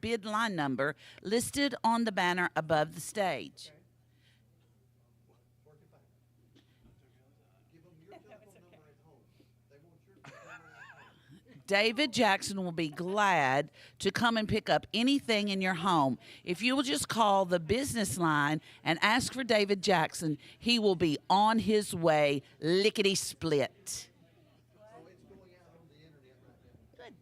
bid line number listed on the banner above the stage. David Jackson will be glad to come and pick up anything in your home. If you will just call the business line and ask for David Jackson, he will be on his way, lickety split. Good.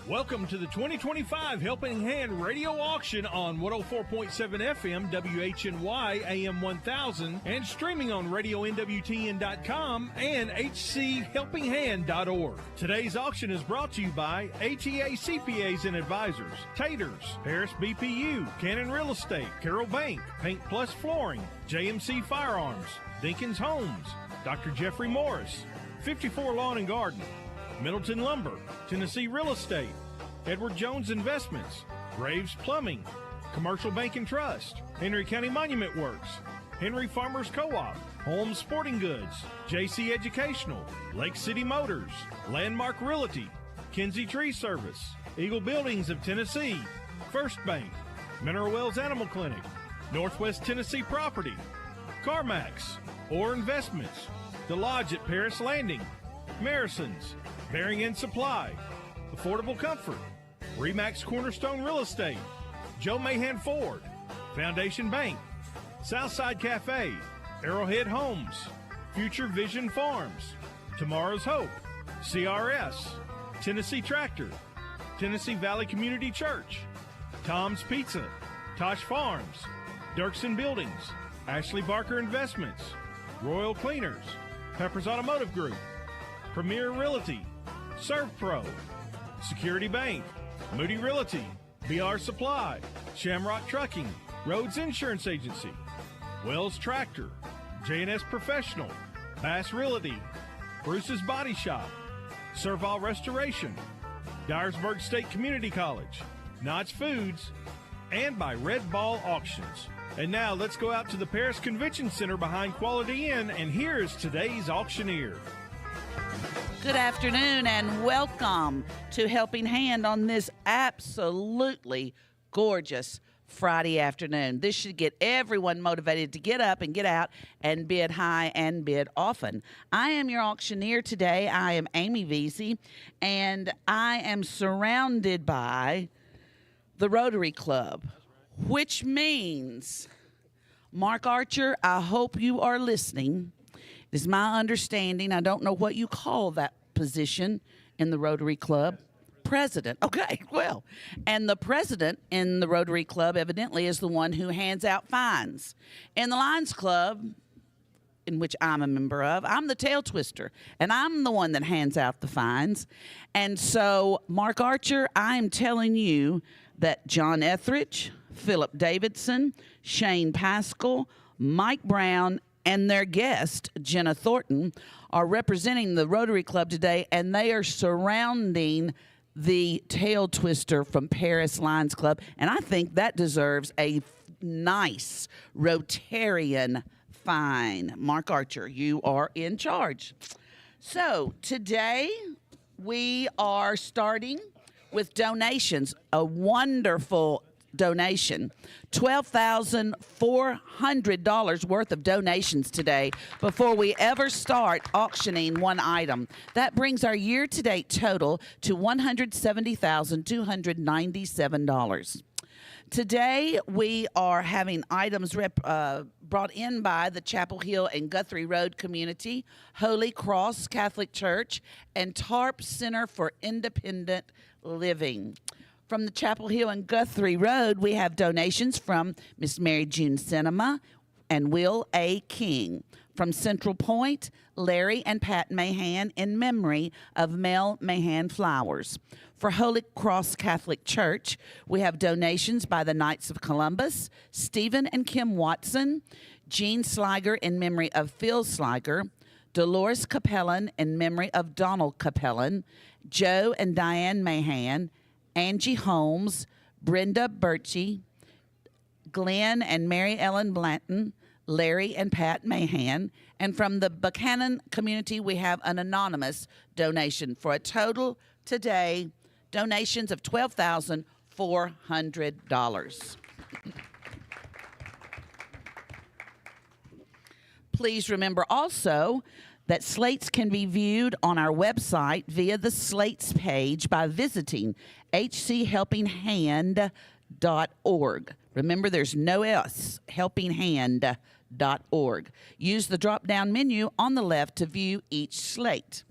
Welcome to the 2025 Helping Hand Radio Auction on 104.7 FM WHNY AM 1000 and streaming on RadioNWTN.com and HCHelpingHand.org. Today's auction is brought to you by ATA CPAs and Advisors, Taters, Harris BPU, Cannon Real Estate, Carroll Bank, Paint Plus Flooring, JMC Firearms, Dinkins Homes, Dr. Jeffrey Morris, 54 Lawn and Garden, Middleton Lumber, Tennessee Real Estate, Edward Jones Investments, Graves Plumbing, Commercial Bank and Trust, Henry County Monument Works, Henry Farmers Co-op, Holmes Sporting Goods, JC Educational, Lake City Motors, Landmark Realty, Kinsey Tree Service, Eagle Buildings of Tennessee, First Bank, Mineral Wells Animal Clinic, Northwest Tennessee Property, CarMax, Orr Investments, The Lodge at Paris Landing, Marison's, Bearing and Supply, Affordable Comfort, Remax Cornerstone Real Estate, Joe Mahan Ford, Foundation Bank, Southside Cafe, Arrowhead Homes, Future Vision Farms, Tomorrow's Hope, CRS, Tennessee Tractor, Tennessee Valley Community Church, Tom's Pizza, Tosh Farms, Dirksen Buildings, Ashley Barker Investments, Royal Cleaners, Peppers Automotive Group, Premier Realty, ServPro, Security Bank, Moody Realty, BR Supply, Shamrock Trucking, Rhodes Insurance Agency, Wells Tractor, J&S Professional, Bass Realty, Bruce's Body Shop, Serval Restoration, Dyersburg State Community College, Knott's Foods, and by Red Ball Auctions. And now let's go out to the Paris Convention Center behind Quality Inn, and here is today's auctioneer. Good afternoon and welcome to Helping Hand on this absolutely gorgeous Friday afternoon. This should get everyone motivated to get up and get out and bid high and bid often. I am your auctioneer today. I am Amy Vesey, and I am surrounded by the Rotary Club, which means, Mark Archer, I hope you are listening. It is my understanding, I don't know what you call that position in the Rotary Club. President. Okay, well, and the president in the Rotary Club evidently is the one who hands out fines. In the Lions Club, in which I'm a member of, I'm the tail twister, and I'm the one that hands out the fines. And so, Mark Archer, I'm telling you that John Etheridge, Philip Davidson, Shane Pascal, Mike Brown, and their guest, Jenna Thornton, are representing the Rotary Club today, and they are surrounding the tail twister from Paris Lions Club, and I think that deserves a nice Rotarian fine. Mark Archer, you are in charge. So today we are starting with donations, a wonderful donation, $12,400 worth of donations today before we ever start auctioning one item. That brings our year-to-date total to $170,297. Today, we are having items brought in by the Chapel Hill and Guthrie Road community, Holy Cross Catholic Church, and TARP Center for Independent Living. From the Chapel Hill and Guthrie Road, we have donations from Miss Mary June Cinema and Will A. King. From Central Point, Larry and Pat Mahan in memory of Mel Mahan Flowers. For Holy Cross Catholic Church, we have donations by the Knights of Columbus, Stephen and Kim Watson, Jean Sliger in memory of Phil Sliger, Dolores Capellan in memory of Donald Capellan, Joe and Diane Mahan, Angie Holmes, Brenda Birchie, Glenn and Mary Ellen Blanton, Larry and Pat Mahan. And from the Buchanan community, we have an anonymous donation for a total today donations of $12,400. Please remember also that slates can be viewed on our website via the Slates page by visiting hchelpinghand.org. Remember, there's no S, helpinghand.org. Use the drop-down menu on the left to view each slate.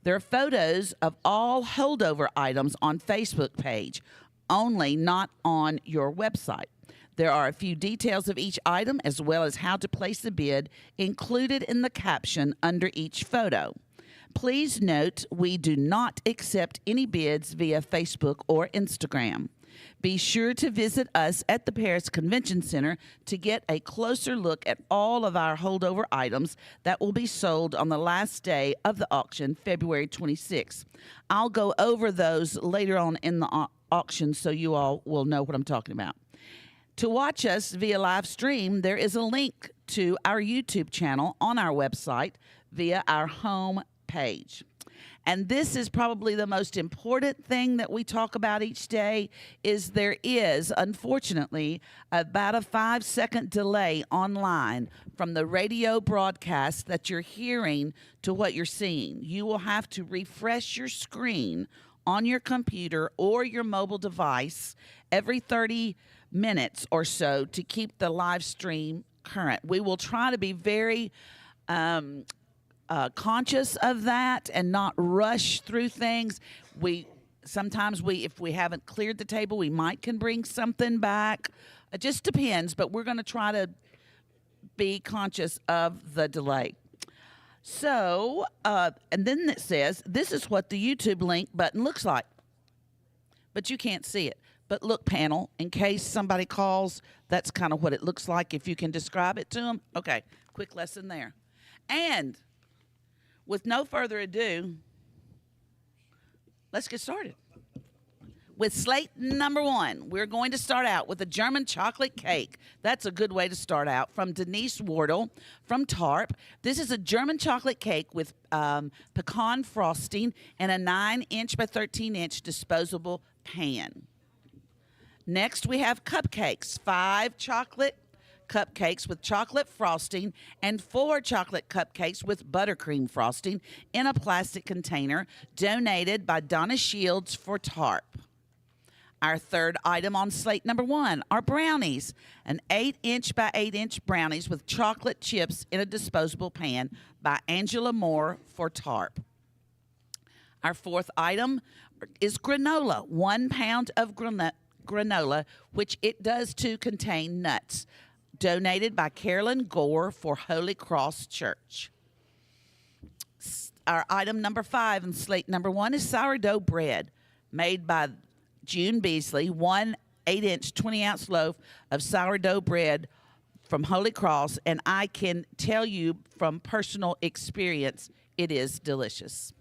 There are photos of all holdover items on Facebook page, only not on your website. There are a few details of each item as well as how to place a bid included in the caption under each photo. Please note we do not accept any bids via Facebook or Instagram. Be sure to visit us at the Paris Convention Center to get a closer look at all of our holdover items that will be sold on the last day of the auction, February 26th. I'll go over those later on in the auction so you all will know what I'm talking about. To watch us via live stream, there is a link to our YouTube channel on our website via our home page. And this is probably the most important thing that we talk about each day is there is, unfortunately, about a 5-second delay online from the radio broadcast that you're hearing to what you're seeing. You will have to refresh your screen on your computer or your mobile device every 30 minutes or so to keep the live stream current. We will try to be very conscious of that and not rush through things. Sometimes if we haven't cleared the table, we can bring something back. It just depends, but we're going to try to be conscious of the delay. So, and then it says, this is what the YouTube link button looks like, but you can't see it. But look, panel, in case somebody calls, that's kind of what it looks like if you can describe it to them. Okay, quick lesson there. And with no further ado, let's get started. With slate number 1, we're going to start out with a German chocolate cake. That's a good way to start out. From Denise Wardle from Tarp. This is a German chocolate cake with pecan frosting and a 9-inch by 13-inch disposable pan. Next, we have cupcakes, 5 chocolate cupcakes with chocolate frosting and 4 chocolate cupcakes with buttercream frosting in a plastic container, donated by Donna Shields for Tarp. Our third item on slate number 1 are brownies, an 8-inch by 8-inch brownies with chocolate chips in a disposable pan by Angela Moore for Tarp. Our fourth item is granola, 1 pound of granola, which it does to contain nuts, donated by Carolyn Gore for Holy Cross Church. Our item number 5 in slate number 1 is sourdough bread, made by June Beasley, 1 8-inch, 20-ounce loaf of sourdough bread from Holy Cross, and I can tell you from personal experience, it is delicious.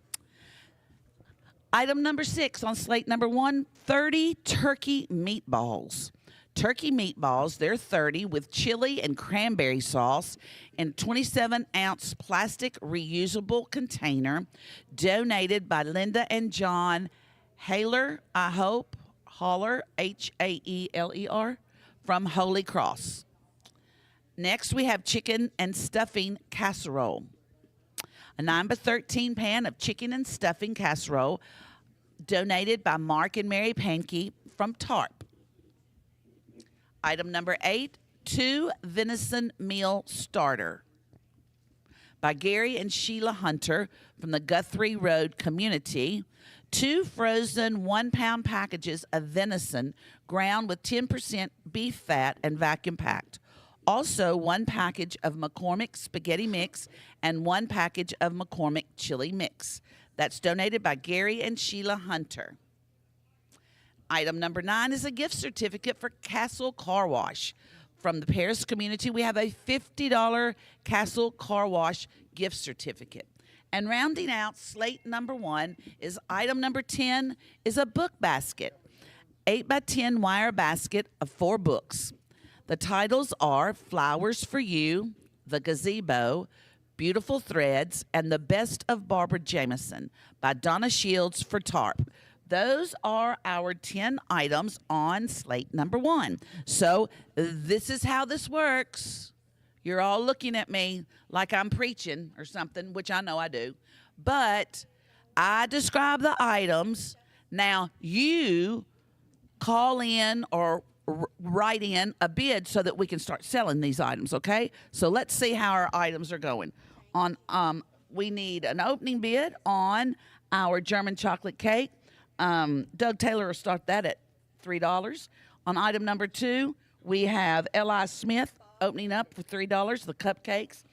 Item number 6 on slate number 1, 30 turkey meatballs. Turkey meatballs, they're 30 with chili and cranberry sauce in 27-ounce plastic reusable container, donated by Linda and John Haler, Haller, Haeler, from Holy Cross. Next, we have chicken and stuffing casserole. A 9 by 13 pan of chicken and stuffing casserole, donated by Mark and Mary Pankey from Tarp. Item number 8, 2 venison meal starter by Gary and Sheila Hunter from the Guthrie Road community. 2 frozen 1-pound packages of venison ground with 10% beef fat and vacuum packed. Also, 1 package of McCormick spaghetti mix and 1 package of McCormick chili mix. That's donated by Gary and Sheila Hunter. Item number 9 is a gift certificate for Castle Car Wash. From the Paris community, we have a $50 Castle Car Wash gift certificate. And rounding out slate number 1 is item number 10 is a book basket. 8 by 10 wire basket of 4 books. The titles are Flowers for You, The Gazebo, Beautiful Threads, and The Best of Barbara Jameson by Donna Shields for Tarp. Those are our 10 items on slate number 1. So this is how this works. You're all looking at me like I'm preaching or something, which I know I do. But I describe the items. Now you call in or write in a bid so that we can start selling these items, okay? So let's see how our items are going. We need an opening bid on our German chocolate cake. Doug Taylor will start that at $3. On item number 2, we have L.I. Smith opening up for $3, the cupcakes.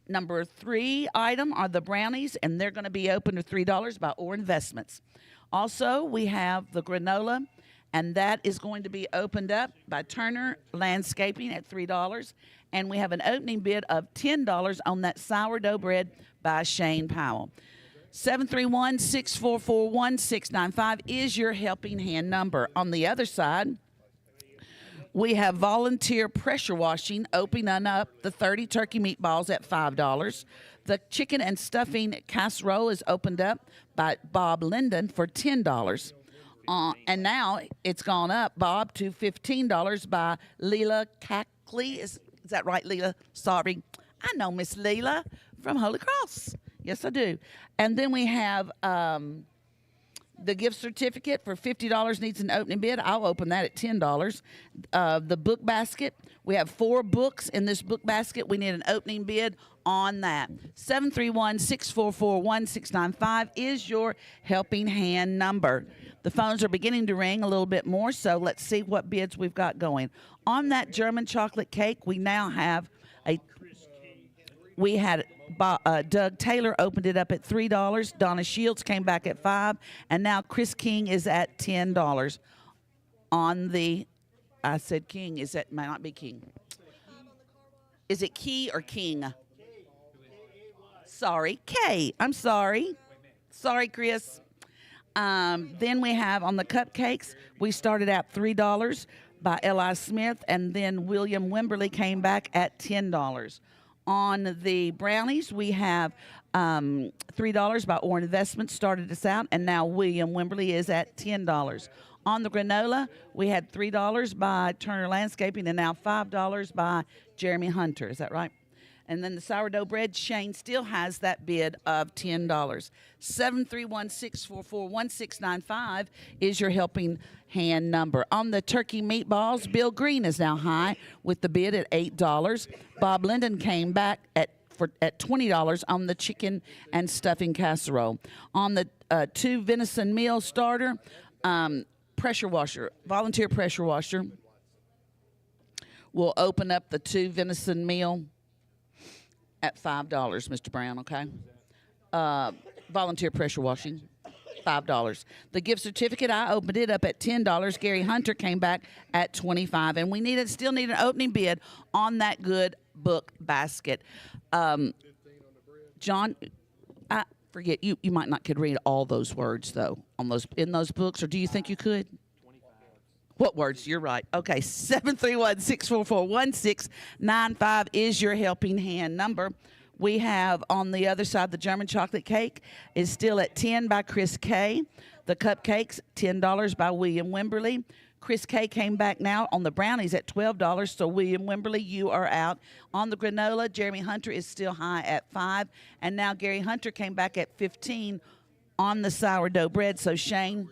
Number 3 item are the brownies, and they're going to be open to $3 by Orr Investments. Also, we have the granola, and that is going to be opened up by Turner Landscaping at $3. And we have an opening bid of $10 on that sourdough bread by Shane Powell. 731-644-1695 is your helping hand number. On the other side, we have volunteer pressure washing opening up the 30 turkey meatballs at $5. The chicken and stuffing casserole is opened up by Bob Linden for $10. And now it's gone up, Bob, to $15 by Leela Cackley. Is that right, Leela? Sorry. I know Miss Leela from Holy Cross. Yes, I do. And then we have the gift certificate for $50 needs an opening bid. I'll open that at $10. The book basket, we have 4 books in this book basket. We need an opening bid on that. 731-644-1695 is your helping hand number. The phones are beginning to ring a little bit more, so let's see what bids we've got going. On that German chocolate cake, we now have Doug Taylor opened it up at $3. Donna Shields came back at $5, and now Chris King is at $10. On the, I said King. Is that might not be King? Is it Key or King? Sorry, K. I'm sorry. Sorry, Chris. Then we have on the cupcakes, we started at $3 by L.I. Smith, and then William Wimberly came back at $10. On the brownies, we have $3 by Orr Investments started us out, and now William Wimberly is at $10. On the granola, we had $3 by Turner Landscaping, and now $5 by Jeremy Hunter. Is that right? And then the sourdough bread, Shane still has that bid of $10. 731-644-1695 is your helping hand number. On the turkey meatballs, Bill Green is now high with the bid at $8. Bob Linden came back at $20 on the chicken and stuffing casserole. On the 2 venison meal starter, pressure washer, volunteer pressure washer, will open up the 2 venison meal at $5, Mr. Brown, okay? Volunteer pressure washing, $5. The gift certificate, I opened it up at $10. Gary Hunter came back at $25. And we still need an opening bid on that good book basket. John, I forget, you might not could read all those words, though, in those books, or do you think you could? What words? You're right. Okay, 731-644-1695 is your helping hand number. We have on the other side, the German chocolate cake is still at $10 by Chris K. The cupcakes, $10 by William Wimberly. Chris K came back now on the brownies at $12, so William Wimberly, you are out. On the granola, Jeremy Hunter is still high at $5, and now Gary Hunter came back at $15 on the sourdough bread, so Shane,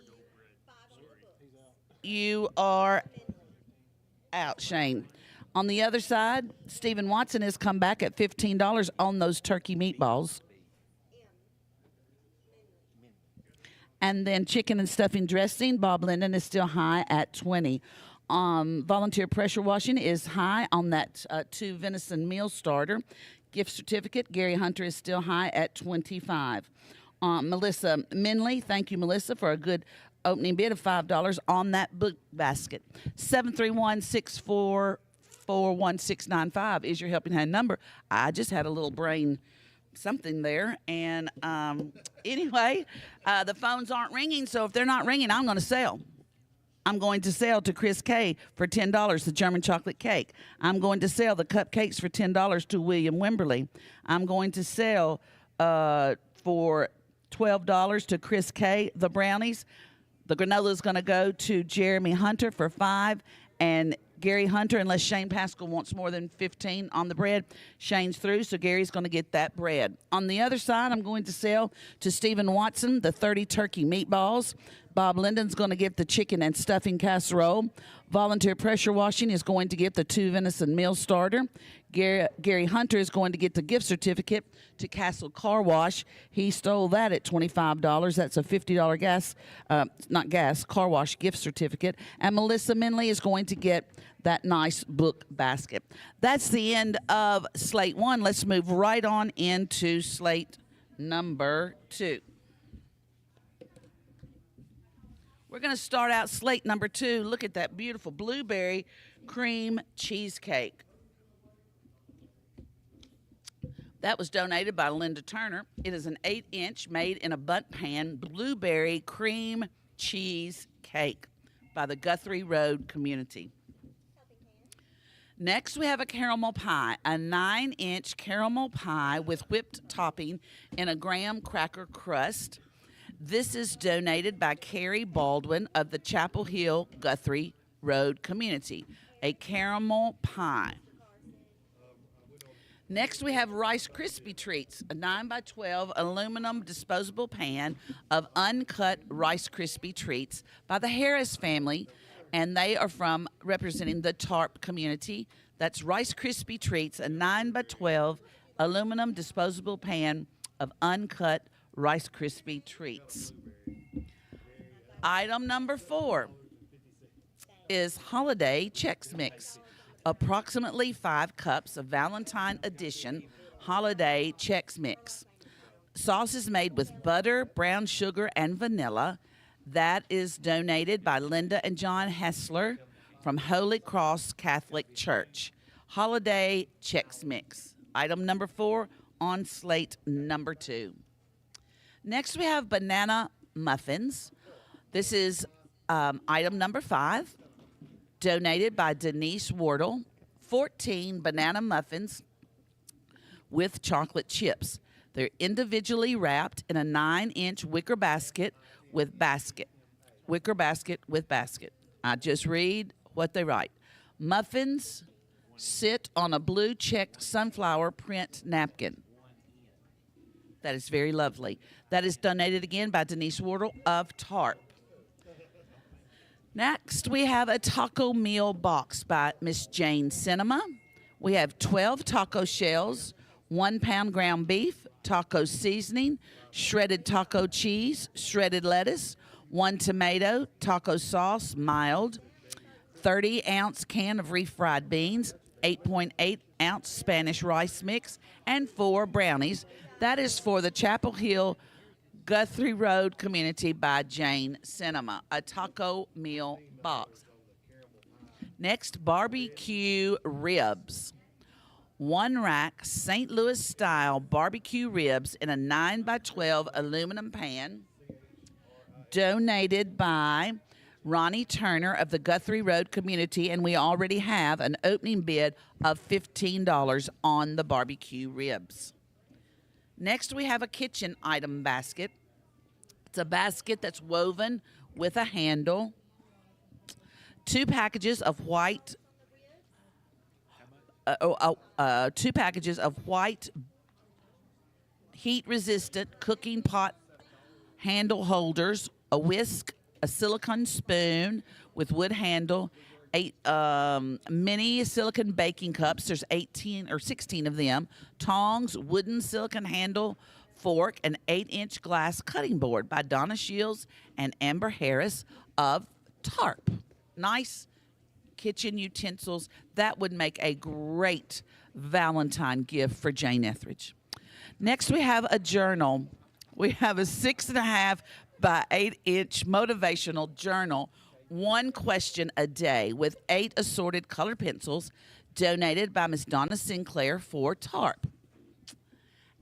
you are out, Shane. On the other side, Stephen Watson has come back at $15 on those turkey meatballs. And then chicken and stuffing dressing, Bob Linden is still high at $20. Volunteer pressure washing is high on that 2 venison meal starter. Gift certificate, Gary Hunter is still high at $25. Melissa Minley, thank you, Melissa, for a good opening bid of $5 on that book basket. 731-644-1695 is your helping hand number. I just had a little brain something there. And anyway, the phones aren't ringing, so if they're not ringing, I'm going to sell. I'm going to sell to Chris K. for $10 the German chocolate cake. I'm going to sell the cupcakes for $10 to William Wimberly. I'm going to sell for $12 to Chris K. the brownies. The granola is going to go to Jeremy Hunter for $5, and Gary Hunter, unless Shane Pascal wants more than $15 on the bread, Shane's through, so Gary's going to get that bread. On the other side, I'm going to sell to Stephen Watson the 30 turkey meatballs. Bob Linden's going to get the chicken and stuffing casserole. Volunteer Pressure Washing is going to get the 2 venison meal starter. Gary Hunter is going to get the gift certificate to Castle Car Wash. He stole that at $25. That's a $50 car wash gift certificate. And Melissa Minley is going to get that nice book basket. That's the end of Slate 1. Let's move right on into Slate number 2. We're going to start out Slate number 2. Look at that beautiful blueberry cream cheesecake. That was donated by Linda Turner. It is an 8-inch made in a bundt pan blueberry cream cheesecake by the Guthrie Road community. Next, we have a caramel pie, a 9-inch caramel pie with whipped topping in a graham cracker crust. This is donated by Carrie Baldwin of the Chapel Hill Guthrie Road community. A caramel pie. Next, we have Rice Krispie Treats, a 9x12 aluminum disposable pan of uncut Rice Krispie Treats by the Harris family, and they are from representing the TARP community. That's Rice Krispie Treats, a 9x12 aluminum disposable pan of uncut Rice Krispie Treats. Item number 4 is Holiday Chex Mix. Approximately 5 cups of Valentine Edition Holiday Chex Mix. Sauce is made with butter, brown sugar, and vanilla. That is donated by Linda and John Hessler from Holy Cross Catholic Church. Holiday Chex Mix. Item number 4 on Slate number 2. Next, we have banana muffins. This is item number 5, donated by Denise Wardle. 14 banana muffins with chocolate chips. They're individually wrapped in a 9-inch wicker basket with basket. Wicker basket with basket. I just read what they write. Muffins sit on a blue checked sunflower print napkin. That is very lovely. That is donated again by Denise Wardle of TARP. Next, we have a taco meal box by Miss Jane Cinema. We have 12 taco shells, 1 pound ground beef, taco seasoning, shredded taco cheese, shredded lettuce, 1 tomato, taco sauce, mild, 30-ounce can of refried beans, 8.8-ounce Spanish rice mix, and 4 brownies. That is for the Chapel Hill Guthrie Road community by Jane Cinema, a taco meal box. Next, barbecue ribs. 1 rack St. Louis style barbecue ribs in a 9x12 aluminum pan, donated by Ronnie Turner of the Guthrie Road community, and we already have an opening bid of $15 on the barbecue ribs. Next, we have a kitchen item basket. It's a basket that's woven with a handle. 2 packages of white. 2 packages of white heat-resistant cooking pot handle holders, a whisk, a silicone spoon with wood handle, 8 mini silicone baking cups. There's 18 or 16 of them. Tongs, wooden silicone handle, fork, an 8-inch glass cutting board by Donna Shields and Amber Harris of TARP. Nice kitchen utensils. That would make a great Valentine gift for Jane Etheridge. Next, we have a journal. We have a 6.5 by 8-inch motivational journal, 1 question a day with 8 assorted color pencils, donated by Miss Donna Sinclair for TARP.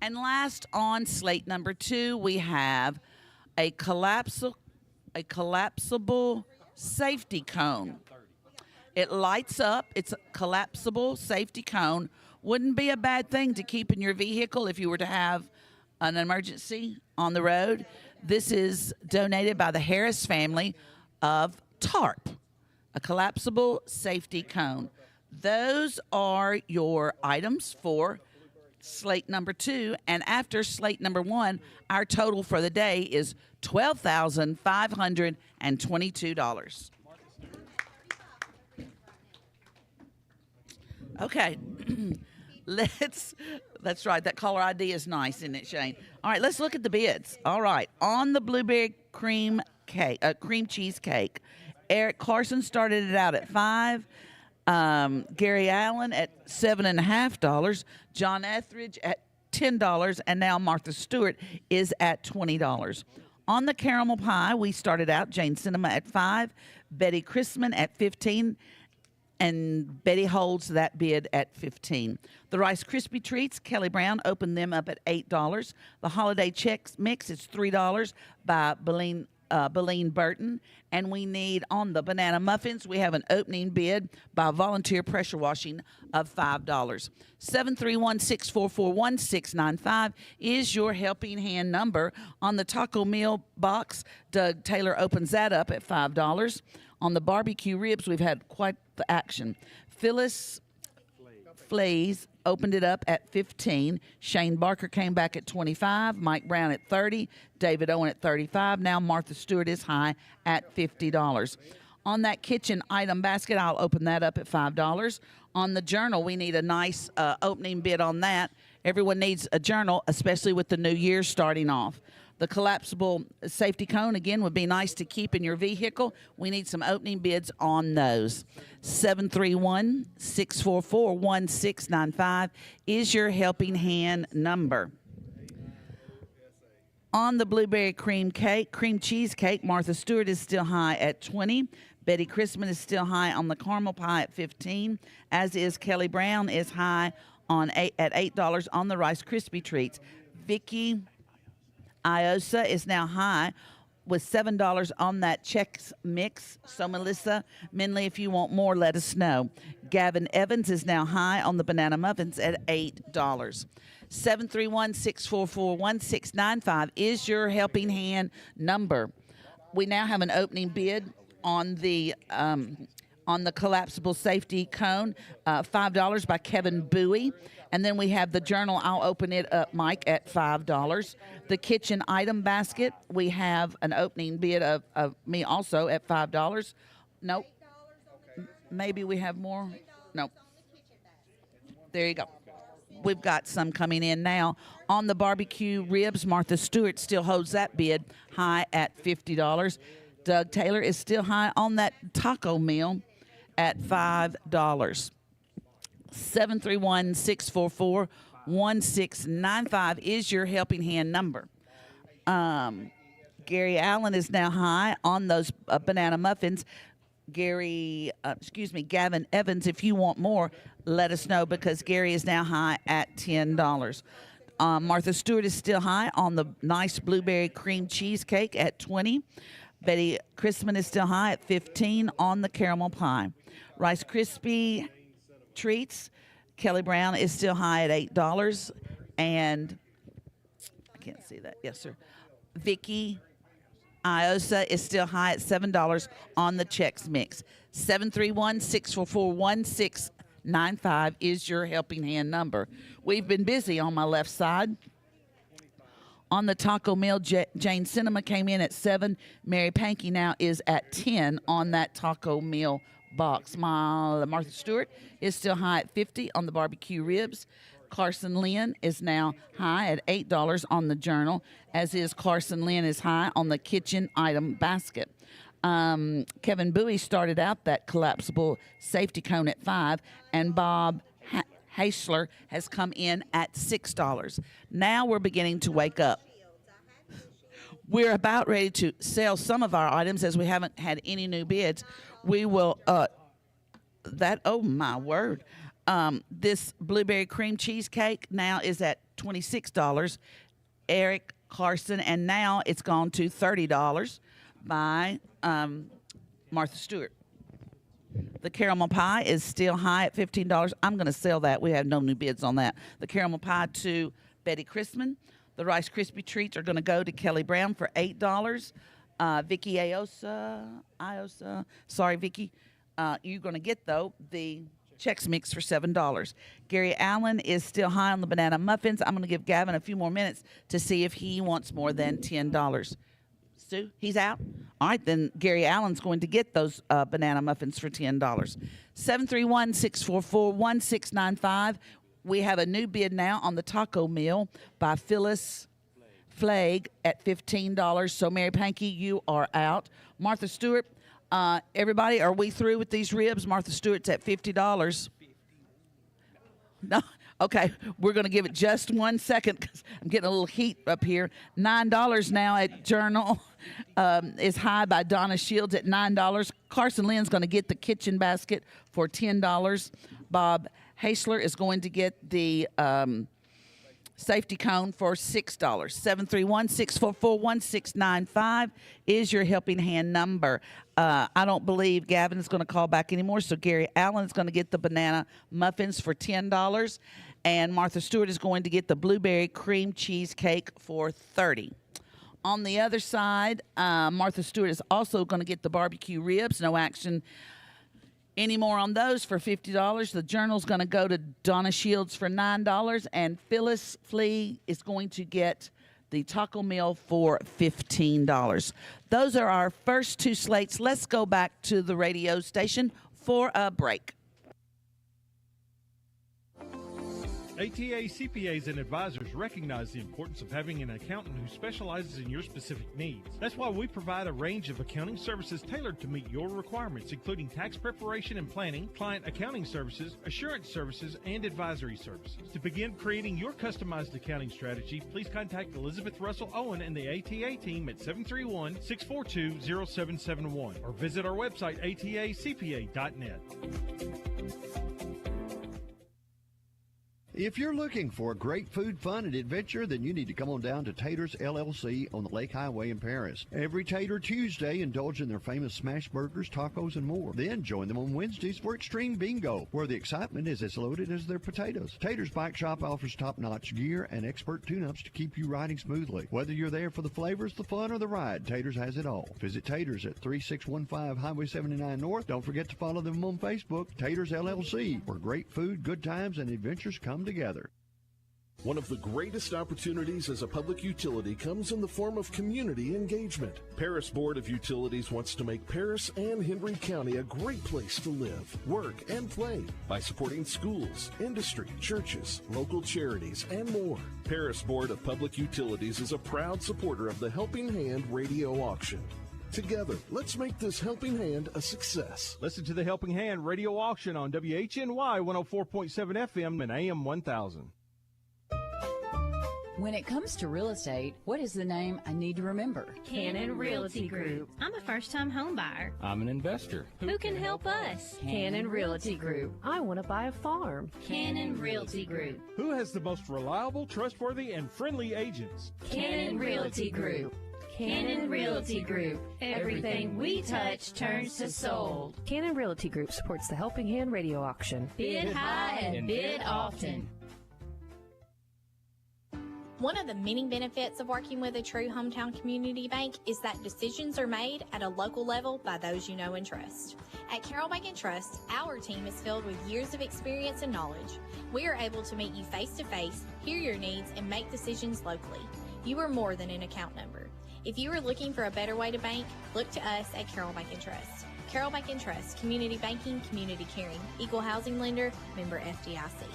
And last on Slate number 2, we have a collapsible safety cone. It lights up. It's a collapsible safety cone. Wouldn't be a bad thing to keep in your vehicle if you were to have an emergency on the road. This is donated by the Harris family of TARP, a collapsible safety cone. Those are your items for Slate number 2, and after slate number 1, our total for the day is $12,522. Okay. That's right. That caller ID is nice, isn't it, Shane? All right, let's look at the bids. All right, on the blueberry cream cheesecake, Eric Carson started it out at $5. Gary Allen at $7.50. John Etheridge at $10, and now Martha Stewart is at $20. On the caramel pie, we started out Jane Cinema at $5, Betty Chrisman at $15. And Betty holds that bid at $15. The Rice Krispie Treats, Kelly Brown opened them up at $8. The Holiday Chex Mix is $3 by Beline Burton. And we need, on the banana muffins, we have an opening bid by Volunteer Pressure Washing of $5. 731-644-1695 is your helping hand number. On the taco meal box, Doug Taylor opens that up at $5. On the barbecue ribs, we've had quite the action. Phyllis Flays opened it up at $15. Shane Barker came back at $25. Mike Brown at $30. David Owen at $35. Now Martha Stewart is high at $50. On that kitchen item basket, I'll open that up at $5. On the journal, we need a nice opening bid on that. Everyone needs a journal, especially with the new year starting off. The collapsible safety cone, again, would be nice to keep in your vehicle. We need some opening bids on those. 731-644-1695 is your helping hand number. On the blueberry cream cheesecake, Martha Stewart is still high at $20. Betty Chrisman is still high on the caramel pie at $15, as is Kelly Brown is high at $8 on the Rice Krispie Treats. Vicky Iosa is now high with $7 on that Chex Mix. So, Melissa Minley, if you want more, let us know. Gavin Evans is now high on the banana muffins at $8. 731-644-1695 is your helping hand number. We now have an opening bid on the collapsible safety cone, $5 by Kevin Bowie. And then we have the journal. I'll open it up, Mike, at $5. The kitchen item basket, we have an opening bid of me also at $5. Nope. Maybe we have more. Nope. There you go. We've got some coming in now. On the barbecue ribs, Martha Stewart still holds that bid high at $50. Doug Taylor is still high on that taco meal at $5. 731-644-1695 is your helping hand number. Gary Allen is now high on those banana muffins. Gavin Evans, if you want more, let us know, because Gary is now high at $10. Martha Stewart is still high on the nice blueberry cream cheesecake at $20. Betty Chrisman is still high at $15 on the caramel pie. Rice Krispie Treats, Kelly Brown is still high at $8. And I can't see that. Yes, sir. Vicky Iosa is still high at $7 on the Chex Mix. 731-644-1695 is your helping hand number. We've been busy on my left side. On the taco meal, Jane Cinema came in at $7. Mary Pankey now is at $10 on that taco meal box. Martha Stewart is still high at $50 on the barbecue ribs. Carson Lynn is now high at $8 on the journal, as is Carson Lynn is high on the kitchen item basket. Kevin Bowie started out that collapsible safety cone at $5, and Bob Haisler has come in at $6. Now we're beginning to wake up. We're about ready to sell some of our items, as we haven't had any new bids. We will, oh my word. This blueberry cream cheesecake now is at $26. Eric Carson, and now it's gone to $30 by Martha Stewart. The caramel pie is still high at $15. I'm going to sell that. We have no new bids on that. The caramel pie to Betty Chrisman. The Rice Krispie Treats are going to go to Kelly Brown for $8. Vicky Iosa. Sorry, Vicky. You're going to get, though, the Chex Mix for $7. Gary Allen is still high on the banana muffins. I'm going to give Gavin a few more minutes to see if he wants more than $10. Sue, he's out? All right, then Gary Allen's going to get those banana muffins for $10. 731-644-1695. We have a new bid now on the taco meal by Phyllis Flagg at $15. So, Mary Pankey, you are out. Martha Stewart, everybody, are we through with these ribs? Martha Stewart's at $50. No. Okay, we're going to give it just 1 second because I'm getting a little heat up here. $9 now at Journal is high by Donna Shields at $9. Carson Lynn's going to get the kitchen basket for $10. Bob Hasler is going to get the safety cone for $6. 731-644-1695 is your helping hand number. I don't believe Gavin is going to call back anymore, so Gary Allen is going to get the banana muffins for $10, and Martha Stewart is going to get the blueberry cream cheesecake for $30. On the other side, Martha Stewart is also going to get the barbecue ribs. No action anymore on those for $50. The Journal's going to go to Donna Shields for $9, and Phyllis Flea is going to get the taco meal for $15. Those are our first two slates. Let's go back to the radio station for a break. ATA CPAs and advisors recognize the importance of having an accountant who specializes in your specific needs. That's why we provide a range of accounting services tailored to meet your requirements, including tax preparation and planning, client accounting services, assurance services, and advisory services. To begin creating your customized accounting strategy, please contact Elizabeth Russell Owen and the ATA team at 731-642-0771 or visit our website atacpa.net. If you're looking for great food, fun, and adventure, then you need to come on down to Tater's LLC on the Lake Highway in Paris. Every Tater Tuesday, indulge in their famous smash burgers, tacos, and more. Then join them on Wednesdays for Extreme Bingo, where the excitement is as loaded as their potatoes. Tater's Bike Shop offers top-notch gear and expert tune-ups to keep you riding smoothly. Whether you're there for the flavors, the fun, or the ride, Tater's has it all. Visit Tater's at 3615 Highway 79 North. Don't forget to follow them on Facebook, Tater's LLC, where great food, good times, and adventures come together. One of the greatest opportunities as a public utility comes in the form of community engagement. Paris Board of Utilities wants to make Paris and Henry County a great place to live, work, and play by supporting schools, industry, churches, local charities, and more. Paris Board of Public Utilities is a proud supporter of the Helping Hand radio auction. Together, let's make this Helping Hand a success. Listen to the Helping Hand radio auction on WHNY 104.7 FM and AM 1000. When it comes to real estate, what is the name I need to remember? Cannon Realty Group. I'm a first-time home buyer. I'm an investor. Who can help us? Cannon Realty Group. I want to buy a farm. Cannon Realty Group. Who has the most reliable, trustworthy, and friendly agents? Cannon Realty Group. Cannon Realty Group. Everything we touch turns to sold. Cannon Realty Group supports the Helping Hand radio auction. Bid high and bid often. One of the many benefits of working with a true hometown community bank is that decisions are made at a local level by those you know and trust. At Carroll Bank and Trust, our team is filled with years of experience and knowledge. We are able to meet you face to face, hear your needs, and make decisions locally. You are more than an account number. If you are looking for a better way to bank, look to us at Carroll Bank and Trust. Carroll Bank and Trust, community banking, community caring, equal housing lender, member FDIC.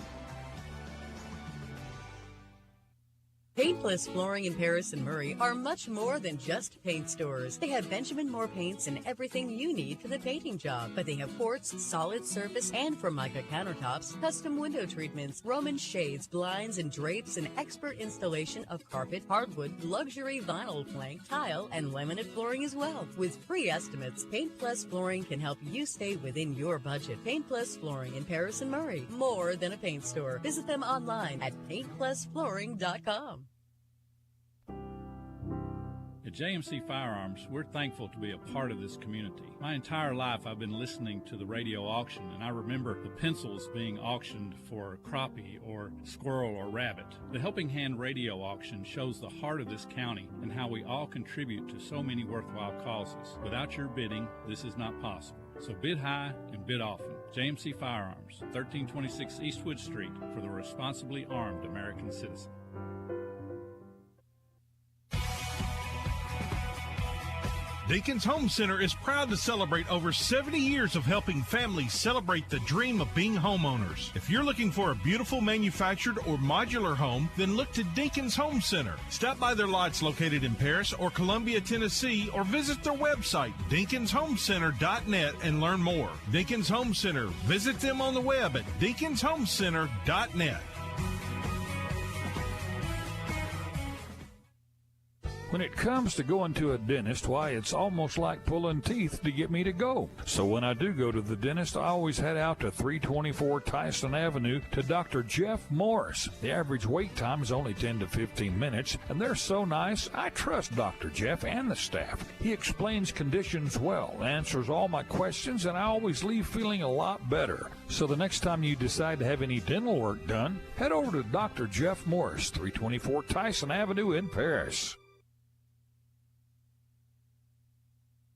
Paint Plus Flooring in Paris and Murray are much more than just paint stores. They have Benjamin Moore paints and everything you need for the painting job. But they have quartz, solid surface, and Formica countertops, custom window treatments, Roman shades, blinds, and drapes, and expert installation of carpet, hardwood, luxury vinyl plank, tile, and laminate flooring as well. With free estimates, Paint Plus Flooring can help you stay within your budget. Paint Plus Flooring in Paris and Murray. More than a paint store. Visit them online at paintplusflooring.com. At JMC Firearms, we're thankful to be a part of this community. My entire life I've been listening to the radio auction, and I remember the pencils being auctioned for crappie or squirrel or rabbit. The Helping Hand radio auction shows the heart of this county and how we all contribute to so many worthwhile causes. Without your bidding, this is not possible. So bid high and bid often. JMC Firearms, 1326 Eastwood Street, for the responsibly armed American citizen. Dinkins Home Center is proud to celebrate over 70 years of helping families celebrate the dream of being homeowners. If you're looking for a beautiful manufactured or modular home, then look to Dinkins Home Center. Stop by their lots located in Paris or Columbia, Tennessee, or visit their website, DinkinsHomeCenter.net, and learn more. Dinkins Home Center. Visit them on the web at DinkinsHomeCenter.net. When it comes to going to a dentist, why, it's almost like pulling teeth to get me to go. So when I do go to the dentist, I always head out to 324 Tyson Avenue to Dr. Jeff Morris. The average wait time is only 10 to 15 minutes, and they're so nice, I trust Dr. Jeff and the staff. He explains conditions well, answers all my questions, and I always leave feeling a lot better. So the next time you decide to have any dental work done, head over to Dr. Jeff Morris, 324 Tyson Avenue in Paris.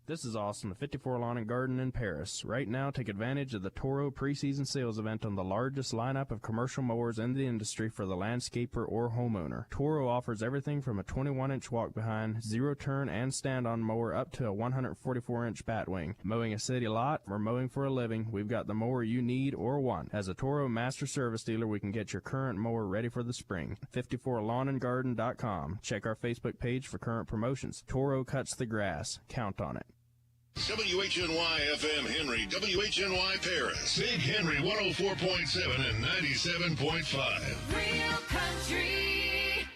This is Austin, 54 Lawn and Garden in Paris. Right now, take advantage of the Toro preseason sales event on the largest lineup of commercial mowers in the industry for the landscaper or homeowner. Toro offers everything from a 21-inch walk-behind, zero-turn, and stand-on mower up to a 144-inch batwing. Mowing a city lot or mowing for a living, we've got the mower you need or want. As a Toro master service dealer, we can get your current mower ready for the spring. 54lawnandgarden.com. Check our Facebook page for current promotions. Toro cuts the grass. Count on it. WHNY FM Henry, WHNY Paris, Big Henry 104.7 and 97.5. Real country.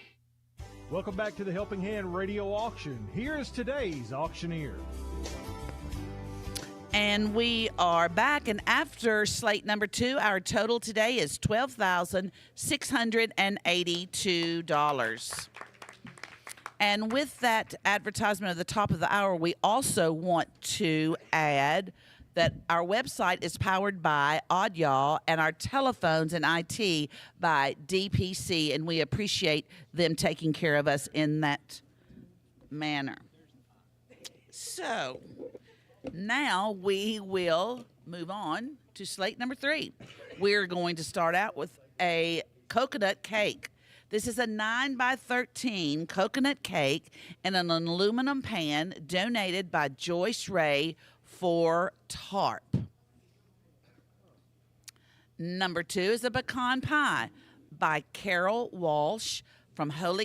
Welcome back to the Helping Hand Radio Auction. Here is today's auctioneer. And we are back, and after slate number 2, our total today is $12,682. And with that advertisement at the top of the hour, we also want to add that our website is powered by Odd Y'all and our telephones and IT by DPC, and we appreciate them taking care of us in that manner. So now we will move on to slate number 3. We're going to start out with a coconut cake. This is a 9x13 coconut cake in an aluminum pan donated by Joyce Ray for TARP. Number 2 is a pecan pie by Carol Walsh from Holy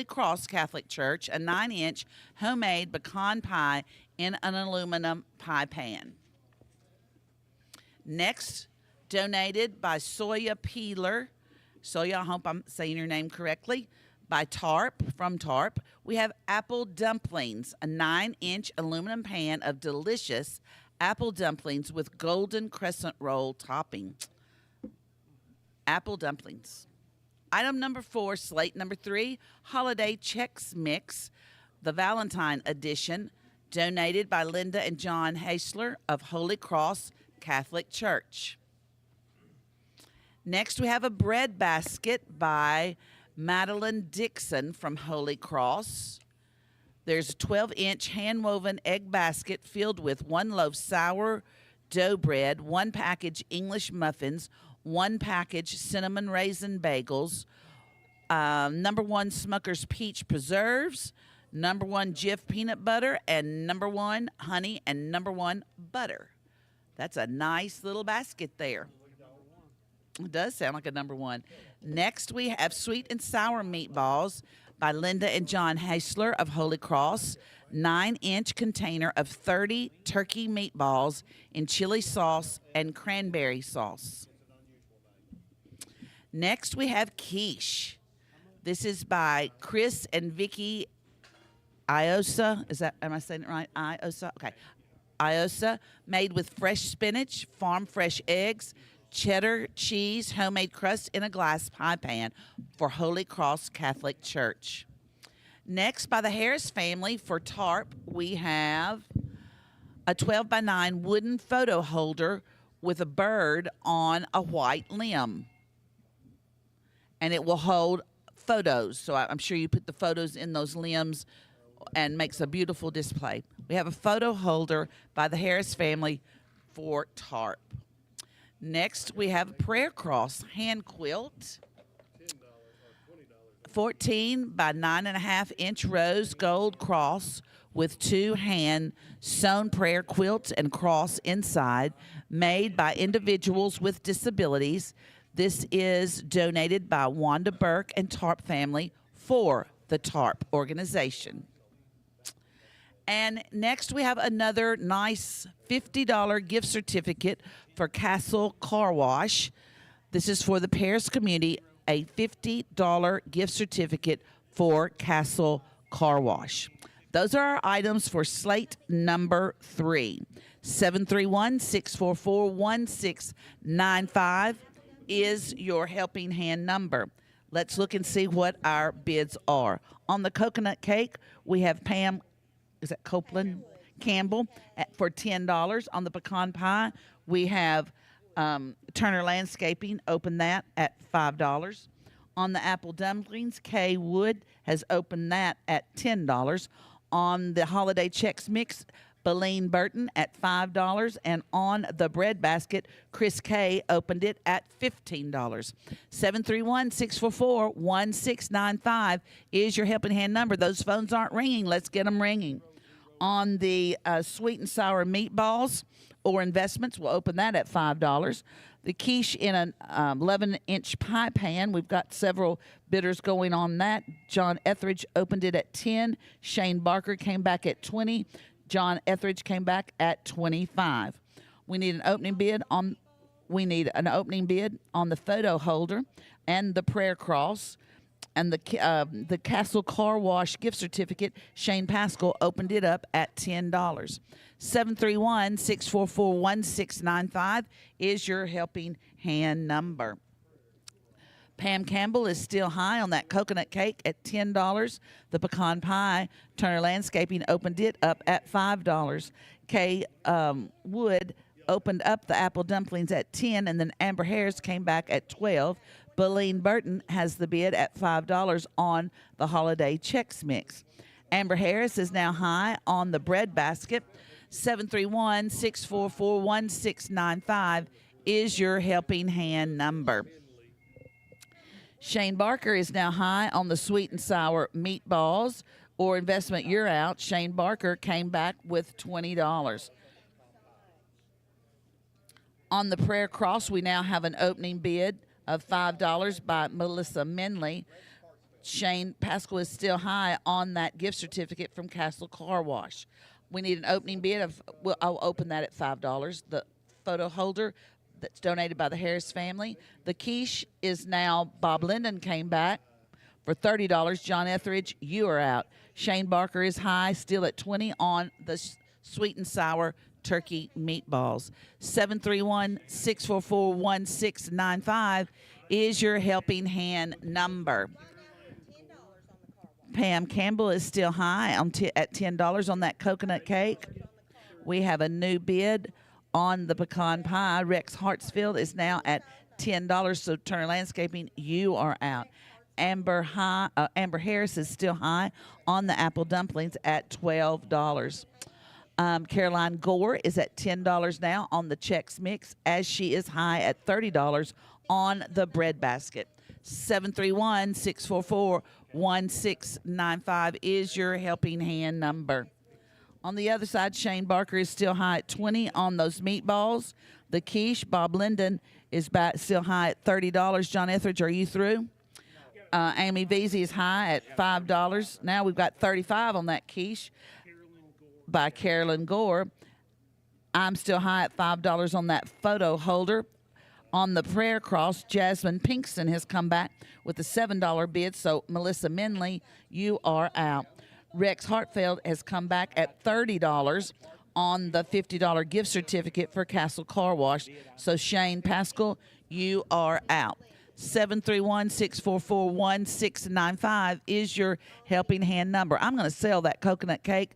Cross Catholic Church, a 9-inch homemade pecan pie in an aluminum pie pan. Next, donated by Soya Peeler. Soya, I hope I'm saying your name correctly. By TARP, from TARP, we have apple dumplings, a 9-inch aluminum pan of delicious apple dumplings with golden crescent roll topping. Apple dumplings. Item number 4, slate number 3, holiday Chex Mix, the Valentine edition, donated by Linda and John Hasler of Holy Cross Catholic Church. Next, we have a bread basket by Madeline Dixon from Holy Cross. There's a 12-inch hand-woven egg basket filled with 1 loaf sour dough bread, 1 package English muffins, 1 package cinnamon raisin bagels, number 1 Smucker's peach preserves, number 1 Jif peanut butter, and number 1 honey, and number 1 butter. That's a nice little basket there. It does sound like a number 1. Next, we have sweet and sour meatballs by Linda and John Hasler of Holy Cross, 9-inch container of 30 turkey meatballs in chili sauce and cranberry sauce. Next, we have quiche. This is by Chris and Vicky Iosa. Am I saying it right? Iosa? Okay. Iosa, made with fresh spinach, farm fresh eggs, cheddar cheese, homemade crust in a glass pie pan for Holy Cross Catholic Church. Next, by the Harris family for TARP, we have a 12x9 wooden photo holder with a bird on a white limb. And it will hold photos. So I'm sure you put the photos in those limbs and makes a beautiful display. We have a photo holder by the Harris family for TARP. Next, we have a prayer cross hand quilt. 14 by 9.5-inch rose gold cross with 2 hand sewn prayer quilts and cross inside, made by individuals with disabilities. This is donated by Wanda Burke and Tarp family for the Tarp organization. And next we have another nice $50 gift certificate for Castle Car Wash. This is for the Paris community, a $50 gift certificate for Castle Car Wash. Those are our items for Slate number 3. 731-644-1695 is your helping hand number. Let's look and see what our bids are. On the coconut cake, we have Pam, is that Copeland? Campbell for $10. On the pecan pie, we have Turner Landscaping, open that at $5. On the apple dumplings, Kay Wood has opened that at $10. On the holiday Chex Mix, Beleen Burton at $5. And on the bread basket, Chris Kay opened it at $15. 731-644-1695 is your helping hand number. Those phones aren't ringing. Let's get them ringing. On the sweet and sour meatballs or investments, we'll open that at $5. The quiche in an 11-inch pie pan, we've got several bidders going on that. John Etheridge opened it at $10. Shane Barker came back at $20. John Etheridge came back at $25. We need an opening bid on the photo holder and the prayer cross. And the Castle Car Wash gift certificate, Shane Pascal opened it up at $10. 731-644-1695 is your helping hand number. Pam Campbell is still high on that coconut cake at $10. The pecan pie, Turner Landscaping opened it up at $5. Kay Wood opened up the apple dumplings at $10, and then Amber Harris came back at $12. Beleen Burton has the bid at $5 on the holiday Chex Mix. Amber Harris is now high on the bread basket. 731-644-1695 is your helping hand number. Shane Barker is now high on the sweet and sour meatballs or investment. You're out. Shane Barker came back with $20. On the prayer cross, we now have an opening bid of $5 by Melissa Minley. Shane Pascal is still high on that gift certificate from Castle Car Wash. We need an opening bid of, well, I'll open that at $5. The photo holder that's donated by the Harris family. The quiche is now, Bob Linden came back for $30. John Etheridge, you are out. Shane Barker is high, still at $20 on the sweet and sour turkey meatballs. 731-644-1695 is your helping hand number. Pam Campbell is still high at $10 on that coconut cake. We have a new bid on the pecan pie. Rex Hartsfield is now at $10. So Turner Landscaping, you are out. Amber Harris is still high on the apple dumplings at $12. Caroline Gore is at $10 now on the Chex Mix, as she is high at $30 on the bread basket. 731-644-1695 is your helping hand number. On the other side, Shane Barker is still high at $20 on those meatballs. The quiche, Bob Linden is still high at $30. John Etheridge, are you through? Amy Veazey is high at $5. Now we've got $35 on that quiche by Carolyn Gore. I'm still high at $5 on that photo holder. On the prayer cross, Jasmine Pinkston has come back with a $7 bid, so Melissa Minley, you are out. Rex Hartfield has come back at $30 on the $50 gift certificate for Castle Car Wash, so Shane Pascal, you are out. 731-644-1695 is your helping hand number. I'm going to sell that coconut cake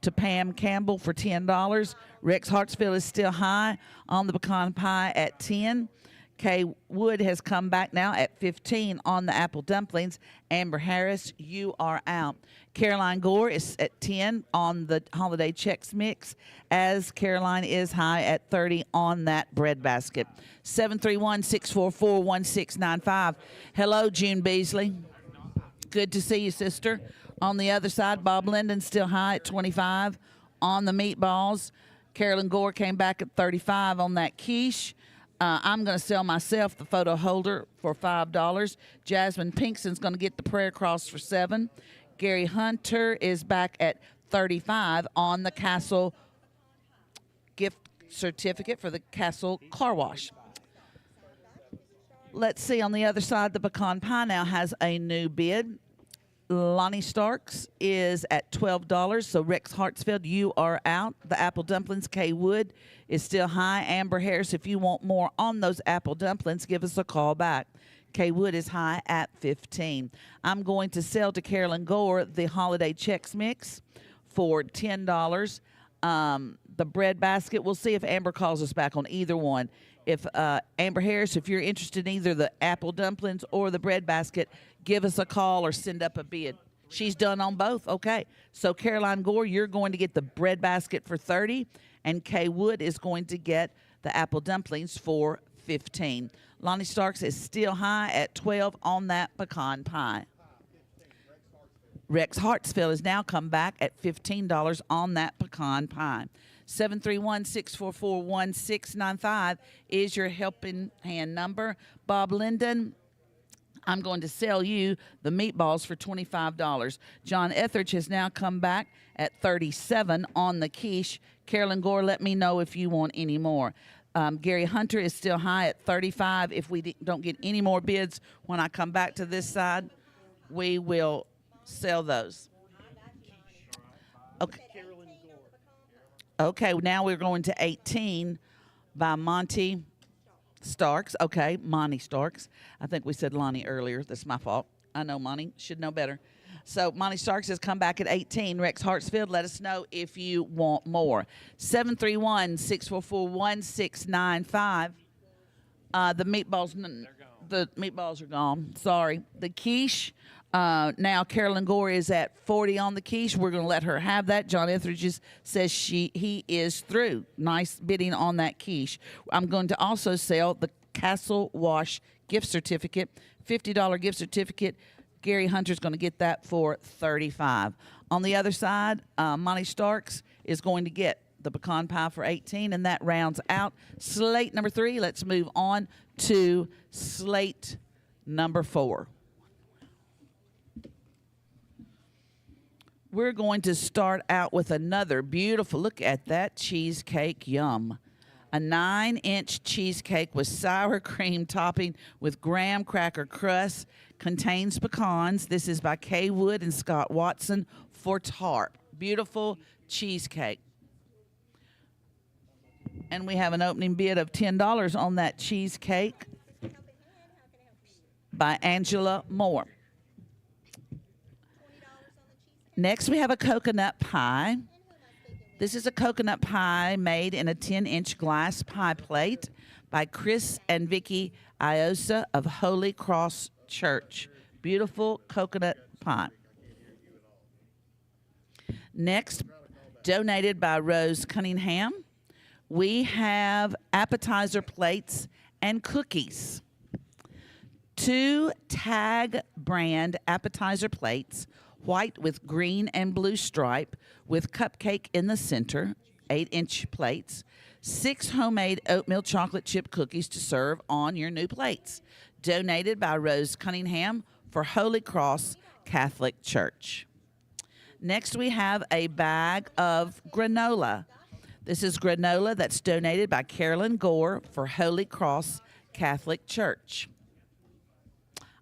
to Pam Campbell for $10. Rex Hartsfield is still high on the pecan pie at $10. Kay Wood has come back now at 15 on the apple dumplings. Amber Harris, you are out. Caroline Gore is at 10 on the holiday Chex Mix, as Caroline is high at 30 on that bread basket. 731-644-1695. Hello, June Beasley. Good to see you, sister. On the other side, Bob Linden still high at 25 on the meatballs. Carolyn Gore came back at 35 on that quiche. I'm going to sell myself the photo holder for $5. Jasmine Pinkston's going to get the prayer cross for $7. Gary Hunter is back at 35 on the Castle gift certificate for the Castle car wash. Let's see, on the other side, the pecan pie now has a new bid. Lonnie Starks is at $12. So Rex Hartsfield, you are out. The apple dumplings, Kay Wood is still high. Amber Harris, if you want more on those apple dumplings, give us a call back. Kay Wood is high at 15. I'm going to sell to Carolyn Gore the holiday Chex Mix for $10. The bread basket, we'll see if Amber calls us back on either one. If Amber Harris, if you're interested in either the apple dumplings or the bread basket, give us a call or send up a bid. She's done on both. Okay. So Caroline Gore, you're going to get the bread basket for $30, and Kay Wood is going to get the apple dumplings for $15. Lonnie Starks is still high at 12 on that pecan pie. Rex Hartsfield has now come back at $15 on that pecan pie. 731-644-1695 is your helping hand number. Bob Linden, I'm going to sell you the meatballs for $25. John Etheridge has now come back at 37 on the quiche. Carolyn Gore, let me know if you want any more. Gary Hunter is still high at 35. If we don't get any more bids when I come back to this side, we will sell those. Okay. Okay, now we're going to 18 by Monty Starks. Okay, Monty Starks. I think we said Lonnie earlier. That's my fault. I know Monty. Should know better. So Monty Starks has come back at 18. Rex Hartsfield, let us know if you want more. 731-644-1695. The meatballs are gone. Sorry. The quiche. Now Carolyn Gore is at 40 on the quiche. We're going to let her have that. John Etheridge says he is through. Nice bidding on that quiche. I'm going to also sell the Castle Wash gift certificate, $50 gift certificate. Gary Hunter's going to get that for $35. On the other side, Monty Starks is going to get the pecan pie for $18, and that rounds out slate number 3. Let's move on to slate number 4. We're going to start out with another beautiful, look at that cheesecake, yum. A 9-inch cheesecake with sour cream topping with graham cracker crust, contains pecans. This is by Kay Wood and Scott Watson for Tarp. Beautiful cheesecake. And we have an opening bid of $10 on that cheesecake by Angela Moore. Next, we have a coconut pie. This is a coconut pie made in a 10-inch glass pie plate by Chris and Vicki Iosa of Holy Cross Church. Beautiful coconut pie. Next, donated by Rose Cunningham, we have appetizer plates and cookies. 2 Tag brand appetizer plates, white with green and blue stripe, with cupcake in the center, 8-inch plates. 6 homemade oatmeal chocolate chip cookies to serve on your new plates. Donated by Rose Cunningham for Holy Cross Catholic Church. Next, we have a bag of granola. This is granola that's donated by Carolyn Gore for Holy Cross Catholic Church.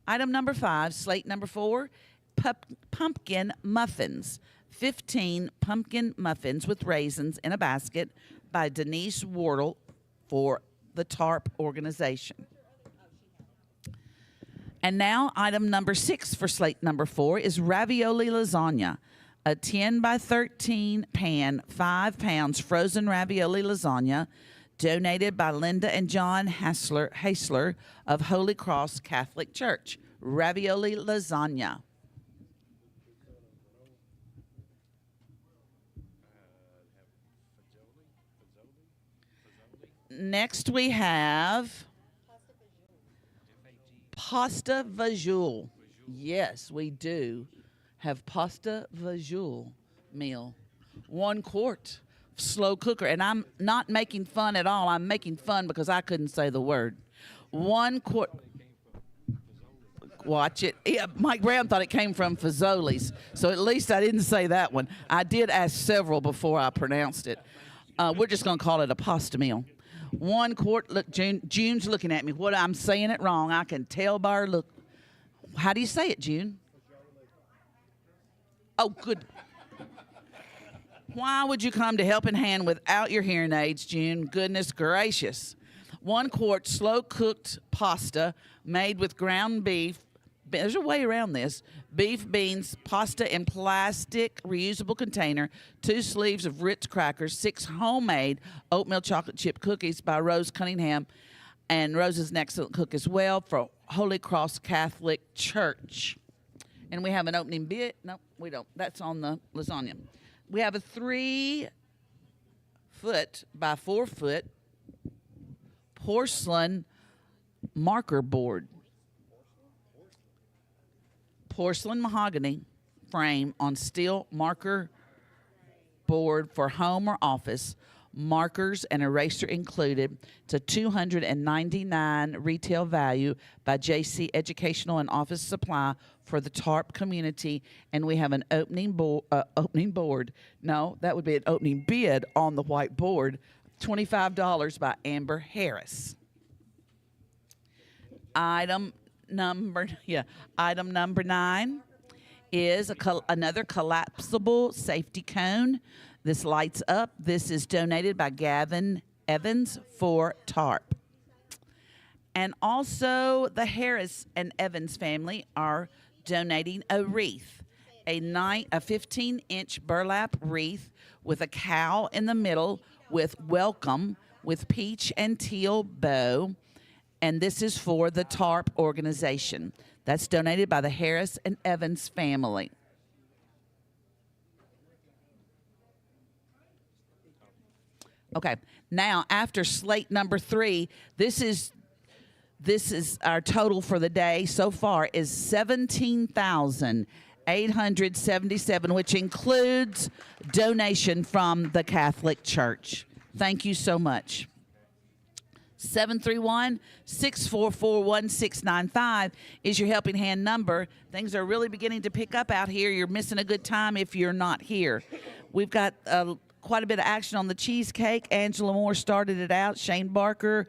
Item number 5, slate number 4, pumpkin muffins. 15 pumpkin muffins with raisins in a basket by Denise Wardle for the TARP organization. And now item number 6 for slate number 4 is ravioli lasagna. A 10 by 13 pan, 5 pounds frozen ravioli lasagna donated by Linda and John Hasler of Holy Cross Catholic Church. Ravioli lasagna. Next we have pasta vajul. Yes, we do have pasta vajul meal. 1 quart. Slow cooker. And I'm not making fun at all. I'm making fun because I couldn't say the word. 1 quart. Watch it. Yeah, Mike Brown thought it came from Fazoli's, so at least I didn't say that one. I did ask several before I pronounced it. We're just going to call it a pasta meal. 1 quart. Look, June's looking at me. What, I'm saying it wrong. I can tell by her look. How do you say it, June? Oh, good. Why would you come to Helping Hand without your hearing aids, June? Goodness gracious. 1 quart slow-cooked pasta made with ground beef. There's a way around this. Beef, beans, pasta in plastic reusable container, 2 sleeves of Ritz crackers, 6 homemade oatmeal chocolate chip cookies by Rose Cunningham. And Rose is an excellent cook as well for Holy Cross Catholic Church. And we have an opening bid. No, we don't. That's on the lasagna. We have a 3-foot by 4-foot porcelain marker board. Porcelain mahogany frame on steel marker board for home or office. Markers and eraser included. It's a $299 retail value by JC Educational and Office Supply for the TARP community. And we have an opening board. No, that would be an opening bid on the white board. $25 by Amber Harris. Item number 9 is another collapsible safety cone. This lights up. This is donated by Gavin Evans for TARP. And also the Harris and Evans family are donating a wreath, a 15-inch burlap wreath with a cow in the middle with welcome with peach and teal bow. And this is for the TARP organization. That's donated by the Harris and Evans family. Okay, now after slate number 3, this is our total for the day so far is $17,877, which includes donation from the Catholic Church. Thank you so much. 731-644-1695 is your Helping Hand number. Things are really beginning to pick up out here. You're missing a good time if you're not here. We've got quite a bit of action on the cheesecake. Angela Moore started it out. Shane Barker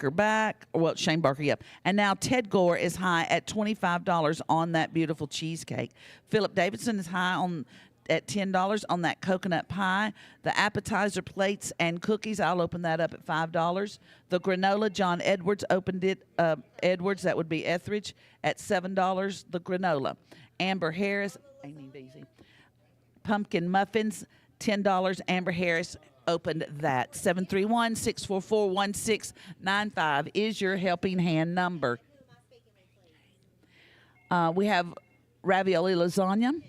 back. Well, Shane Barker, yep. And now Ted Gore is high at $25 on that beautiful cheesecake. Philip Davidson is high at $10 on that coconut pie. The appetizer plates and cookies, I'll open that up at $5. The granola, John Edwards opened it. Edwards, that would be Etheridge, at $7. The granola. Amber Harris, Amy Beasy. Pumpkin muffins, $10. Amber Harris opened that. 731-644-1695 is your Helping Hand number. We have ravioli lasagna.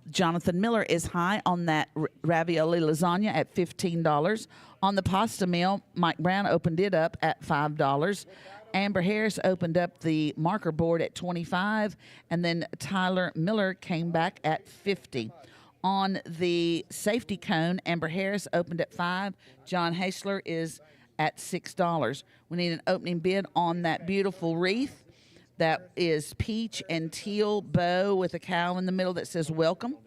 Jonathan Miller is high on that ravioli lasagna at $15. On the pasta meal, Mike Brown opened it up at $5. Amber Harris opened up the marker board at $25, and then Tyler Miller came back at $50. On the safety cone, Amber Harris opened at $5. John Hasler is at $6. We need an opening bid on that beautiful wreath. That is peach and teal bow with a cow in the middle that says welcome.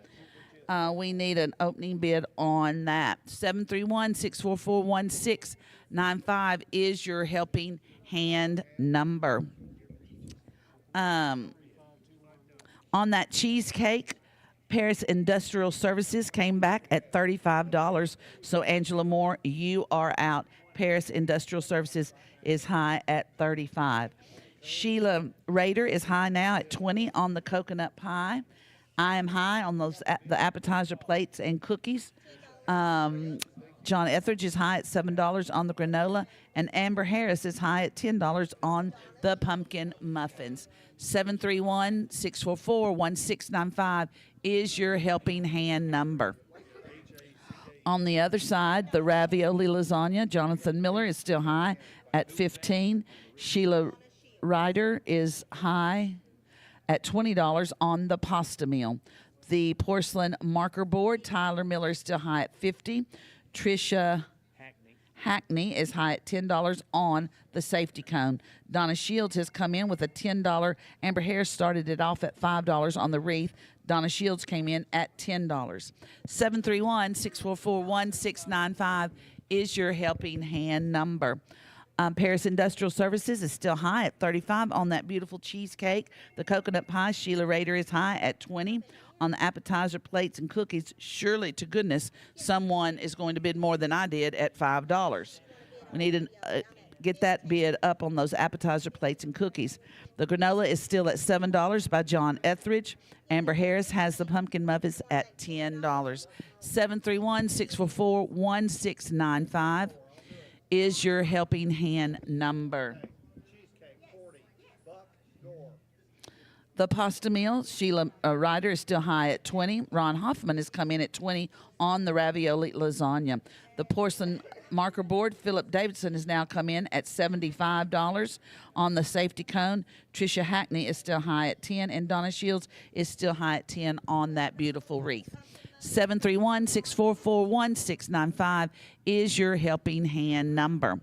We need an opening bid on that. 731-644-1695 is your Helping Hand number. On that cheesecake, Paris Industrial Services came back at $35. So, Angela Moore, you are out. Paris Industrial Services is high at $35. Sheila Rader is high now at $20 on the coconut pie. I am high on the appetizer plates and cookies. John Etheridge is high at $7 on the granola, and Amber Harris is high at $10 on the pumpkin muffins. 731-644-1695 is your helping hand number. On the other side, the ravioli lasagna, Jonathan Miller is still high at $15. Sheila Ryder is high at $20 on the pasta meal. The porcelain marker board, Tyler Miller is still high at $50. Tricia Hackney is high at $10 on the safety cone. Donna Shields has come in with a $10. Amber Harris started it off at $5 on the wreath. Donna Shields came in at $10. 731-644-1695 is your helping hand number. Paris Industrial Services is still high at $35 on that beautiful cheesecake. The coconut pie, Sheila Rader is high at $20. On the appetizer plates and cookies, surely to goodness, someone is going to bid more than I did at $5. We need to get that bid up on those appetizer plates and cookies. The granola is still at $7 by John Etheridge. Amber Harris has the pumpkin muffins at $10. 731-644-1695 is your helping hand number. The pasta meal, Sheila Ryder is still high at $20. Ron Hoffman has come in at $20 on the ravioli lasagna. The porcelain marker board, Philip Davidson has now come in at $75 on the safety cone. Tricia Hackney is still high at $10, and Donna Shields is still high at $10 on that beautiful wreath. 731-644-1695 is your helping hand number.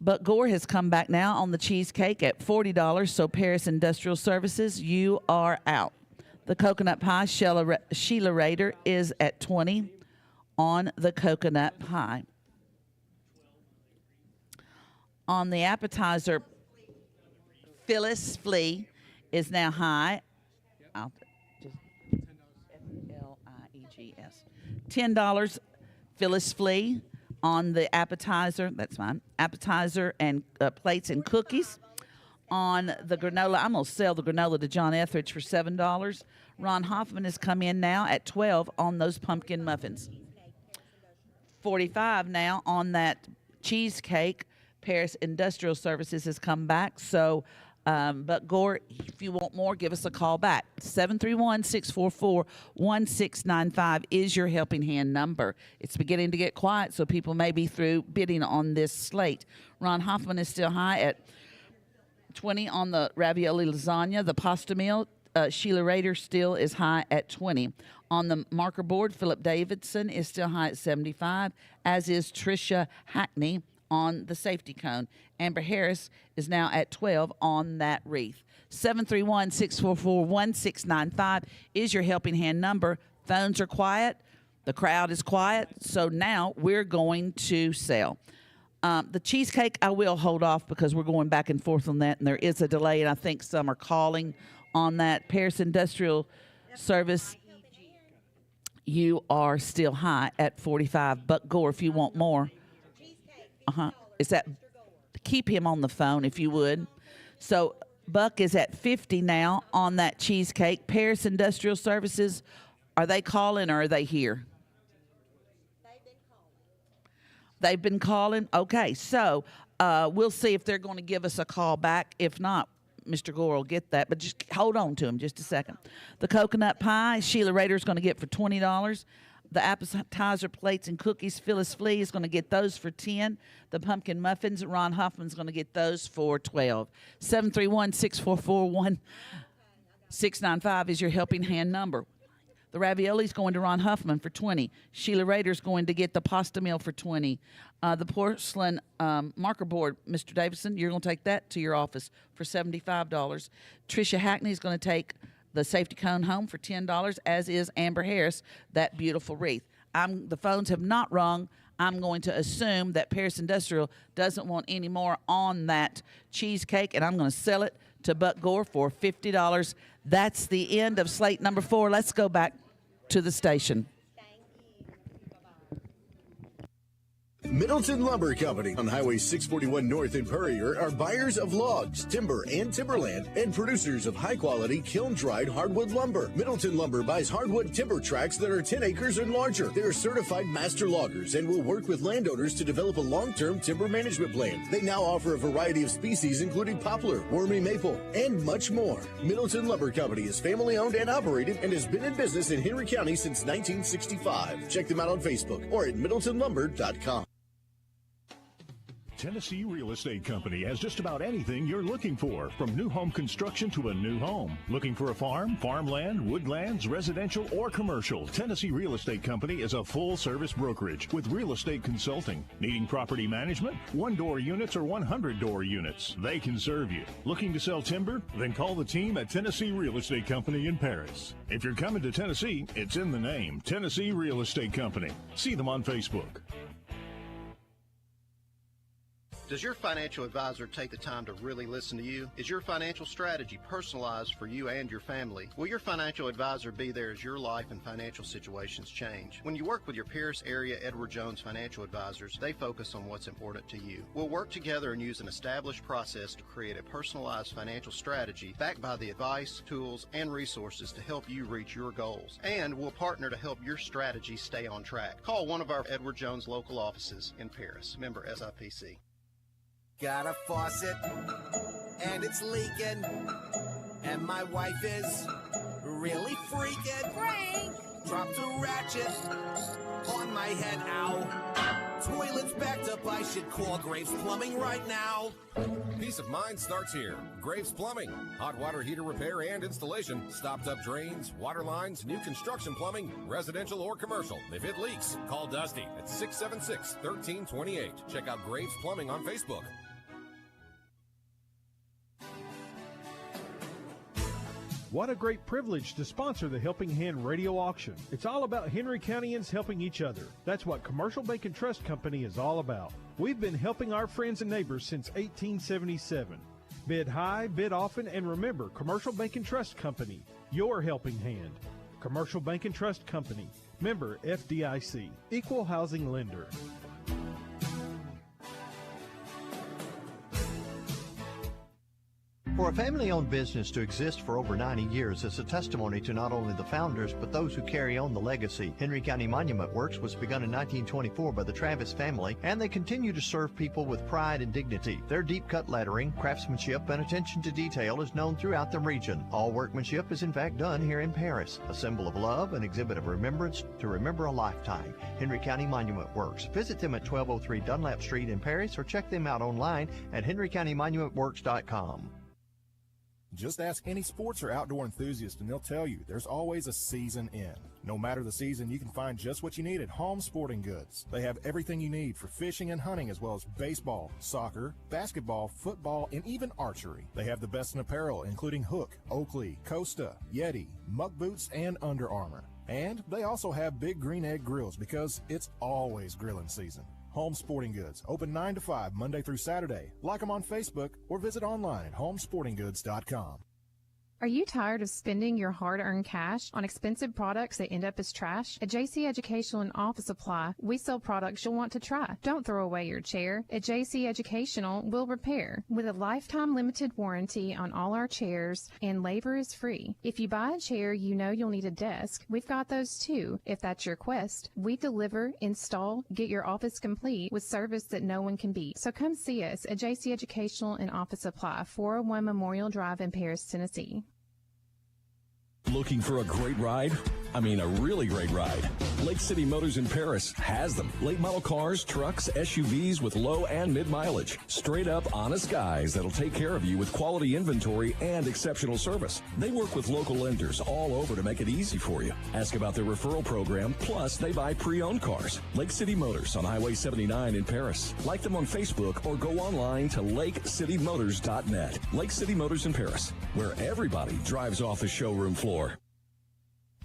But Gore has come back now on the cheesecake at $40, so Paris Industrial Services, you are out. The coconut pie, Sheila Rader is at $20 on the coconut pie. On the appetizer, Phyllis Flea is now high. F-L-I-E-G-S. $10, Phyllis Flea. On the appetizer, that's fine, appetizer and plates and cookies. On the granola, I'm going to sell the granola to John Etheridge for $7. Ron Hoffman has come in now at $12 on those pumpkin muffins. $45 now on that cheesecake. Paris Industrial Services has come back. So, but Gore, if you want more, give us a call back. 731-644-1695 is your helping hand number. It's beginning to get quiet, so people may be through bidding on this slate. Ron Hoffman is still high at $20 on the ravioli lasagna. The pasta meal, Sheila Rader still is high at $20. On the marker board, Philip Davidson is still high at $75, as is Tricia Hackney on the safety cone. Amber Harris is now at $12 on that wreath. 731-644-1695 is your helping hand number. Phones are quiet. The crowd is quiet. So now we're going to sell. The cheesecake, I will hold off because we're going back and forth on that, and there is a delay, and I think some are calling on that. Paris Industrial Service, you are still high at $45. But Gore, if you want more. Is that, keep him on the phone if you would. So Buck is at $50 now on that cheesecake. Paris Industrial Services, are they calling or are they here? They've been calling. Okay, so we'll see if they're going to give us a call back. If not, Mr. Gore will get that, but just hold on to him just a second. The coconut pie, Sheila Rader is going to get for $20. The appetizer plates and cookies, Phyllis Flea is going to get those for $10. The pumpkin muffins, Ron Hoffman's going to get those for $12. 731-644-1695 is your helping hand number. The ravioli's going to Ron Huffman for $20. Sheila Rader's going to get the pasta meal for $20. The porcelain marker board, Mr. Davidson, you're going to take that to your office for $75. Tricia Hackney's going to take the safety cone home for $10, as is Amber Harris, that beautiful wreath. The phones have not rung. I'm going to assume that Paris Industrial doesn't want any more on that cheesecake, and I'm going to sell it to Buck Gore for $50. That's the end of slate number 4. Let's go back to the station. Middleton Lumber Company on Highway 641 North in Purrier are buyers of logs, timber, and timberland, and producers of high-quality kiln-dried hardwood lumber. Middleton Lumber buys hardwood timber tracts that are 10 acres and larger. They are certified master loggers and will work with landowners to develop a long-term timber management plan. They now offer a variety of species, including poplar, wormy maple, and much more. Middleton Lumber Company is family-owned and operated and has been in business in Henry County since 1965. Check them out on Facebook or at middletonlumber.com. Tennessee Real Estate Company has just about anything you're looking for, from new home construction to a new home. Looking for a farm, farmland, woodlands, residential, or commercial? Tennessee Real Estate Company is a full-service brokerage with real estate consulting. Needing property management, one-door units, or 100-door units? They can serve you. Looking to sell timber? Then call the team at Tennessee Real Estate Company in Paris. If you're coming to Tennessee, it's in the name, Tennessee Real Estate Company. See them on Facebook. Does your financial advisor take the time to really listen to you? Is your financial strategy personalized for you and your family? Will your financial advisor be there as your life and financial situations change? When you work with your Paris area Edward Jones financial advisors, they focus on what's important to you. We'll work together and use an established process to create a personalized financial strategy backed by the advice, tools, and resources to help you reach your goals. And we'll partner to help your strategy stay on track. Call one of our Edward Jones local offices in Paris. Member SIPC. Got a faucet, and it's leaking, and my wife is really freaking. Frank! Dropped a ratchet on my head, ow. Toilet's backed up, I should call Graves Plumbing right now. Peace of mind starts here. Graves Plumbing. Hot water heater repair and installation. Stopped up drains, water lines, new construction plumbing, residential or commercial. If it leaks, call Dusty at 676-1328. Check out Graves Plumbing on Facebook. What a great privilege to sponsor the Helping Hand Radio Auction. It's all about Henry Countyans helping each other. That's what Commercial Bank and Trust Company is all about. We've been helping our friends and neighbors since 1877. Bid high, bid often, and remember, Commercial Bank and Trust Company, your helping hand. Commercial Bank and Trust Company, member FDIC, equal housing lender. For a family-owned business to exist for over 90 years is a testimony to not only the founders, but those who carry on the legacy. Henry County Monument Works was begun in 1924 by the Travis family, and they continue to serve people with pride and dignity. Their deep-cut lettering, craftsmanship, and attention to detail is known throughout the region. All workmanship is in fact done here in Paris, a symbol of love, an exhibit of remembrance to remember a lifetime. Henry County Monument Works. Visit them at 1203 Dunlap Street in Paris or check them out online at henrycountymonumentworks.com. Just ask any sports or outdoor enthusiast and they'll tell you there's always a season in. No matter the season, you can find just what you need at Home Sporting Goods. They have everything you need for fishing and hunting, as well as baseball, soccer, basketball, football, and even archery. They have the best in apparel, including Hook, Oakley, Costa, Yeti, Muck Boots, and Under Armour. And they also have Big Green Egg Grills because it's always grilling season. Home Sporting Goods, open 9 to 5, Monday through Saturday. Like them on Facebook or visit online at homesportinggoods.com. Are you tired of spending your hard-earned cash on expensive products that end up as trash? At JC Educational and Office Supply, we sell products you'll want to try. Don't throw away your chair. At JC Educational, we'll repair. With a lifetime limited warranty on all our chairs, and labor is free. If you buy a chair you know you'll need a desk, we've got those too, if that's your quest. We deliver, install, get your office complete with service that no one can beat. So come see us at JC Educational and Office Supply, 401 Memorial Drive in Paris, Tennessee. Looking for a great ride? I mean, a really great ride. Lake City Motors in Paris has them. Late model cars, trucks, SUVs with low and mid mileage. Straight up honest guys that'll take care of you with quality inventory and exceptional service. They work with local lenders all over to make it easy for you. Ask about their referral program, plus they buy pre-owned cars. Lake City Motors on Highway 79 in Paris. Like them on Facebook or go online to lakecitymotors.net. Lake City Motors in Paris, where everybody drives off the showroom floor.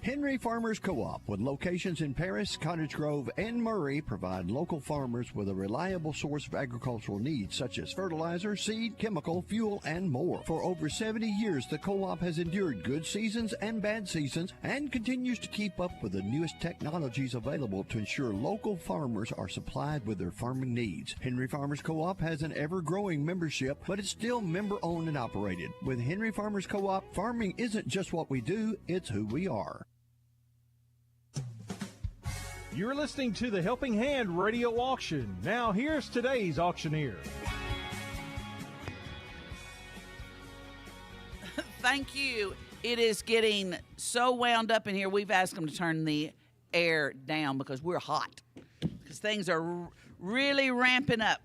Henry Farmers Co-op, with locations in Paris, Cottage Grove, and Murray, provide local farmers with a reliable source of agricultural needs such as fertilizer, seed, chemical, fuel, and more. For over 70 years, the co-op has endured good seasons and bad seasons and continues to keep up with the newest technologies available to ensure local farmers are supplied with their farming needs. Henry Farmers Co-op has an ever-growing membership, but it's still member-owned and operated. With Henry Farmers Co-op, farming isn't just what we do, it's who we are. You're listening to the Helping Hand Radio Auction. Now, here's today's auctioneer. Thank you. It is getting so wound up in here, we've asked them to turn the air down because we're hot. Because things are really ramping up.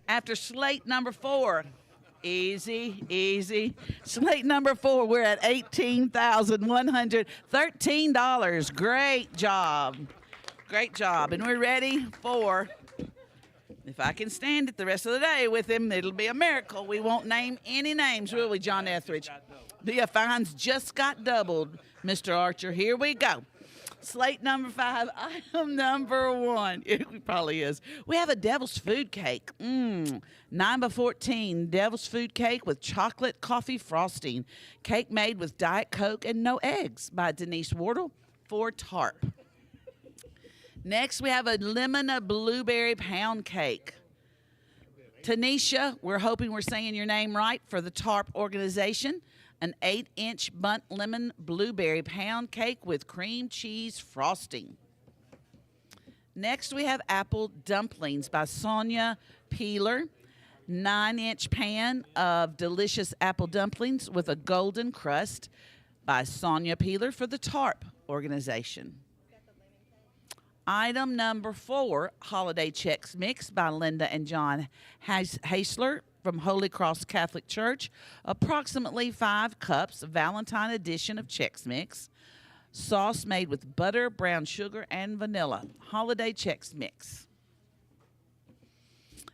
After Slate number 4, easy. Slate number 4, we're at $18,113. Great job. And we're ready for, if I can stand it the rest of the day with him, it'll be a miracle. We won't name any names, will we, John Etheridge? The fines just got doubled, Mr. Archer. Here we go. Slate number 5, item number 1. It probably is. We have a Devil's Food Cake. 9x14 Devil's Food Cake with chocolate coffee frosting. Cake made with Diet Coke and no eggs by Denise Wardle for Tarp. Next, we have a lemon blueberry pound cake. Tanisha, we're hoping we're saying your name right, for the TARP organization. An 8-inch bundt lemon blueberry pound cake with cream cheese frosting. Next, we have apple dumplings by Sonia Peeler. 9-inch pan of delicious apple dumplings with a golden crust by Sonia Peeler for the TARP organization. Item number 4, Holiday Chex Mix by Linda and John Hasler from Holy Cross Catholic Church. Approximately 5 cups, Valentine edition of Chex Mix. Sauce made with butter, brown sugar, and vanilla. Holiday Chex Mix.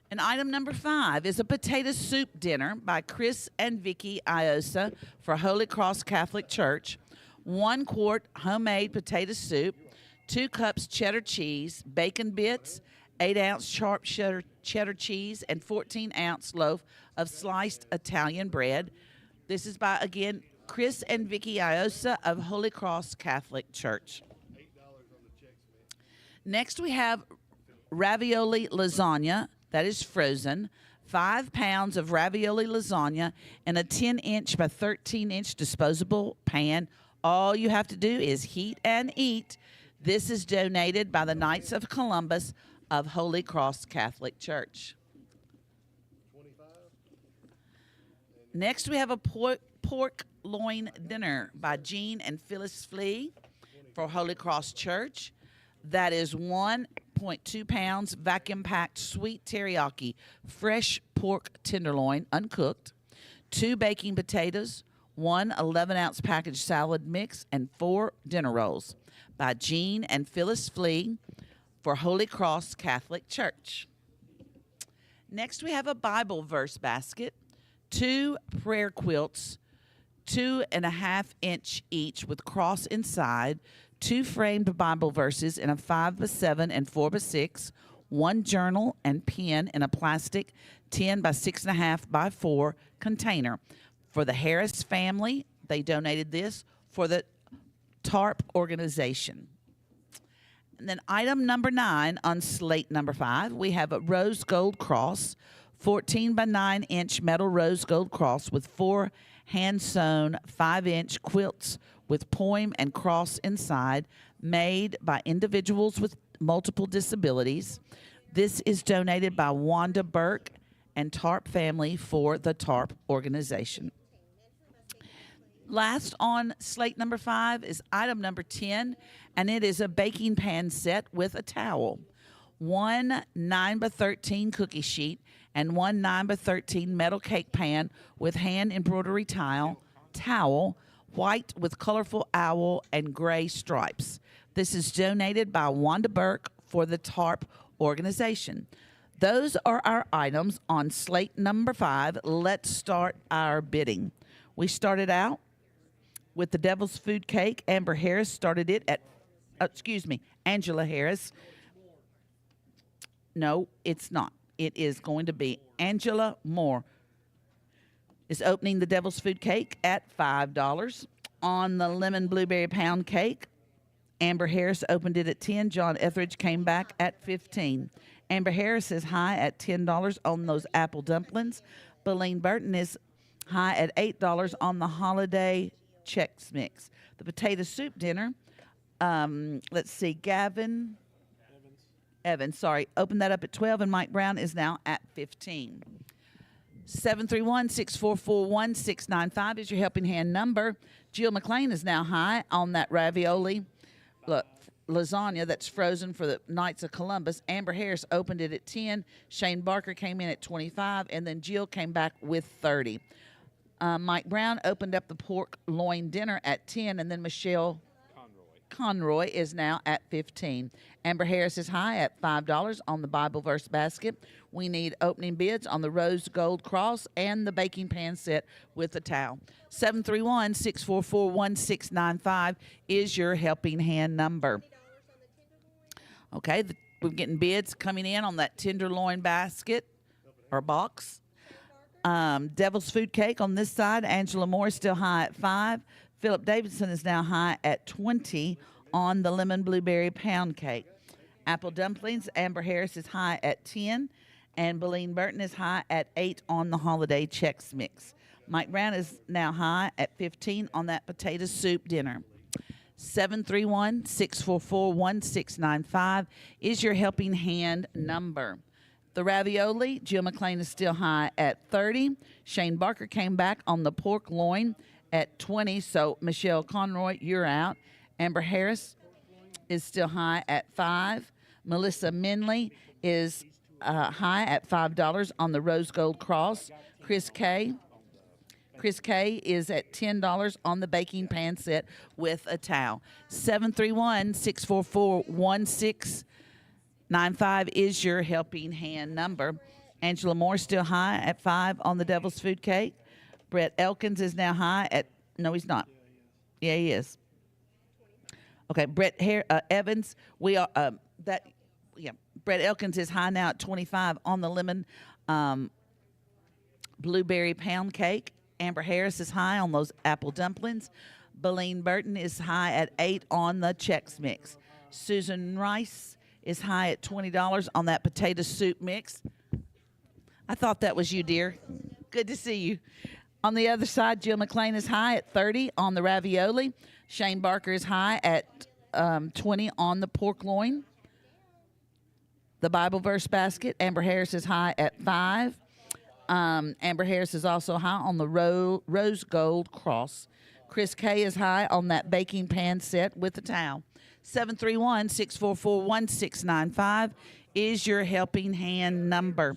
And item number 5 is a potato soup dinner by Chris and Vicky Iosa for Holy Cross Catholic Church. 1 quart homemade potato soup, 2 cups cheddar cheese, bacon bits, 8-ounce sharp cheddar cheese, and 14-ounce loaf of sliced Italian bread. This is by, again, Chris and Vicky Iosa of Holy Cross Catholic Church. Next, we have ravioli lasagna that is frozen. 5 pounds of ravioli lasagna in a 10-inch by 13-inch disposable pan. All you have to do is heat and eat. This is donated by the Knights of Columbus of Holy Cross Catholic Church. Next, we have a pork loin dinner by Jean and Phyllis Flea for Holy Cross Church. That is 1.2 pounds vacuum-packed sweet teriyaki fresh pork tenderloin, uncooked, 2 baking potatoes, 1 11-ounce packaged salad mix, and 4 dinner rolls by Jean and Phyllis Flea for Holy Cross Catholic Church. Next, we have a Bible verse basket, 2 prayer quilts, 2.5-inch each with cross inside, 2 framed Bible verses in a 5x7 and 4x6, 1 journal and pen in a plastic 10 by 6.5 by 4 container. For the Harris family, they donated this for the TARP organization. And then item number 9 on Slate number 5, we have a rose gold cross, 14 by 9-inch metal rose gold cross with 4 hand-sewn 5-inch quilts with poem and cross inside, made by individuals with multiple disabilities. This is donated by Wanda Burke and TARP family for the TARP organization. Last on Slate number 5 is item number 10, and it is a baking pan set with a towel. 1 9x13 cookie sheet and 1 9x13 metal cake pan with hand embroidery towel, white with colorful owl and gray stripes. This is donated by Wanda Burke for the TARP organization. Those are our items on Slate number 5. Let's start our bidding. We started out with the Devil's Food Cake. Amber Harris started it at, Angela Harris. No, it's not. It is going to be Angela Moore is opening the Devil's Food Cake at $5. On the Lemon Blueberry Pound Cake, Amber Harris opened it at $10. John Etheridge came back at $15. Amber Harris is high at $10 on those apple dumplings. Beleen Burton is high at $8 on the holiday Chex Mix. The potato soup dinner, Gavin Evans, opened that up at $12, and Mike Brown is now at $15. 731-644-1695 is your helping hand number. Jill McLean is now high on that ravioli lasagna that's frozen for the Knights of Columbus. Amber Harris opened it at 10. Shane Barker came in at 25, and then Jill came back with 30. Mike Brown opened up the pork loin dinner at 10, and then Michelle Conroy is now at 15. Amber Harris is high at $5 on the Bible verse basket. We need opening bids on the rose gold cross and the baking pan set with a towel. 731-644-1695 is your helping hand number. Okay, we're getting bids coming in on that tenderloin basket or box. Devil's Food Cake on this side. Angela Moore is still high at $5. Philip Davidson is now high at $20 on the Lemon Blueberry Pound Cake. Apple Dumplings, Amber Harris is high at $10, and Beleen Burton is high at $8 on the Holiday Chex Mix. Mike Brown is now high at $15 on that potato soup dinner. 731-644-1695 is your helping hand number. The ravioli, Jill McLean is still high at $30. Shane Barker came back on the pork loin at $20, so Michelle Conroy, you're out. Amber Harris is still high at $5. Melissa Minley is high at $5 on the Rose Gold Cross. Chris K is at $10 on the baking pan set with a towel. 731-644-1695 is your helping hand number. Angela Moore still high at $5 on the Devil's Food Cake. Brett Elkins is now high at, no, he's not. Yeah, he is. Okay, Brett Evans, Brett Elkins is high now at 25 on the Lemon Blueberry Pound Cake. Amber Harris is high on those apple dumplings. Beleen Burton is high at 8 on the Chex Mix. Susan Rice is high at $20 on that potato soup mix. I thought that was you, dear. Good to see you. On the other side, Jill McLean is high at 30 on the ravioli. Shane Barker is high at 20 on the pork loin. The Bible verse basket, Amber Harris is high at 5. Amber Harris is also high on the rose gold cross. Chris K is high on that baking pan set with a towel. 731-644-1695 is your helping hand number.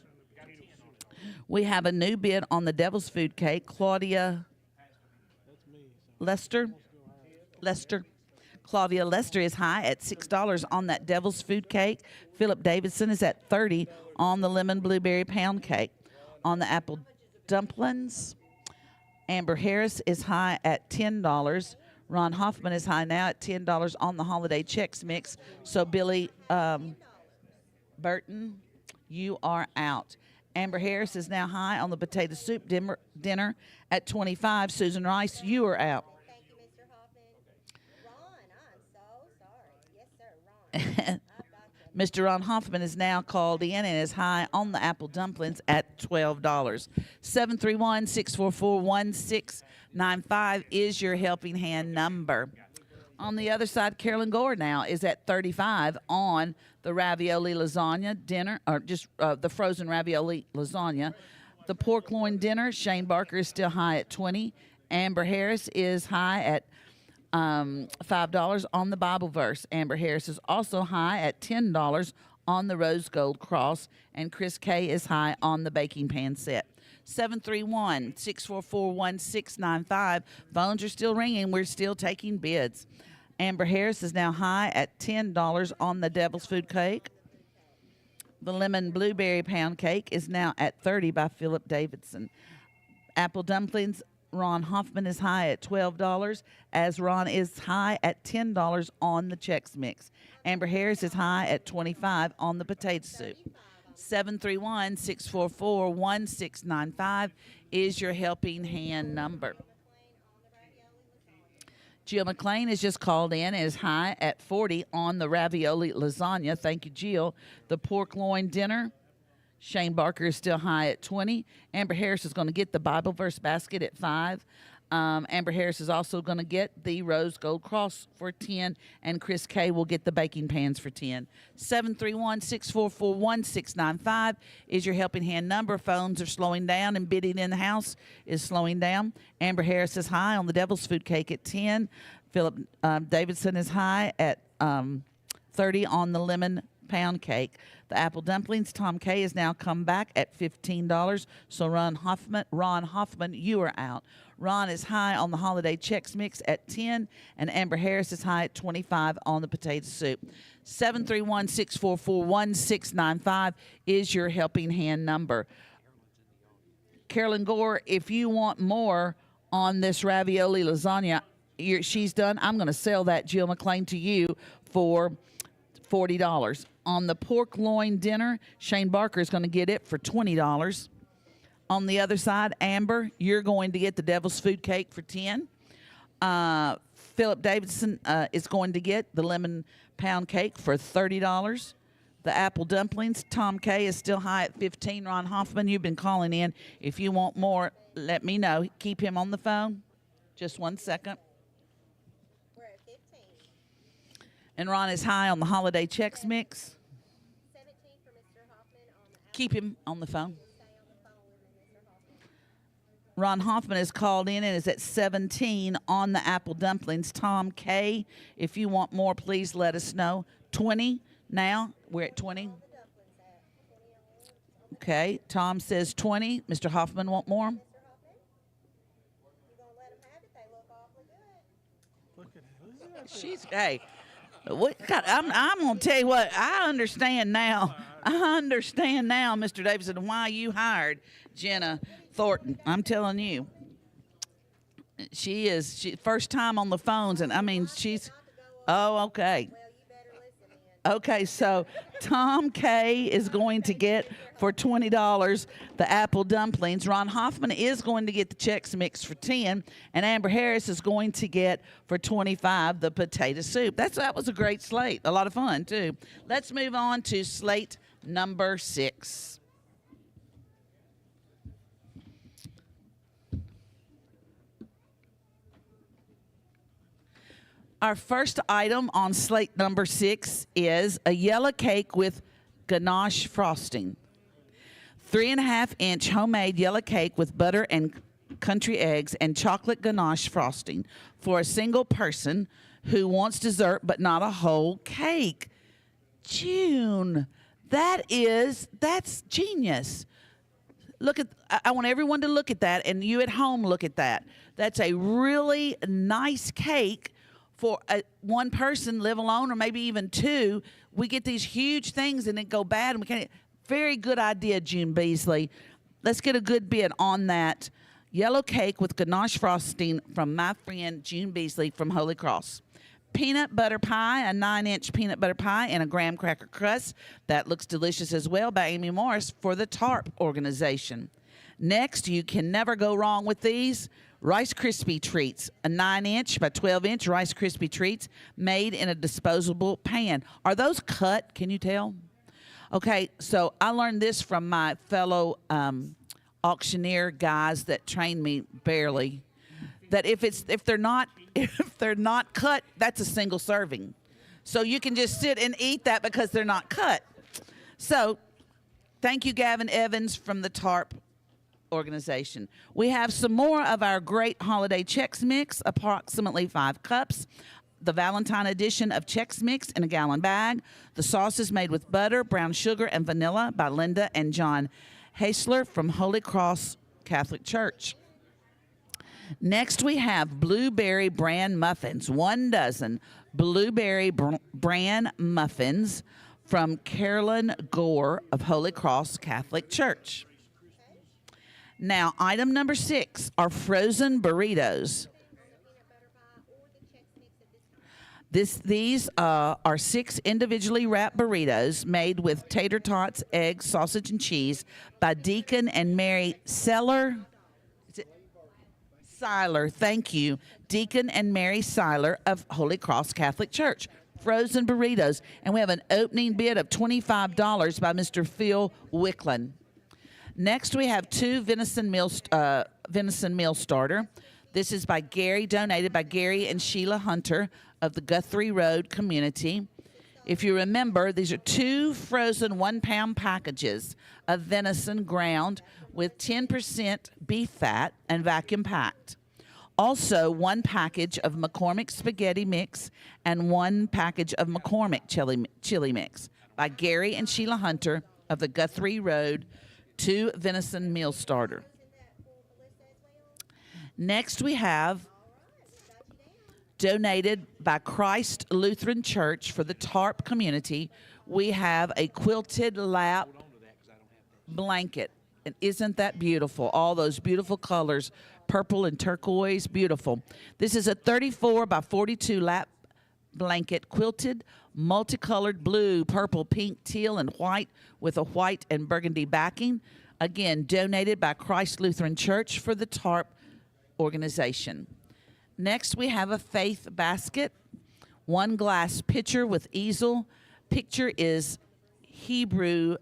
We have a new bid on the Devil's Food Cake. Claudia Lester. Claudia Lester is high at $6 on that Devil's Food Cake. Philip Davidson is at $30 on the Lemon Blueberry Pound Cake. On the apple dumplings, Amber Harris is high at $10. Ron Hoffman is high now at $10 on the Holiday Chex Mix. So Billy Burton, you are out. Amber Harris is now high on the potato soup dinner at $25. Susan Rice, you are out. Thank you, Mr. Hoffman. Ron, I'm so sorry. Yes, sir, Ron. Mr. Ron Hoffman is now called in and is high on the apple dumplings at $12. 731-644-1695 is your helping hand number. On the other side, Carolyn Gore now is at 35 on the ravioli lasagna dinner, or just the frozen ravioli lasagna. The pork loin dinner, Shane Barker is still high at 20. Amber Harris is high at $5 on the Bible verse. Amber Harris is also high at $10 on the rose gold cross, and Chris K is high on the baking pan set. 731-644-1695. Phones are still ringing. We're still taking bids. Amber Harris is now high at $10 on the Devil's Food Cake. The Lemon Blueberry Pound Cake is now at $30 by Philip Davidson. Apple dumplings, Ron Hoffman is high at $12, as Ron is high at $10 on the Chex Mix. Amber Harris is high at $25 on the potato soup. 731-644-1695 is your helping hand number. Jill McLean has just called in and is high at 40 on the ravioli lasagna. Thank you, Jill. The pork loin dinner, Shane Barker is still high at 20. Amber Harris is going to get the Bible verse basket at 5. Amber Harris is also going to get the Rose Gold Cross for 10, and Chris K will get the baking pans for 10. 731-644-1695 is your helping hand number. Phones are slowing down, and bidding in the house is slowing down. Amber Harris is high on the Devil's Food Cake at 10. Philip Davidson is high at 30 on the lemon pound cake. The apple dumplings, Tom K has now come back at $15. So Ron Hoffman, you are out. Ron is high on the holiday Chex Mix at 10, and Amber Harris is high at 25 on the potato soup. 731-644-1695 is your helping hand number. Carolyn Gore, if you want more on this ravioli lasagna, she's done. I'm going to sell that, Jill McLean, to you for $40. On the pork loin dinner, Shane Barker is going to get it for $20. On the other side, Amber, you're going to get the Devil's Food Cake for $10. Philip Davidson is going to get the lemon pound cake for $30. The apple dumplings, Tom K is still high at $15. Ron Hoffman, you've been calling in. If you want more, let me know. Keep him on the phone. Just 1 second. We're at 15. And Ron is high on the holiday Chex Mix. 17 for Mr. Hoffman on the Keep him on the phone. Ron Hoffman has called in and is at 17 on the apple dumplings. Tom K, if you want more, please let us know. 20 now. We're at 20. Okay. Tom says 20. Mr. Hoffman want more? She's, hey, what, God, I'm going to tell you what, I understand now. I understand now, Mr. Davidson, why you hired Jenna Thornton. I'm telling you. She first time on the phones, and I mean, she's, oh, okay. Okay, so Tom K is going to get for $20 the apple dumplings. Ron Hoffman is going to get the Chex Mix for 10, and Amber Harris is going to get for 25 the potato soup. That was a great slate, a lot of fun too. Let's move on to slate number 6. Our first item on slate number 6 is a yellow cake with ganache frosting. 3.5-inch homemade yellow cake with butter and country eggs and chocolate ganache frosting for a single person who wants dessert but not a whole cake. June, that's genius. I want everyone to look at that, and you at home look at that. That's a really nice cake for one person, live alone, or maybe even two. We get these huge things and it go bad, and we can't. Very good idea, June Beasley. Let's get a good bid on that yellow cake with ganache frosting from my friend June Beasley from Holy Cross. Peanut butter pie, a 9-inch peanut butter pie and a graham cracker crust. That looks delicious as well, by Amy Morris for the TARP organization. Next, you can never go wrong with these. Rice Krispie treats, a 9-inch by 12-inch Rice Krispie treats made in a disposable pan. Are those cut? Can you tell? Okay, so I learned this from my fellow auctioneer guys that trained me barely. That if they're not cut, that's a single serving. So you can just sit and eat that because they're not cut. So, thank you, Gavin Evans from the TARP organization. We have some more of our great holiday Chex Mix, approximately 5 cups. The Valentine edition of Chex Mix in a gallon bag. The sauce is made with butter, brown sugar, and vanilla by Linda and John Hasler from Holy Cross Catholic Church. Next, we have blueberry bran muffins, 1 dozen blueberry bran muffins from Carolyn Gore of Holy Cross Catholic Church. Now, item number 6 are frozen burritos. These are 6 individually wrapped burritos made with tater tots, eggs, sausage, and cheese by Deacon and Mary Seiler. Thank you. Deacon and Mary Seiler of Holy Cross Catholic Church. Frozen burritos. And we have an opening bid of $25 by Mr. Phil Wicklin. Next, we have 2 venison meal starter. This is by Gary, donated by Gary and Sheila Hunter of the Guthrie Road community. If you remember, these are 2 frozen 1-pound packages of venison ground with 10% beef fat and vacuum packed. Also, 1 package of McCormick spaghetti mix and 1 package of McCormick chili mix by Gary and Sheila Hunter of the Guthrie Road 2 venison meal starter. Next, we have donated by Christ Lutheran Church for the TARP community. We have a quilted lap blanket. And isn't that beautiful? All those beautiful colors, purple and turquoise, beautiful. This is a 34 by 42 lap blanket, quilted, multicolored blue, purple, pink, teal, and white with a white and burgundy backing. Again, donated by Christ Lutheran Church for the TARP organization. Next, we have a faith basket, 1 glass pitcher with easel. Picture is Hebrews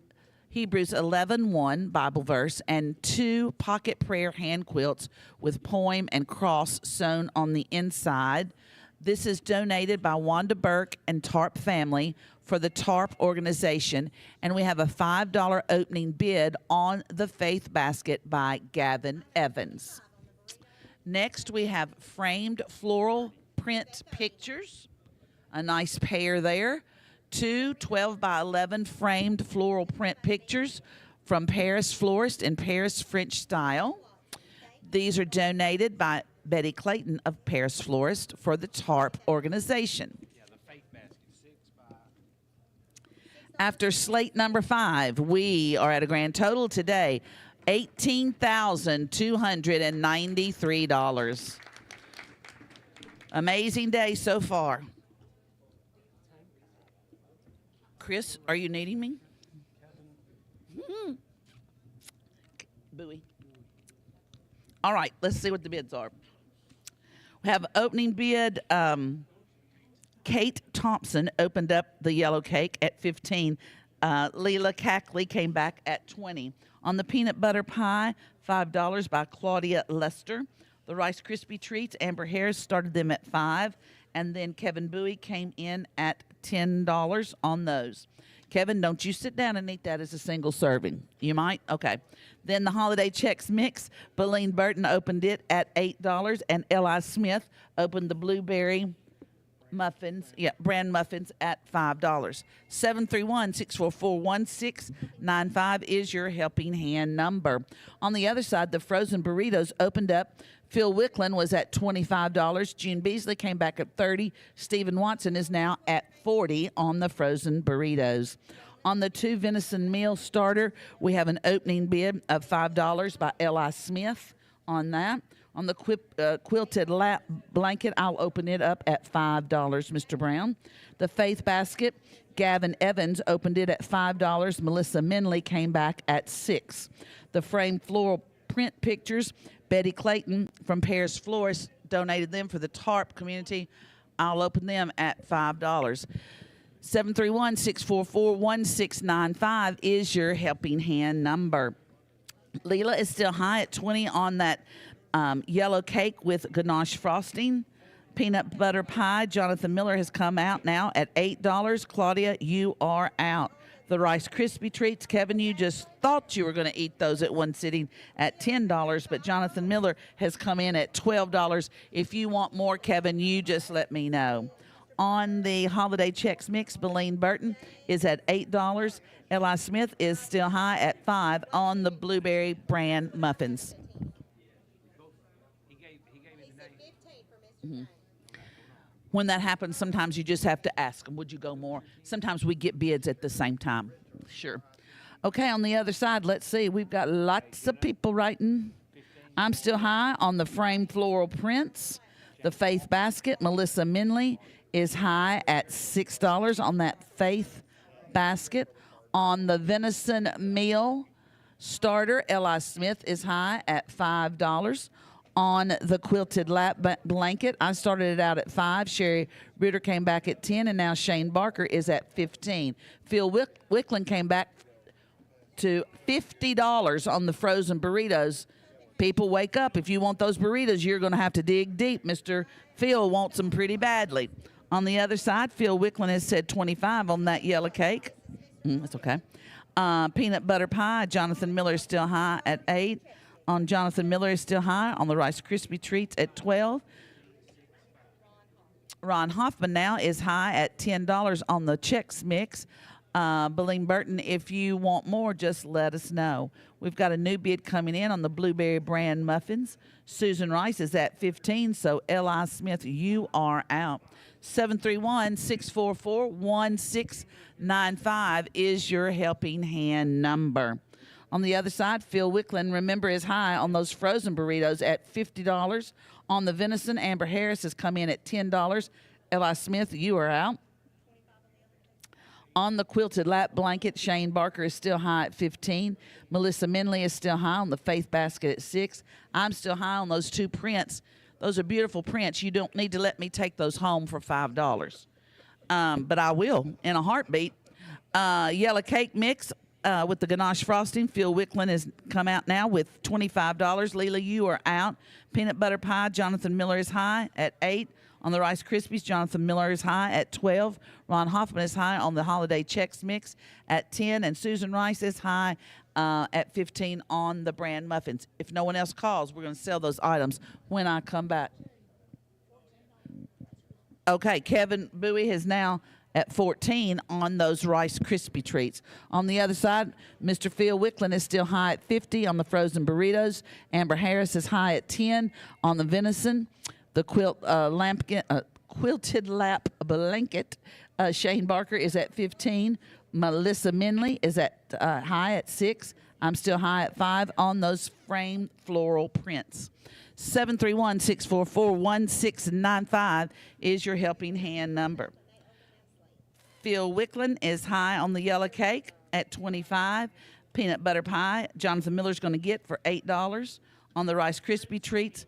11:1 Bible verse, and 2 pocket prayer hand quilts with poem and cross sewn on the inside. This is donated by Wanda Burke and TARP family for the TARP organization, and we have a $5 opening bid on the faith basket by Gavin Evans. Next, we have framed floral print pictures, a nice pair there. 2 12 by 11 framed floral print pictures from Paris Florist in Paris French style. These are donated by Betty Clayton of Paris Florist for the TARP organization. After slate number 5, we are at a grand total today, $18,293. Amazing day so far. Chris, are you needing me? Bowie. All right, let's see what the bids are. We have opening bid. Kate Thompson opened up the yellow cake at $15. Leela Cackley came back at $20. On the peanut butter pie, $5 by Claudia Lester. The Rice Krispie treats, Amber Harris started them at $5, and then Kevin Bowie came in at $10 on those. Kevin, don't you sit down and eat that as a single serving. You might? Okay. Then the Holiday Chex Mix, Beleen Burton opened it at $8, and L.I. Smith opened the blueberry muffins, brand muffins at $5. 731-644-1695 is your helping hand number. On the other side, the frozen burritos opened up. Phil Wicklin was at $25. June Beasley came back at $30. Stephen Watson is now at $40 on the frozen burritos. On the 2 venison meal starter, we have an opening bid of $5 by L.I. Smith on that. On the quilted lap blanket, I'll open it up at $5, Mr. Brown. The faith basket, Gavin Evans opened it at $5. Melissa Minley came back at $6. The framed floral print pictures, Betty Clayton from Paris Florist donated them for the TARP community. I'll open them at $5. 731-644-1695 is your helping hand number. Leela is still high at $20 on that yellow cake with ganache frosting. Peanut butter pie, Jonathan Miller has come out now at $8. Claudia, you are out. The Rice Krispie treats, Kevin, you just thought you were going to eat those at one sitting at $10, but Jonathan Miller has come in at $12. If you want more, Kevin, you just let me know. On the Holiday Chex Mix, Beleen Burton is at $8. L.I. Smith is still high at $5 on the blueberry brand muffins. Mm-hmm. When that happens, sometimes you just have to ask them, would you go more? Sometimes we get bids at the same time. Sure. Okay, on the other side, let's see. We've got lots of people writing. I'm still high on the framed floral prints. The Faith basket, Melissa Minley, is high at $6 on that Faith basket. On the venison meal starter, L.I. Smith is high at $5. On the quilted lap blanket, I started it out at $5. Sherry Ritter came back at $10, and now Shane Barker is at $15. Phil Wicklund came back to $50 on the frozen burritos. People, wake up. If you want those burritos, you're going to have to dig deep. Mr. Phil wants them pretty badly. On the other side, Phil Wicklund has said $25 on that yellow cake. That's okay. Peanut butter pie, Jonathan Miller is still high at $8. On Jonathan Miller is still high on the Rice Krispie Treats at $12. Ron Hoffman now is high at $10 on the Chex Mix. Beleen Burton, if you want more, just let us know. We've got a new bid coming in on the Blueberry brand muffins. Susan Rice is at $15, so L.I. Smith, you are out. 731-644-1695 is your helping hand number. On the other side, Phil Wicklund, remember, is high on those frozen burritos at $50. On the venison, Amber Harris has come in at $10. L.I. Smith, you are out. On the quilted lap blanket, Shane Barker is still high at $15. Melissa Minley is still high on the Faith basket at $6. I'm still high on those two prints. Those are beautiful prints. You don't need to let me take those home for $5. But I will in a heartbeat. Yellow cake mix with the ganache frosting. Phil Wicklund has come out now with $25. Leela, you are out. Peanut butter pie, Jonathan Miller is high at $8. On the Rice Krispies, Jonathan Miller is high at $12. Ron Hoffman is high on the Holiday Chex Mix at $10. And Susan Rice is high at $15 on the brand muffins. If no one else calls, we're going to sell those items when I come back. Okay, Kevin Bowie is now at $14 on those Rice Krispie treats. On the other side, Mr. Phil Wicklund is still high at $50 on the frozen burritos. Amber Harris is high at $10 on the venison. The quilted lap blanket, Shane Barker is at $15. Melissa Minley is at high at $6. I'm still high at $5 on those framed floral prints. 731-644-1695 is your helping hand number. Phil Wicklund is high on the yellow cake at $25. Peanut butter pie, Jonathan Miller's going to get for $8. On the Rice Krispie treats,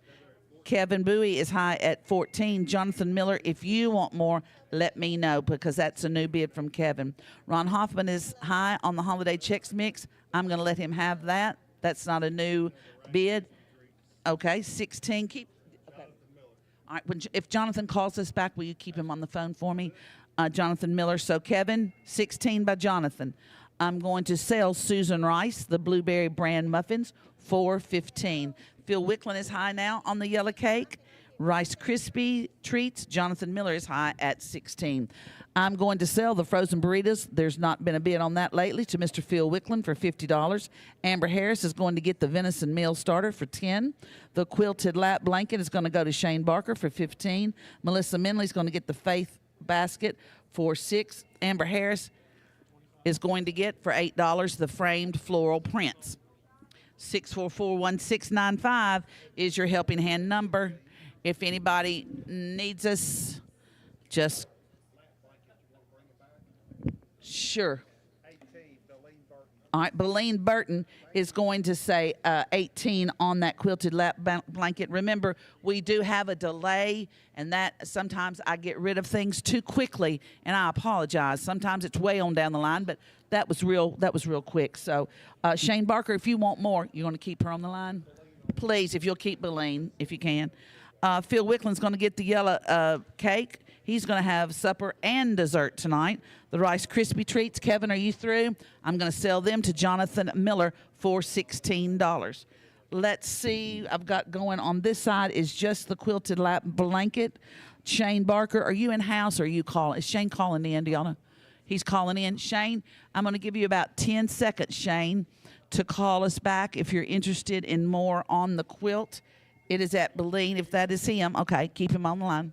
Kevin Bowie is high at $14. Jonathan Miller, if you want more, let me know, because that's a new bid from Kevin. Ron Hoffman is high on the Holiday Chex Mix. I'm going to let him have that. That's not a new bid. Okay, 16. Okay. All right. If Jonathan calls us back, will you keep him on the phone for me? Jonathan Miller. So Kevin, 16 by Jonathan. I'm going to sell Susan Rice, the Blueberry brand muffins, for $15. Phil Wicklund is high now on the yellow cake. Rice Krispie treats, Jonathan Miller is high at $16. I'm going to sell the frozen burritos. There's not been a bid on that lately, to Mr. Phil Wicklund for $50. Amber Harris is going to get the venison meal starter for $10. The quilted lap blanket is going to go to Shane Barker for $15. Melissa Minley is going to get the Faith basket for $6. Amber Harris is going to get for $8 the framed floral prints. 644-1695 is your helping hand number. If anybody needs us, just sure. All right, Beleen Burton is going to say 18 on that quilted lap blanket. Remember, we do have a delay, and that sometimes I get rid of things too quickly, and I apologize. Sometimes it's way on down the line, but that was real quick. So, Shane Barker, if you want more, you're going to keep her on the line? Please, if you'll keep Beleen, if you can. Phil Wicklund's going to get the yellow cake. He's going to have supper and dessert tonight. The Rice Krispie treats. Kevin, are you through? I'm going to sell them to Jonathan Miller for $16. Let's see. I've got going on this side is just the quilted lap blanket. Shane Barker, are you in house or are you calling? Is Shane calling in? Do y'all know? He's calling in. Shane, I'm going to give you about 10 seconds, Shane, to call us back if you're interested in more on the quilt. It is at Beleen. If that is him, okay, keep him on the line.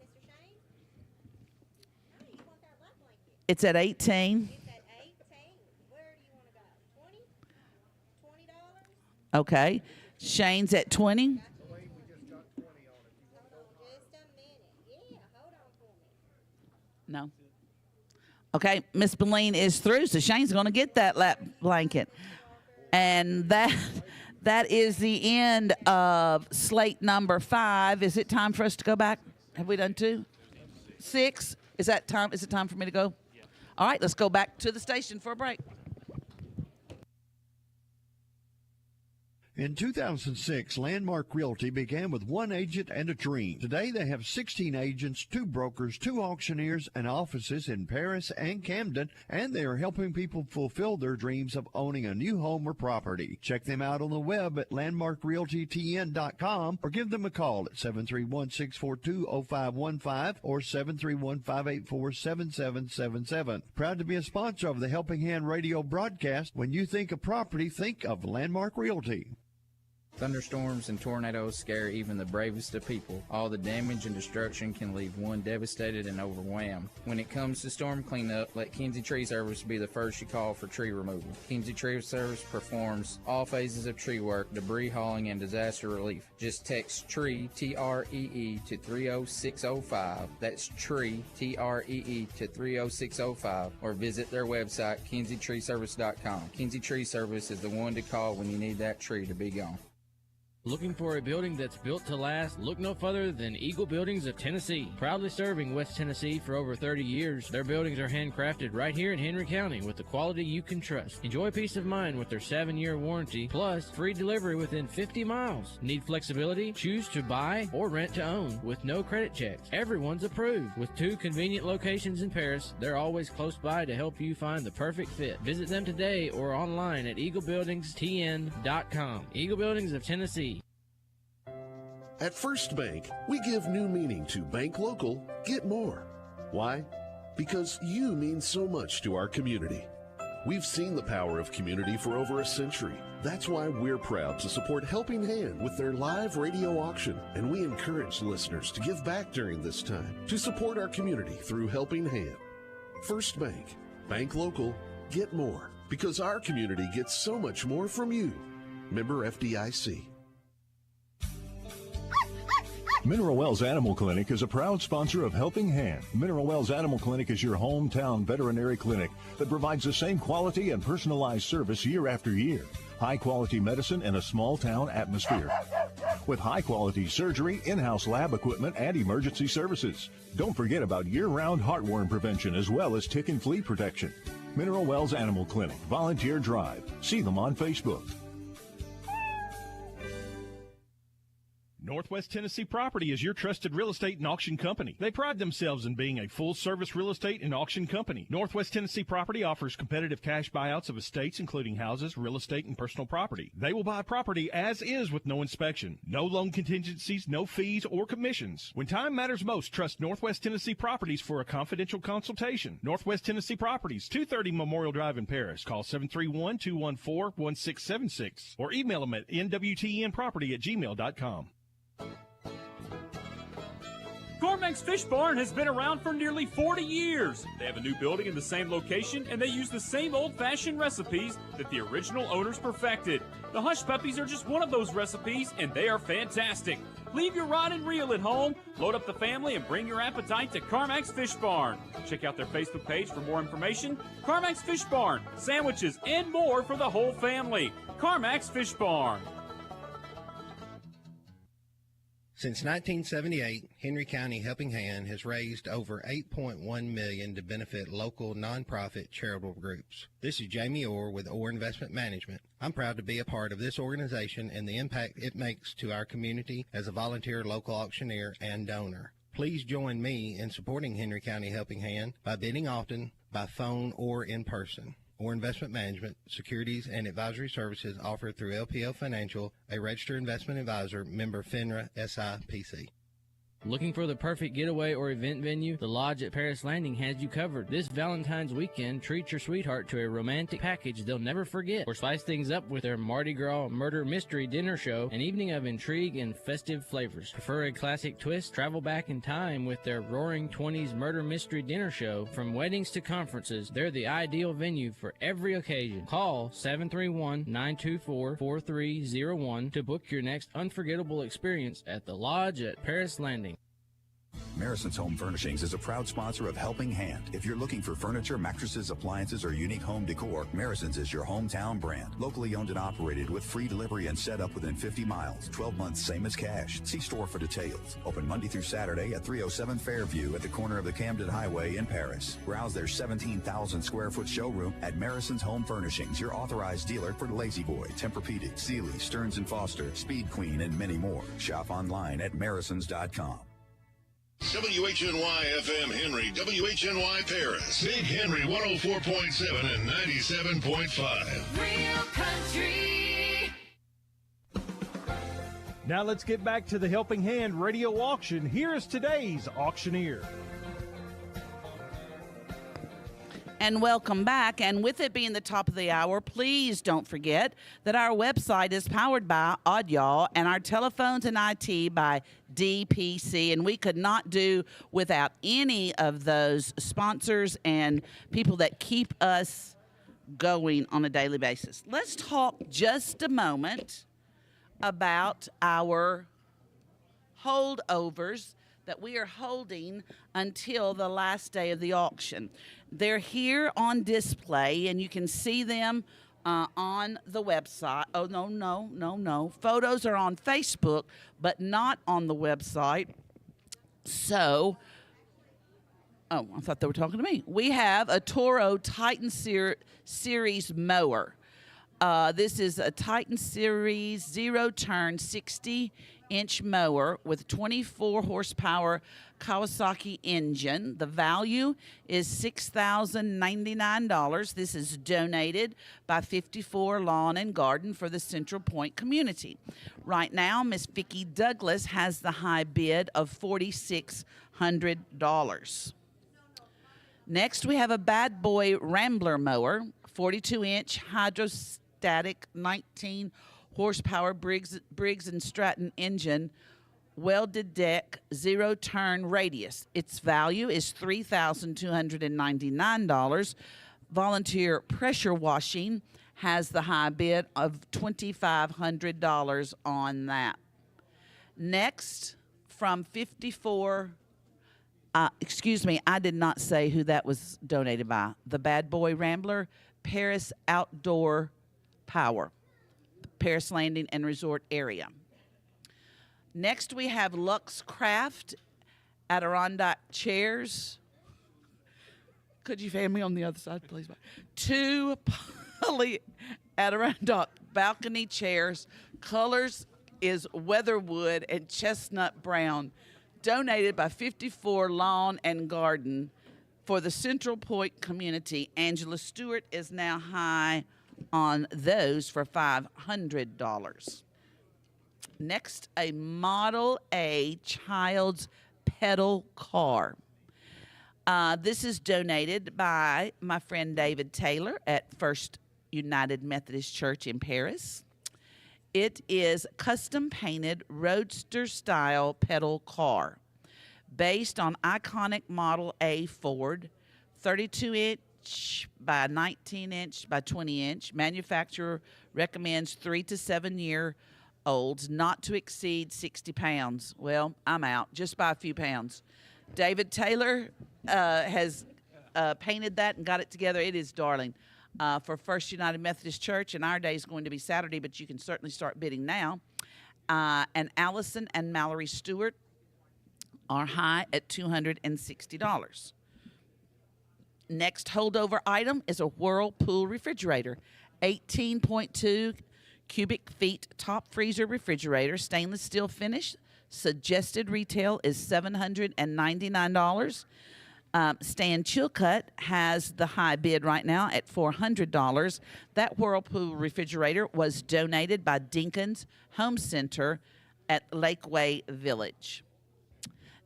It's at 18. It's at 18. Where do you want to go? 20? Okay. Shane's at 20. No. Okay, Miss Beline is through, so Shane's going to get that lap blanket. And that is the end of slate number 5. Is it time for us to go back? Have we done 2? 6? Is it time for me to go? Yeah. All right, let's go back to the station for a break. In 2006, Landmark Realty began with one agent and a dream. Today, they have 16 agents, 2 brokers, 2 auctioneers, and offices in Paris and Camden, and they are helping people fulfill their dreams of owning a new home or property. Check them out on the web at landmarkrealtytn.com or give them a call at 731-642-0515 or 731-584-7777. Proud to be a sponsor of the Helping Hand radio broadcast. When you think of property, think of Landmark Realty. Thunderstorms and tornadoes scare even the bravest of people. All the damage and destruction can leave one devastated and overwhelmed. When it comes to storm cleanup, let Kinsey Tree Service be the first you call for tree removal. Kinsey Tree Service performs all phases of tree work, debris hauling, and disaster relief. Just text TREE, T-R-E-E, to 30605. That's TREE, T-R-E-E, to 30605. Or visit their website, KinseyTreeService.com. Kinsey Tree Service is the one to call when you need that tree to be gone. Looking for a building that's built to last? Look no further than Eagle Buildings of Tennessee. Proudly serving West Tennessee for over 30 years, their buildings are handcrafted right here in Henry County with the quality you can trust. Enjoy peace of mind with their 7-year warranty, plus free delivery within 50 miles. Need flexibility? Choose to buy or rent to own with no credit checks. Everyone's approved. With 2 convenient locations in Paris, they're always close by to help you find the perfect fit. Visit them today or online at eaglebuildingstn.com. Eagle Buildings of Tennessee. At First Bank, we give new meaning to bank local, get more. Why? Because you mean so much to our community. We've seen the power of community for over a century. That's why we're proud to support Helping Hand with their live radio auction, and we encourage listeners to give back during this time to support our community through Helping Hand. First Bank, bank local, get more, because our community gets so much more from you. Member FDIC. Mineral Wells Animal Clinic is a proud sponsor of Helping Hand. Mineral Wells Animal Clinic is your hometown veterinary clinic that provides the same quality and personalized service year after year. High-quality medicine in a small-town atmosphere. With high-quality surgery, in-house lab equipment, and emergency services. Don't forget about year-round heartworm prevention as well as tick and flea protection. Mineral Wells Animal Clinic, Volunteer Drive. See them on Facebook. Northwest Tennessee Property is your trusted real estate and auction company. They pride themselves in being a full-service real estate and auction company. Northwest Tennessee Property offers competitive cash buyouts of estates, including houses, real estate, and personal property. They will buy property as is with no inspection, no loan contingencies, no fees or commissions. When time matters most, trust Northwest Tennessee Properties for a confidential consultation. Northwest Tennessee Properties, 230 Memorial Drive in Paris. Call 731-214-1676 or email them at nwtnproperty@gmail.com. Cormack's Fish Barn has been around for nearly 40 years. They have a new building in the same location, and they use the same old-fashioned recipes that the original owners perfected. The Hush Puppies are just one of those recipes, and they are fantastic. Leave your rod and reel at home, load up the family, and bring your appetite to Carmack's Fish Barn. Check out their Facebook page for more information. Carmack's Fish Barn, sandwiches and more for the whole family. Carmack's Fish Barn. Since 1978, Henry County Helping Hand has raised over $8.1 million to benefit local nonprofit charitable groups. This is Jamie Orr with Orr Investment Management. I'm proud to be a part of this organization and the impact it makes to our community as a volunteer local auctioneer and donor. Please join me in supporting Henry County Helping Hand by bidding often, by phone, or in person. Or Investment Management, securities and advisory services offered through LPL Financial, a registered investment advisor, member FINRA SIPC. Looking for the perfect getaway or event venue? The Lodge at Paris Landing has you covered. This Valentine's weekend, treat your sweetheart to a romantic package they'll never forget, or spice things up with their Mardi Gras murder mystery dinner show, an evening of intrigue and festive flavors. Prefer a classic twist? Travel back in time with their Roaring 20s murder mystery dinner show. From weddings to conferences, they're the ideal venue for every occasion. Call 731-924-4301 to book your next unforgettable experience at the Lodge at Paris Landing. Marison's Home Furnishings is a proud sponsor of Helping Hand. If you're looking for furniture, mattresses, appliances, or unique home decor, Marison's is your hometown brand. Locally owned and operated with free delivery and setup within 50 miles. 12 months, same as cash. See store for details. Open Monday through Saturday at 307 Fairview at the corner of the Camden Highway in Paris. Browse their 17,000 square foot showroom at Marison's Home Furnishings, your authorized dealer for Lazy Boy, Tempur-Pedic, Sealy, Stearns & Foster, Speed Queen, and many more. Shop online at marisons.com. WHNY FM Henry, WHNY Paris, Big Henry 104.7 and 97.5. Real country. Now let's get back to the Helping Hand radio auction. Here is today's auctioneer. And welcome back. And with it being the top of the hour, please don't forget that our website is powered by Odd Y'all and our telephones and IT by DPC. And we could not do without any of those sponsors and people that keep us going on a daily basis. Let's talk just a moment about our holdovers that we are holding until the last day of the auction. They're here on display, and you can see them on the website. Oh, no. Photos are on Facebook, but not on the website. So, I thought they were talking to me. We have a Toro Titan Series mower. This is a Titan Series zero-turn 60-inch mower with 24 horsepower Kawasaki engine. The value is $6,099. This is donated by 54 Lawn and Garden for the Central Point community. Right now, Miss Vicki Douglas has the high bid of $4,600. Next, we have a Bad Boy Rambler mower, 42-inch hydrostatic 19 horsepower Briggs & Stratton engine, welded deck, zero-turn radius. Its value is $3,299. Volunteer Pressure Washing has the high bid of $2,500 on that. Next, from 54, I did not say who that was donated by. The Bad Boy Rambler, Paris Outdoor Power, Paris Landing and Resort Area. Next, we have Lux Craft Adirondack chairs. Could you fan me on the other side, please? 2 poly Adirondack balcony chairs. Colors is weatherwood and chestnut brown. Donated by 54 Lawn and Garden for the Central Point community. Angela Stewart is now high on those for $500. Next, a Model A child's pedal car. This is donated by my friend David Taylor at First United Methodist Church in Paris. It is custom painted roadster style pedal car based on iconic Model A Ford, 32-inch by 19-inch by 20-inch. Manufacturer recommends 3 to 7 year olds not to exceed 60 pounds. Well, I'm out just by a few pounds. David Taylor has painted that and got it together. It is darling. For First United Methodist Church, and our day is going to be Saturday, but you can certainly start bidding now. And Allison and Mallory Stewart are high at $260. Next holdover item is a Whirlpool refrigerator, 18.2 cubic feet top freezer refrigerator, stainless steel finish. Suggested retail is $799. Stan Chilcutt has the high bid right now at $400. That Whirlpool refrigerator was donated by Dinkins Home Center at Lakeway Village.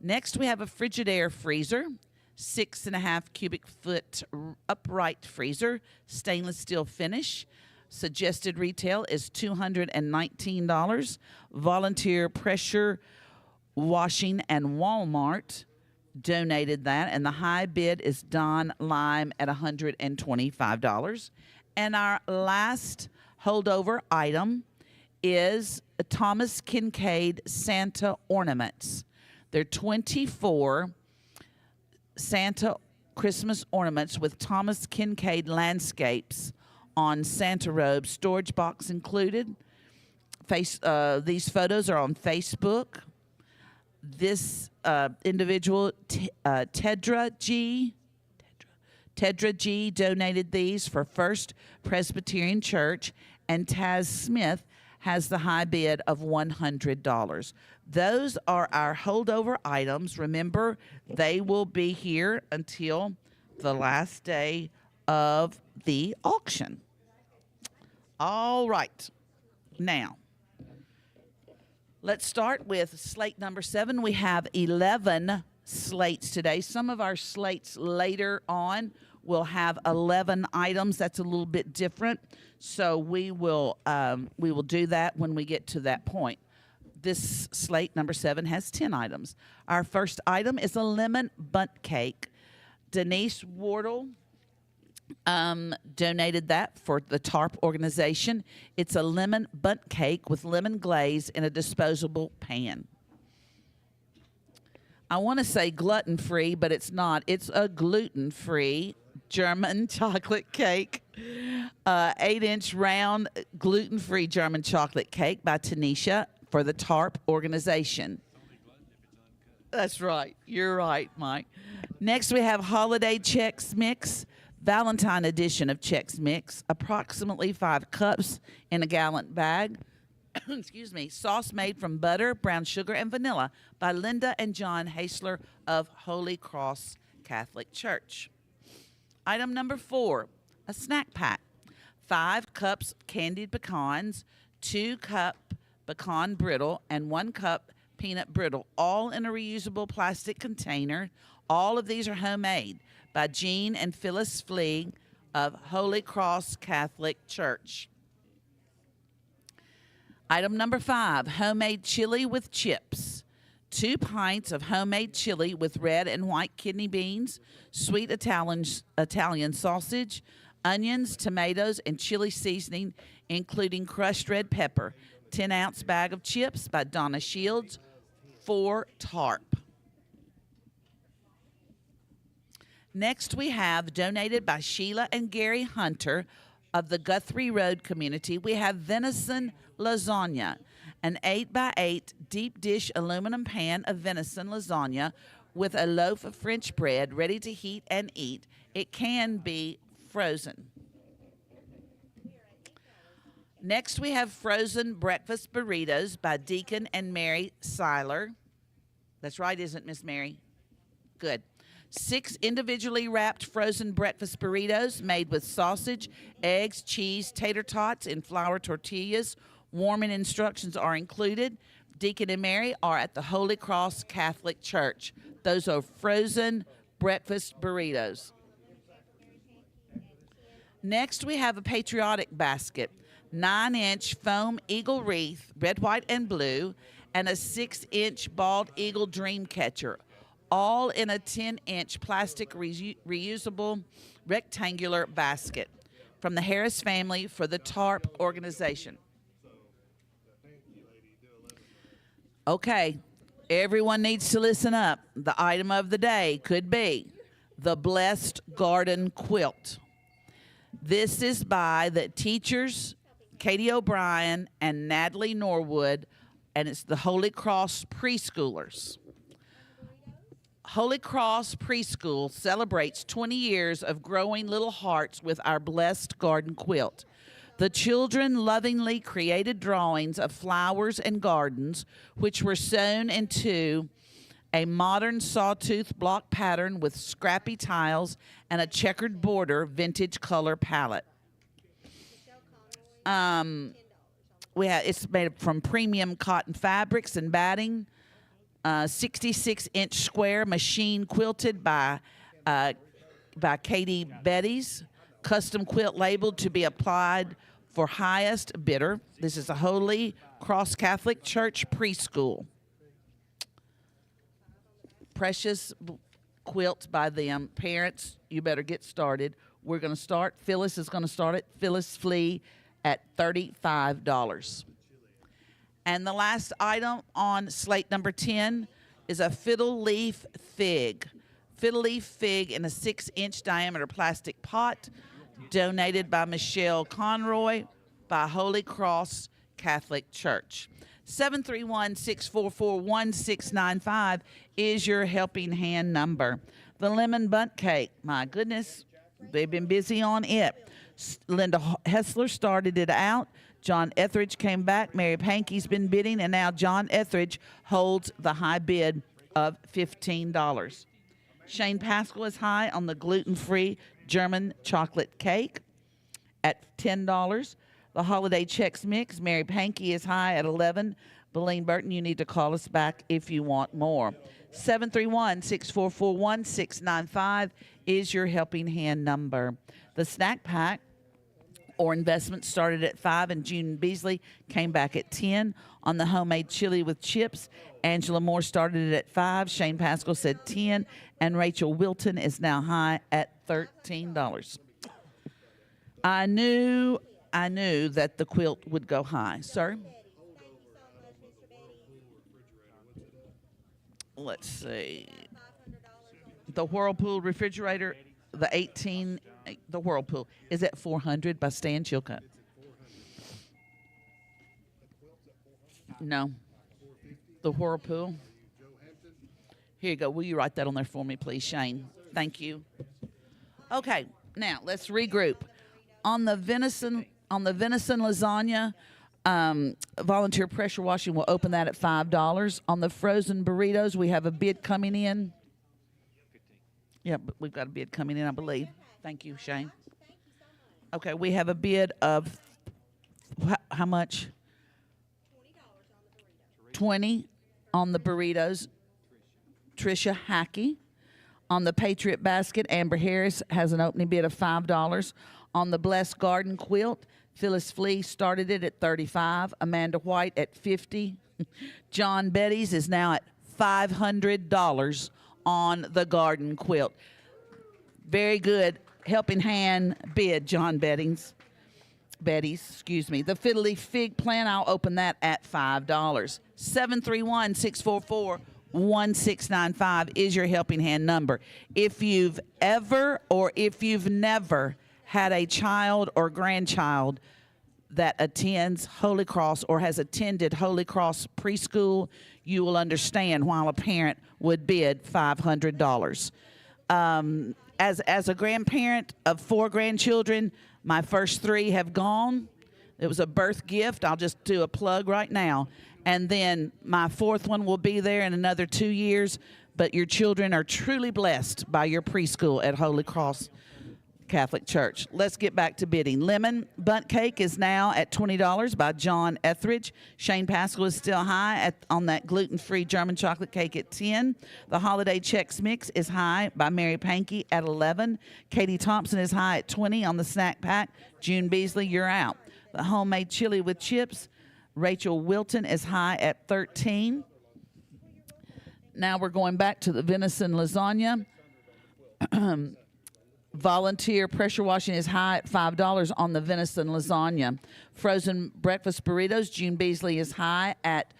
Next, we have a Frigidaire freezer, 6.5 cubic foot upright freezer, stainless steel finish. Suggested retail is $219. Volunteer Pressure Washing and Walmart donated that, and the high bid is Don Lime at $125. And our last holdover item is Thomas Kincaid Santa ornaments. They're 24 Santa Christmas ornaments with Thomas Kincaid landscapes on Santa robes, storage box included. These photos are on Facebook. This individual, Tedra G, donated these for First Presbyterian Church, and Taz Smith has the high bid of $100. Those are our holdover items. Remember, they will be here until the last day of the auction. All right. Now, let's start with slate number 7. We have 11 slates today. Some of our slates later on will have 11 items. That's a little bit different. So we will do that when we get to that point. This slate number 7 has 10 items. Our first item is a lemon bundt cake. Denise Wardle donated that for the TARP organization. It's a lemon bundt cake with lemon glaze in a disposable pan. I want to say gluten-free, but it's not. It's a gluten-free German chocolate cake. 8-inch round gluten-free German chocolate cake by Tanisha for the TARP organization. That's right. You're right, Mike. Next, we have Holiday Chex Mix, Valentine edition of Chex Mix, approximately 5 cups in a gallon bag. Excuse me. Sauce made from butter, brown sugar, and vanilla by Linda and John Hasler of Holy Cross Catholic Church. Item number 4, a snack pack. 5 cups candied pecans, 2 cup pecan brittle, and 1 cup peanut brittle, all in a reusable plastic container. All of these are homemade by Jean and Phyllis Fleeg of Holy Cross Catholic Church. Item number 5, homemade chili with chips. 2 pints of homemade chili with red and white kidney beans, sweet Italian sausage, onions, tomatoes, and chili seasoning, including crushed red pepper. 10-ounce bag of chips by Donna Shields for TARP. Next, we have, donated by Sheila and Gary Hunter of the Guthrie Road community, we have venison lasagna, an 8x8 deep dish aluminum pan of venison lasagna with a loaf of French bread ready to heat and eat. It can be frozen. Next, we have frozen breakfast burritos by Deacon and Mary Seiler. That's right, isn't it, Miss Mary? Good. 6 individually wrapped frozen breakfast burritos made with sausage, eggs, cheese, tater tots, and flour tortillas. Warming instructions are included. Deacon and Mary are at the Holy Cross Catholic Church. Those are frozen breakfast burritos. Next, we have a patriotic basket. 9-inch foam eagle wreath, red, white, and blue, and a 6-inch bald eagle dream catcher, all in a 10-inch plastic reusable rectangular basket from the Harris family for the TARP organization. Okay, everyone needs to listen up. The item of the day could be the Blessed Garden Quilt. This is by the teachers, Katie O'Brien and Natalie Norwood, and it's the Holy Cross preschoolers. Holy Cross Preschool celebrates 20 years of growing little hearts with our Blessed Garden Quilt. The children lovingly created drawings of flowers and gardens, which were sewn into a modern sawtooth block pattern with scrappy tiles and a checkered border vintage color palette. It's made from premium cotton fabrics and batting. 66-inch square machine quilted by Katie Betty's. Custom quilt labeled to be applied for highest bidder. This is a Holy Cross Catholic Church preschool. Precious quilts by them. Parents, you better get started. We're going to start. Phyllis is going to start it. Phyllis Flea at $35. And the last item on slate number 10 is a fiddle leaf fig. Fiddle leaf fig in a 6-inch diameter plastic pot, donated by Michelle Conroy by Holy Cross Catholic Church. 731-644-1695 is your helping hand number. The lemon bundt cake, my goodness, they've been busy on it. Linda Hessler started it out. John Etheridge came back. Mary Pankey's been bidding, and now John Etheridge holds the high bid of $15. Shane Pascal is high on the gluten-free German chocolate cake at $10. The Holiday Chex Mix, Mary Pankey is high at $11. Beleen Burton, you need to call us back if you want more. 731-644-1695 is your helping hand number. The snack pack or investment started at $5, and June Beasley came back at $10. On the homemade chili with chips, Angela Moore started it at $5. Shane Pascal said $10, and Rachel Wilton is now high at $13. I knew that the quilt would go high. Sir? Let's see. The Whirlpool refrigerator, the Whirlpool is at $400 by Stan Chilcutt. No. The Whirlpool. Here you go. Will you write that on there for me, please, Shane? Thank you. Okay, now let's regroup. On the venison lasagna, volunteer pressure washing will open that at $5. On the frozen burritos, we have a bid coming in. Yeah, but we've got a bid coming in, I believe. Thank you, Shane. Okay, we have a bid of how much? $20 on the burritos. Tricia Hackey. On the Patriot basket, Amber Harris has an opening bid of $5. On the Blessed Garden quilt, Phyllis Flea started it at $35. Amanda White at $50. John Betty's is now at $500 on the garden quilt. Very good helping hand bid, John Betty's. The fiddle leaf fig plant, I'll open that at $5. 731-644-1695 is your helping hand number. If you've ever or if you've never had a child or grandchild that attends Holy Cross or has attended Holy Cross preschool, you will understand why a parent would bid $500. As a grandparent of 4 grandchildren, my first 3 have gone. It was a birth gift. I'll just do a plug right now. And then my 4th one will be there in another 2 years. But your children are truly blessed by your preschool at Holy Cross Catholic Church. Let's get back to bidding. Lemon bundt cake is now at $20 by John Etheridge. Shane Pascal is still high on that gluten-free German chocolate cake at $10. The Holiday Chex Mix is high by Mary Pankey at $11. Katie Thompson is high at $20 on the snack pack. June Beasley, you're out. The homemade chili with chips, Rachel Wilton is high at $13. Now we're going back to the venison lasagna. Volunteer pressure washing is high at $5 on the venison lasagna. Frozen breakfast burritos, June Beasley is high at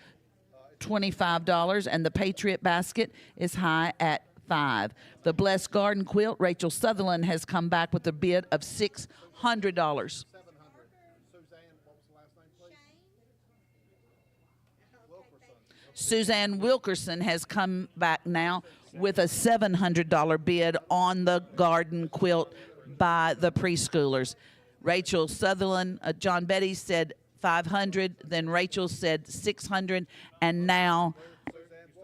$25, and the Patriot basket is high at $5. The Blessed Garden quilt, Rachel Sutherland has come back with a bid of $600. Suzanne Wilkerson has come back now with a $700 bid on the garden quilt by the preschoolers. Rachel Sutherland, John Betty said $500, then Rachel said $600, and now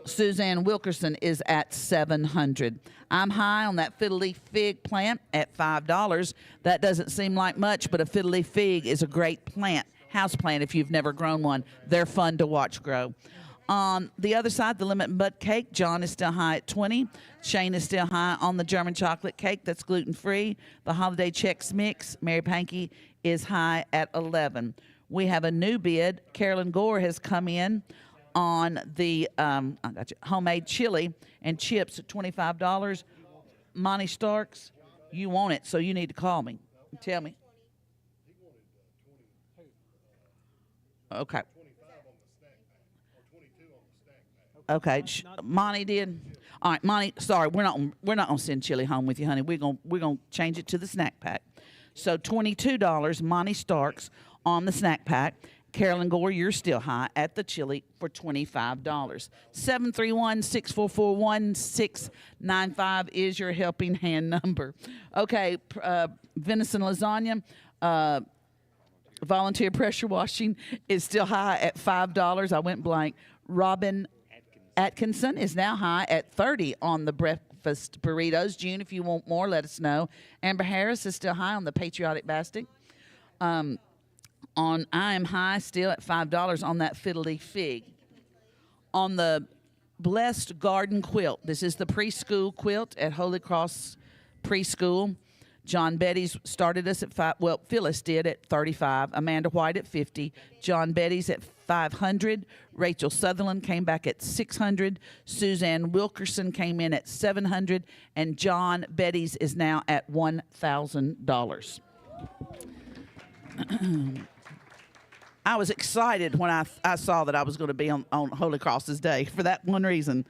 Suzanne Wilkerson is at $700. I'm high on that fiddle leaf fig plant at $5. That doesn't seem like much, but a fiddle leaf fig is a great plant, house plant if you've never grown one. They're fun to watch grow. On the other side, the lemon butt cake, John is still high at 20. Shane is still high on the German chocolate cake that's gluten-free. The holiday Chex Mix, Mary Pankey, is high at 11. We have a new bid. Carolyn Gore has come in on the homemade chili and chips at $25. Monty Starks, you want it, so you need to call me and tell me. Okay. Okay, Monty did. All right, Monty. Sorry, we're not gonna send chili home with you, honey. We're gonna change it to the snack pack. So $22, Monty Starks on the snack pack. Carolyn Gore, you're still high at the chili for $25. 731-644-1695 is your helping hand number. Okay, venison lasagna. Volunteer pressure washing is still high at $5. I went blank. Robin Atkinson is now high at $30 on the breakfast burritos. June, if you want more, let us know. Amber Harris is still high on the patriotic basket. I am high still at $5 on that fiddly fig. On the Blessed Garden quilt, this is the preschool quilt at Holy Cross Preschool. John Betty's started us at $5. Well, Phyllis did at $35. Amanda White at $50. John Betty's at $500. Rachel Sutherland came back at $600. Suzanne Wilkerson came in at $700, and John Betty's is now at $1,000. I was excited when I saw that I was going to be on Holy Cross's Day for that one reason.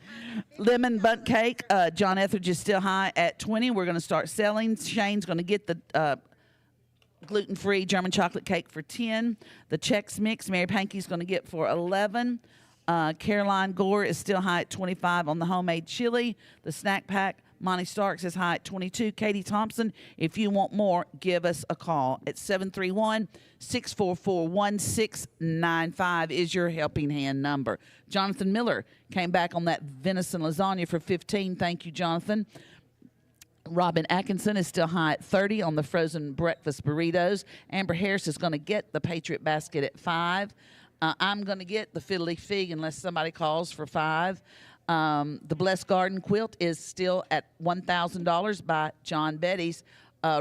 Lemon Bundt Cake, John Etheridge is still high at $20. We're going to start selling. Shane's going to get the gluten-free German chocolate cake for $10. The Chex Mix, Mary Pankey's going to get for $11. Caroline Gore is still high at $25 on the homemade chili. The snack pack, Monty Starks is high at $22. Katie Thompson, if you want more, give us a call at 731-644-1695 is your helping hand number. Jonathan Miller came back on that venison lasagna for $15. Thank you, Jonathan. Robin Atkinson is still high at $30 on the frozen breakfast burritos. Amber Harris is going to get the Patriot basket at $5. I'm going to get the fiddly fig unless somebody calls for $5. The Blessed Garden quilt is still at $1,000 by John Betty's.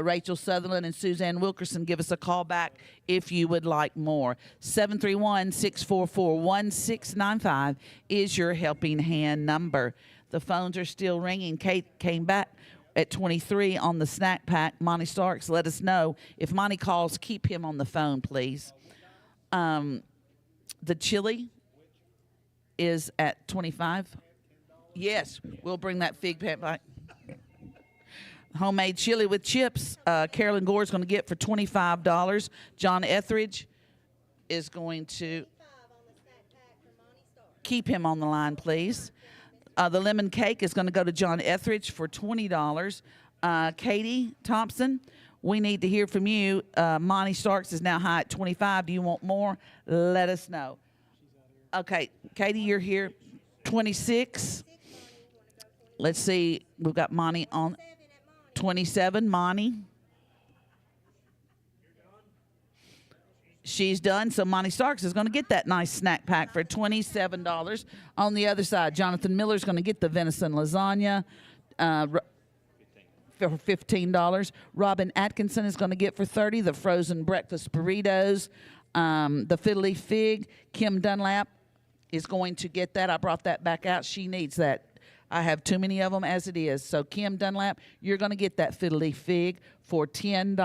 Rachel Sutherland and Suzanne Wilkerson, give us a call back if you would like more. 731-644-1695 is your helping hand number. The phones are still ringing. Kate came back at 23 on the snack pack. Monty Starks, let us know. If Monty calls, keep him on the phone, please. The chili is at $25. Yes, we'll bring that fig pat back. Homemade chili with chips, Carolyn Gore is going to get for $25. John Etheridge is going to keep him on the line, please. The lemon cake is going to go to John Etheridge for $20. Katie Thompson, we need to hear from you. Monty Starks is now high at $25. Do you want more? Let us know. Okay, Katie, you're here. 26. Let's see. We've got Monty on 27. Monty. She's done. So Monty Starks is going to get that nice snack pack for $27. On the other side, Jonathan Miller is going to get the venison lasagna for $15. Robin Atkinson is going to get for $30 the frozen breakfast burritos. The fiddly fig. Kim Dunlap is going to get that. I brought that back out. She needs that. I have too many of them as it is. So Kim Dunlap, you're going to get that fiddly fig for $10.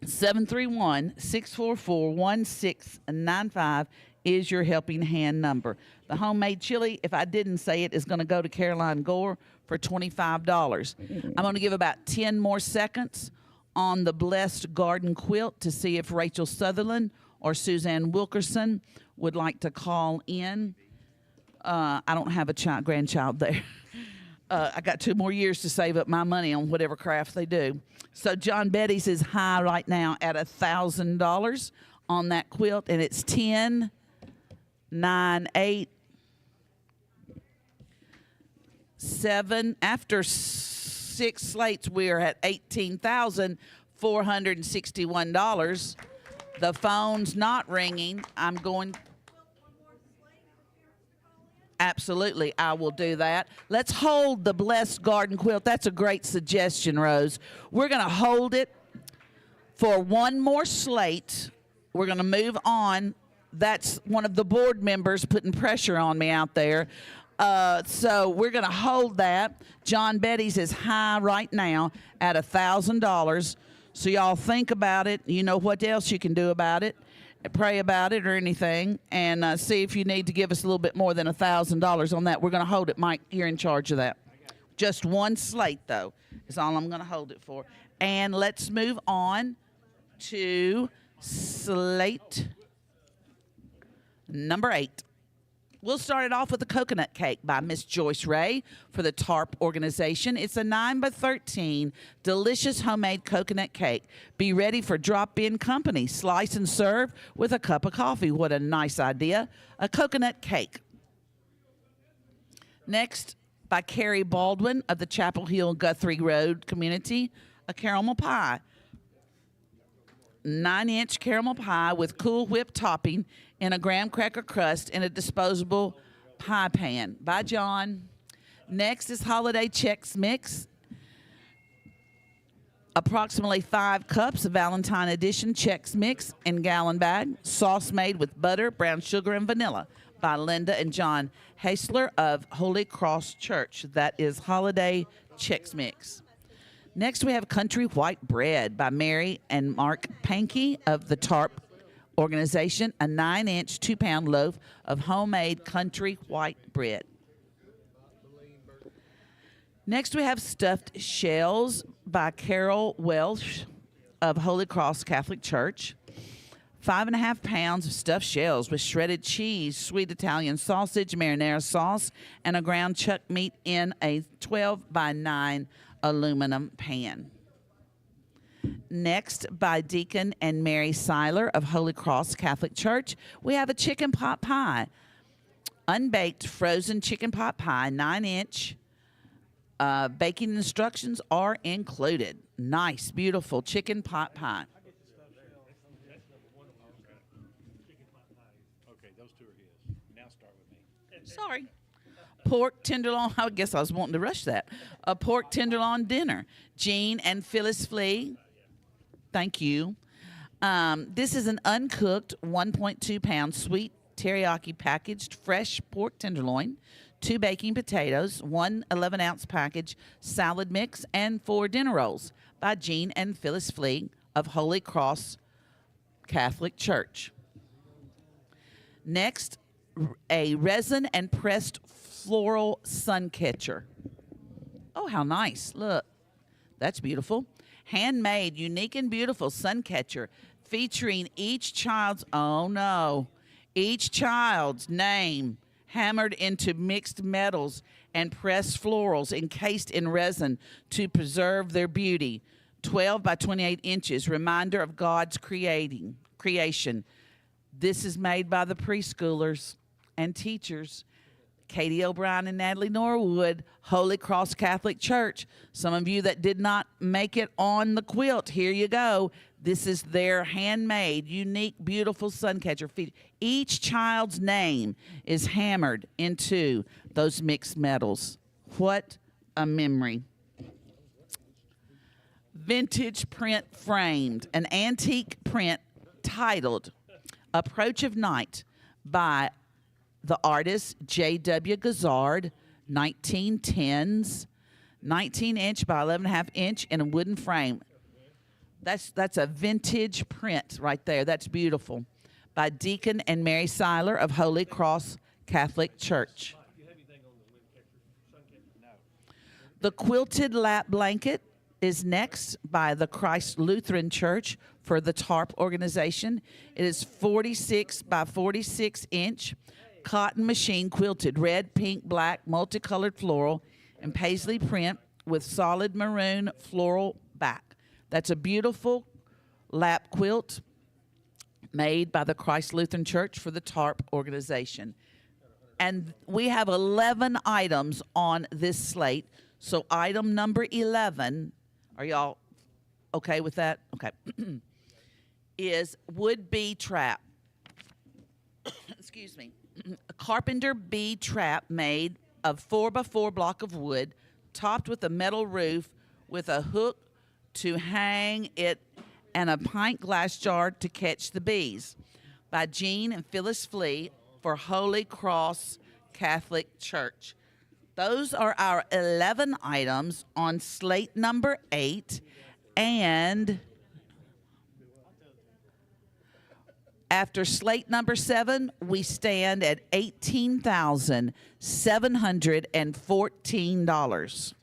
731-644-1695 is your helping hand number. The homemade chili, if I didn't say it, is going to go to Caroline Gore for $25. I'm going to give about 10 more seconds on the Blessed Garden quilt to see if Rachel Sutherland or Suzanne Wilkerson would like to call in. I don't have a grandchild there. I got 2 more years to save up my money on whatever craft they do. So John Betty's is high right now at $1,000 on that quilt, and it's 10, 9, 8, 7. After 6 slates, we're at $18,461. The phone's not ringing. I'm going. Absolutely, I will do that. Let's hold the Blessed Garden Quilt. That's a great suggestion, Rose. We're going to hold it for one more slate. We're going to move on. That's one of the board members putting pressure on me out there. So we're going to hold that. John Betty's is high right now at $1,000. So y'all think about it. You know what else you can do about it. Pray about it or anything, and see if you need to give us a little bit more than $1,000 on that. We're going to hold it. Mike, you're in charge of that. Just one slate, though, is all I'm going to hold it for. And let's move on to slate number 8. We'll start it off with a coconut cake by Miss Joyce Ray for the TARP organization. It's a 9x13 delicious homemade coconut cake. Be ready for drop-in company. Slice and serve with a cup of coffee. What a nice idea. A coconut cake. Next, by Carrie Baldwin of the Chapel Hill Guthrie Road community, a caramel pie. 9-inch caramel pie with Cool Whip topping in a graham cracker crust in a disposable pie pan. By John. Next is Holiday Chex Mix. Approximately 5 cups of Valentine Edition Chex Mix in gallon bag. Sauce made with butter, brown sugar, and vanilla. By Linda and John Hasler of Holy Cross Church. That is Holiday Chex Mix. Next, we have Country White Bread by Mary and Mark Pankey of the TARP organization, a 9-inch, 2-pound loaf of homemade country white bread. Next, we have Stuffed Shells by Carol Welsh of Holy Cross Catholic Church. 5.5 pounds of stuffed shells with shredded cheese, sweet Italian sausage, marinara sauce, and a ground chuck meat in a 12x9 aluminum pan. Next, by Deacon and Mary Seiler of Holy Cross Catholic Church, we have a chicken pot pie. Unbaked frozen chicken pot pie, 9-inch. Baking instructions are included. Nice, beautiful chicken pot pie. Okay, those two are his. Now start with me. Sorry. Pork tenderloin, I guess I was wanting to rush that. A pork tenderloin dinner. Jean and Phyllis Flea. Thank you. This is an uncooked 1.2-pound sweet teriyaki packaged fresh pork tenderloin, 2 baking potatoes, 1 11-ounce package salad mix, and 4 dinner rolls by Jean and Phyllis Flea of Holy Cross Catholic Church. Next, a resin and pressed floral sun catcher. Oh, how nice. Look, that's beautiful. Handmade, unique and beautiful sun catcher featuring each child's name hammered into mixed metals and pressed florals encased in resin to preserve their beauty. 12 by 28 inches, reminder of God's creation. This is made by the preschoolers and teachers. Katie O'Brien and Natalie Norwood, Holy Cross Catholic Church. Some of you that did not make it on the quilt, here you go. This is their handmade, unique, beautiful sun catcher. Each child's name is hammered into those mixed metals. What a memory. Vintage print framed, an antique print titled Approach of Night by the artist J.W. Gazzard, 1910s, 19-inch by 11.5 inch in a wooden frame. That's a vintage print right there. That's beautiful. By Deacon and Mary Seiler of Holy Cross Catholic Church. The quilted lap blanket is next by the Christ Lutheran Church for the TARP organization. It is 46 by 46 inch. Cotton machine quilted, red, pink, black, multicolored floral, and paisley print with solid maroon floral back. That's a beautiful lap quilt made by the Christ Lutheran Church for the TARP organization. And we have 11 items on this slate. So item number 11, are y'all okay with that? Okay. Is would-be trap. Excuse me. a carpenter bee trap made of 4x4 block of wood, topped with a metal roof with a hook to hang it and a pint glass jar to catch the bees, by Jean and Phyllis Flea for Holy Cross Catholic Church. Those are our 11 items on slate number 8. And after slate number 7, we stand at $18,714.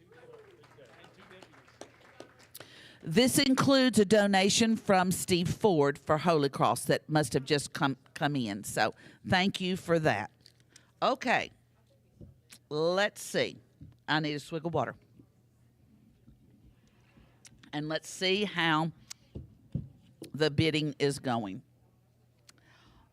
This includes a donation from Steve Ford for Holy Cross that must have just come in. So thank you for that. Okay, let's see. I need a swig of water. And let's see how the bidding is going.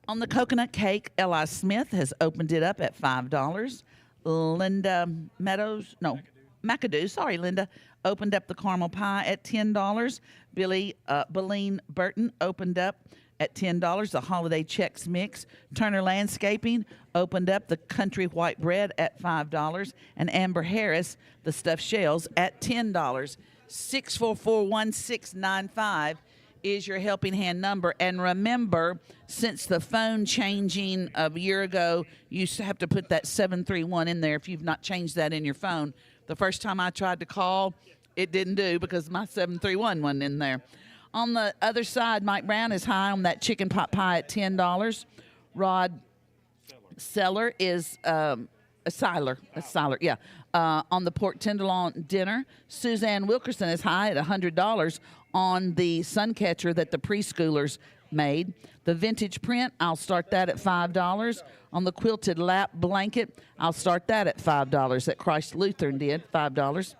On the coconut cake, Eli Smith has opened it up at $5. Linda McAdoo, sorry, Linda, opened up the caramel pie at $10. Beline Burton opened up at $10 the holiday Chex Mix. Turner Landscaping opened up the country white bread at $5. And Amber Harris, the stuffed shells, at $10. 644-1695 is your helping hand number. And remember, since the phone changing of a year ago, you used to have to put that 731 in there if you've not changed that in your phone. The first time I tried to call, it didn't do because my 731 wasn't in there. On the other side, Mike Brown is high on that chicken pot pie at $10. Rod Seller is Seiler, yeah. On the pork tenderloin dinner, Suzanne Wilkerson is high at $100 on the Suncatcher that the preschoolers made. The vintage print, I'll start that at $5. On the quilted lap blanket, I'll start that at $5. That Christ Lutheran did, $5.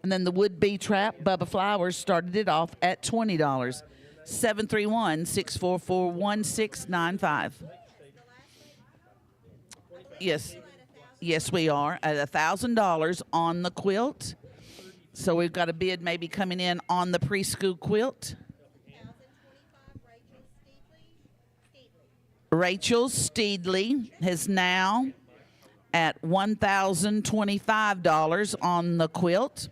And then the would-be trap, Bubba Flowers, started it off at $20. 731-644-1695. Yes, we are at $1,000 on the quilt. So we've got a bid maybe coming in on the preschool quilt. Rachel Steedley is now at $1,025 on the quilt.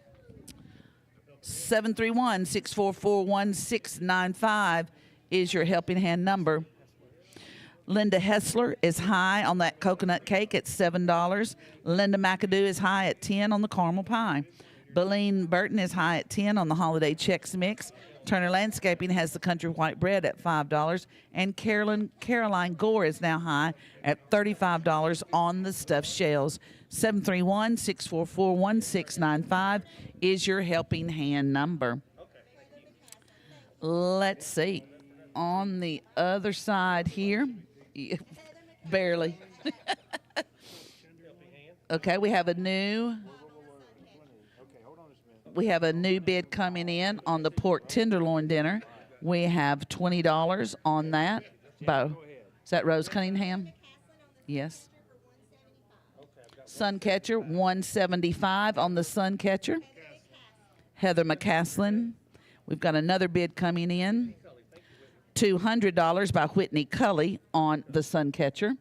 731-644-1695 is your helping hand number. Linda Hessler is high on that coconut cake at $7. Linda McAdoo is high at $10 on the caramel pie. Beline Burton is high at $10 on the holiday Chex Mix. Turner Landscaping has the country white bread at $5. And Caroline Gore is now high at $35 on the stuffed shells. 731-644-1695 is your helping hand number. Let's see. On the other side here, barely. Okay, we have a new bid coming in on the pork tenderloin dinner. We have $20 on that. Bo, is that Rose Cunningham? Yes. Suncatcher, $175 on the Suncatcher. Heather McCaslin. We've got another bid coming in. $200 by Whitney Cully on the Suncatcher.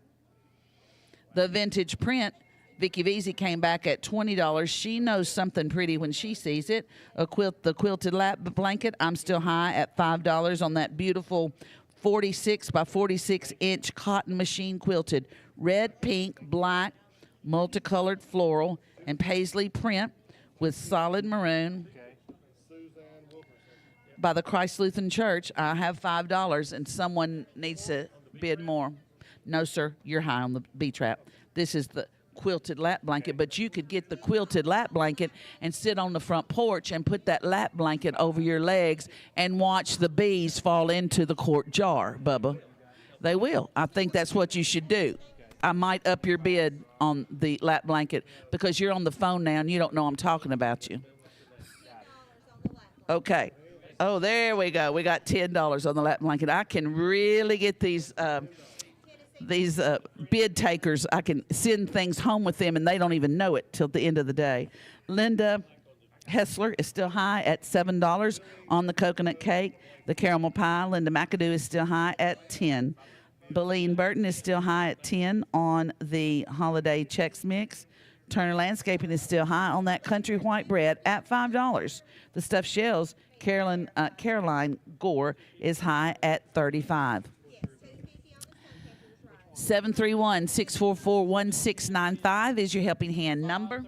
The vintage print, Vicky Veazey came back at $20. She knows something pretty when she sees it. The quilted lap blanket, I'm still high at $5 on that beautiful 46 by 46 inch cotton machine quilted. Red, pink, black, multicolored floral, and paisley print with solid maroon. By the Christ Lutheran Church, I have $5, and someone needs to bid more. No, sir, you're high on the B-trap. This is the quilted lap blanket, but you could get the quilted lap blanket and sit on the front porch and put that lap blanket over your legs and watch the bees fall into the quart jar, Bubba. They will. I think that's what you should do. I might up your bid on the lap blanket because you're on the phone now and you don't know I'm talking about you. Okay. Oh, there we go. We got $10 on the lap blanket. I can really get these bid takers. I can send things home with them, and they don't even know it till the end of the day. Linda Hessler is still high at $7 on the coconut cake. The caramel pie, Linda McAdoo is still high at $10. Beleen Burton is still high at 10 on the holiday Chex Mix. Turner Landscaping is still high on that country white bread at $5. The stuffed shells, Caroline Gore is high at $35. 731-644-1695 is your helping hand number.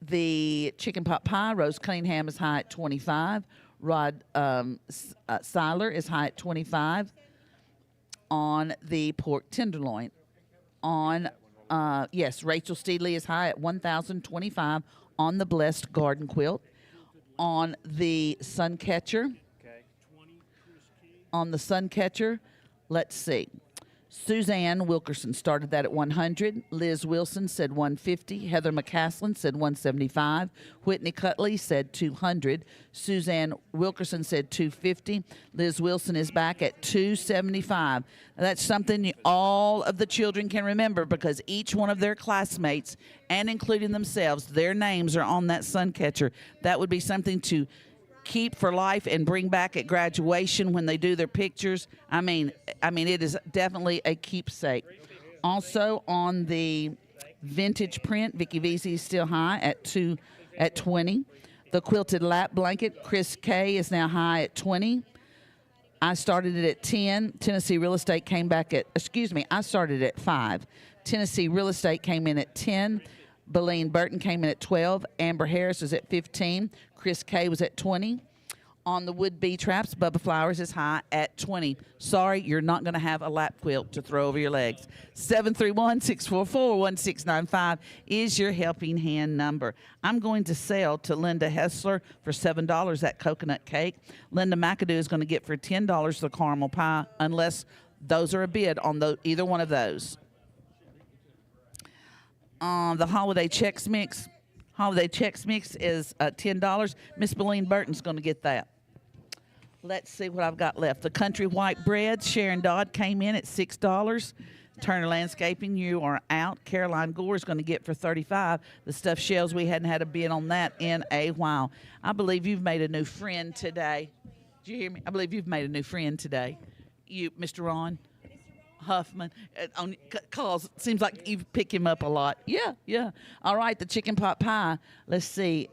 The chicken pot pie, Rose Cunningham is high at 25. Rod Seiler is high at 25 on the pork tenderloin. On Rachel Steedley is high at 1,025 on the blessed garden quilt. On the Suncatcher. On the Suncatcher, let's see. Suzanne Wilkerson started that at 100. Liz Wilson said 150. Heather McCaslin said 175. Whitney Cutley said 200. Suzanne Wilkerson said 250. Liz Wilson is back at 275. That's something all of the children can remember because each one of their classmates, and including themselves, their names are on that Suncatcher. That would be something to keep for life and bring back at graduation when they do their pictures. I mean, it is definitely a keepsake. Also on the vintage print, Vicky Vesey is still high at 20. The quilted lap blanket, Chris K is now high at 20. I started it at 10. Tennessee Real Estate came back at, I started at 5. Tennessee Real Estate came in at 10. Beleen Burton came in at 12. Amber Harris was at 15. Chris K was at 20. On the would-be traps, Bubba Flowers is high at 20. Sorry, you're not going to have a lap quilt to throw over your legs. 731-644-1695 is your helping hand number. I'm going to sell to Linda Hessler for $7 that coconut cake. Linda McAdoo is going to get for $10 the caramel pie, unless those are a bid on either one of those. The holiday Chex Mix. Holiday Chex Mix is $10. Miss Beleen Burton's going to get that. Let's see what I've got left. The country white bread, Sharon Dodd came in at $6. Turner Landscaping, you are out. Caroline Gore is going to get for $35. The stuffed shells, we hadn't had a bid on that in a while. I believe you've made a new friend today. Did you hear me? I believe you've made a new friend today. You, Mr. Ron Huffman, on calls. It seems like you pick him up a lot. Yeah. All right, the chicken pot pie. Let's see.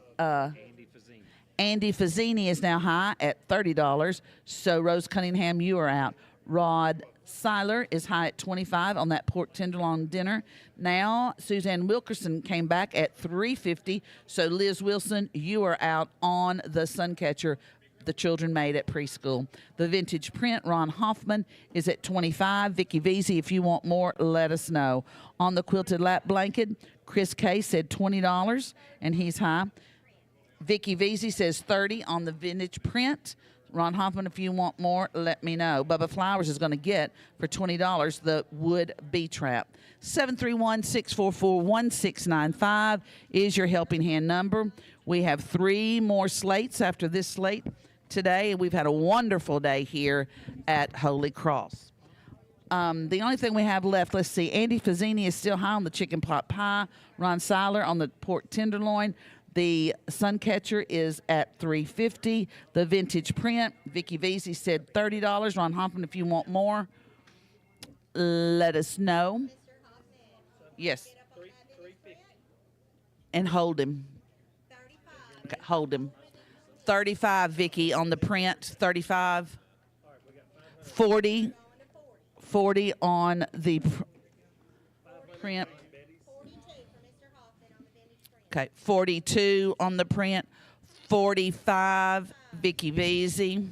Andy Fazzini is now high at $30. So Rose Cunningham, you are out. Rod Seiler is high at 25 on that pork tenderloin dinner. Now Suzanne Wilkerson came back at $3.50. So Liz Wilson, you are out on the Suncatcher the children made at preschool. The vintage print, Ron Hoffman, is at $25. Vicky Vesey, if you want more, let us know. On the quilted lap blanket, Chris K said $20, and he's high. Vicky Vesey says $30 on the vintage print. Ron Hoffman, if you want more, let me know. Bubba Flowers is going to get for $20 the wood bee trap. 731-644-1695 is your helping hand number. We have 3 more slates after this slate today. We've had a wonderful day here at Holy Cross. The only thing we have left, let's see, Andy Fazzini is still high on the chicken pot pie. Ron Seiler on the pork tenderloin. The Suncatcher is at $3.50. The vintage print, Vicky Vesey said $30. Ron Hoffman, if you want more, let us know. Yes. And hold him. Okay, hold him. 35, Vicky, on the print. 35. 40 on the print. Okay, 42 on the print. 45, Vicky Vesey.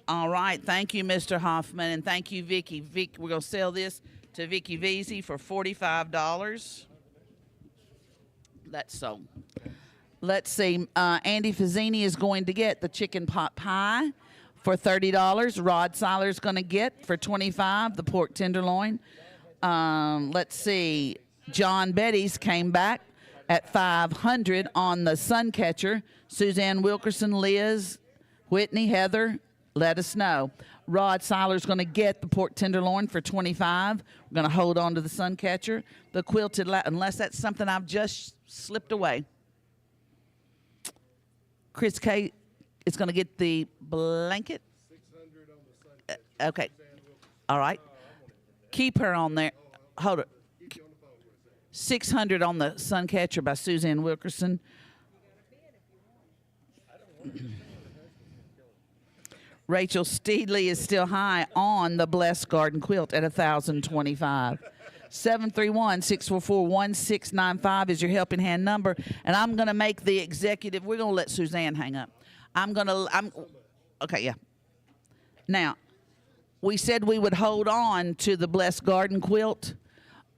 All right, thank you, Mr. Hoffman, and thank you, Vicky. We're going to sell this to Vicky Vesey for $45. That's sold. Let's see. Andy Fazzini is going to get the chicken pot pie for $30. Rod Seiler is going to get for $25 the pork tenderloin. Let's see. John Betty's came back at $500 on the Suncatcher. Suzanne Wilkerson, Liz, Whitney, Heather, let us know. Rod Seiler's going to get the pork tenderloin for $25. We're going to hold on to the Suncatcher. The quilted unless that's something I've just slipped away. Chris K is going to get the blanket. Okay. All right. Keep her on there. Hold it. 600 on the Suncatcher by Suzanne Wilkerson. Rachel Steedley is still high on the Blessed Garden Quilt at $1,025. 731-644-1695 is your helping hand number. And I'm going to make the executive. We're going to let Suzanne hang up. Okay, yeah. Now, we said we would hold on to the Blessed Garden Quilt.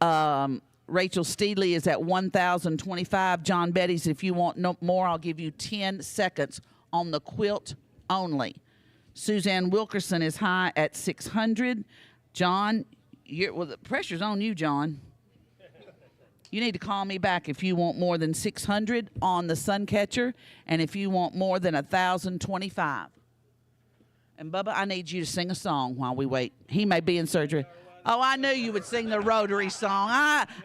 Rachel Steedley is at $1,025. John Betty's, if you want no more, I'll give you 10 seconds on the quilt only. Suzanne Wilkerson is high at $600. John, the pressure's on you, John. You need to call me back if you want more than $600 on the Suncatcher, and if you want more than $1,025. And Bubba, I need you to sing a song while we wait. He may be in surgery. Oh, I knew you would sing the Rotary song.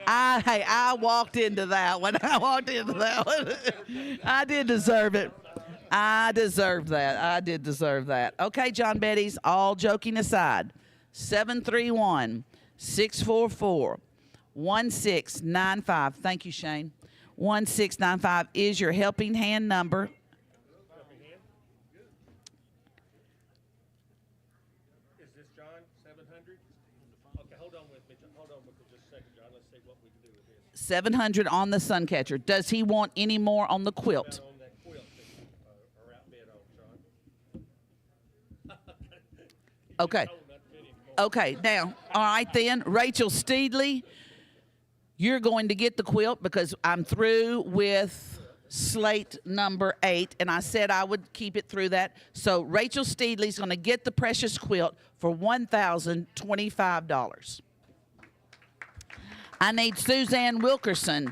I walked into that one. I did deserve it. I deserved that. I did deserve that. Okay, John Betty's, all joking aside, 731-644-1695. Thank you, Shane. 1695 is your helping hand number. Is this John, 700? Okay, hold on with me just a second, John. Let's see what we can do with this. 700 on the Suncatcher. Does he want any more on the quilt? Okay. Okay, now, all right then, Rachel Steedley, you're going to get the quilt because I'm through with Slate number 8, and I said I would keep it through that. So Rachel Steedley's going to get the precious quilt for $1,025. I need Suzanne Wilkerson.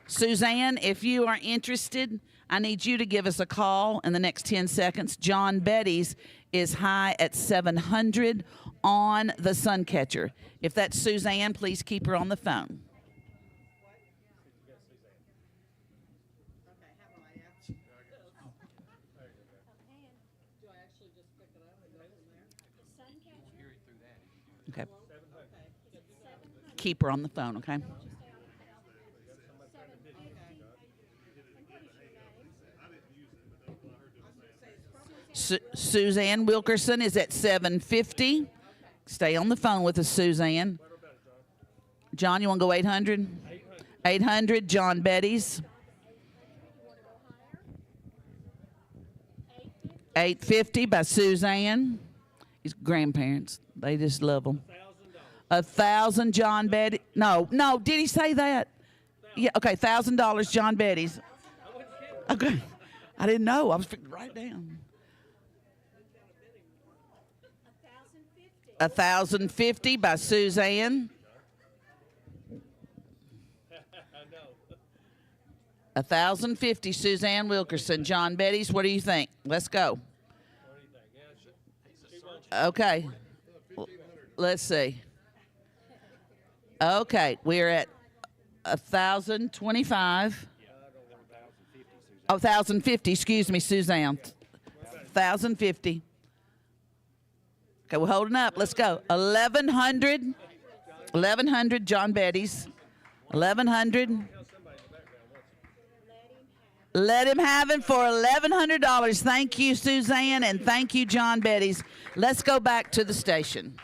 Suzanne, if you are interested, I need you to give us a call in the next 10 seconds. John Betty's is high at $700 on the Suncatcher. If that's Suzanne, please keep her on the phone. Okay. Keep her on the phone, okay? Suzanne Wilkerson is at $750. Stay on the phone with us, Suzanne. John, you want to go 800? 800, John Betty's. 850 by Suzanne. His grandparents, they just love them. 1,000, John Betty. No, did he say that? Yeah, okay, $1,000, John Betty's. Okay, I didn't know. I was fixing to write it down. 1,050 by Suzanne. 1,050, Suzanne Wilkerson. John Betty's, what do you think? Let's go. Okay. Let's see. Okay, we're at 1,025. Oh, 1,050, excuse me, Suzanne. 1,050. Okay, we're holding up. Let's go. 1,100. 1,100, John Betty's. 1,100. Let him have it for $1,100. Thank you, Suzanne, and thank you, John Betty's. Let's go back to the station.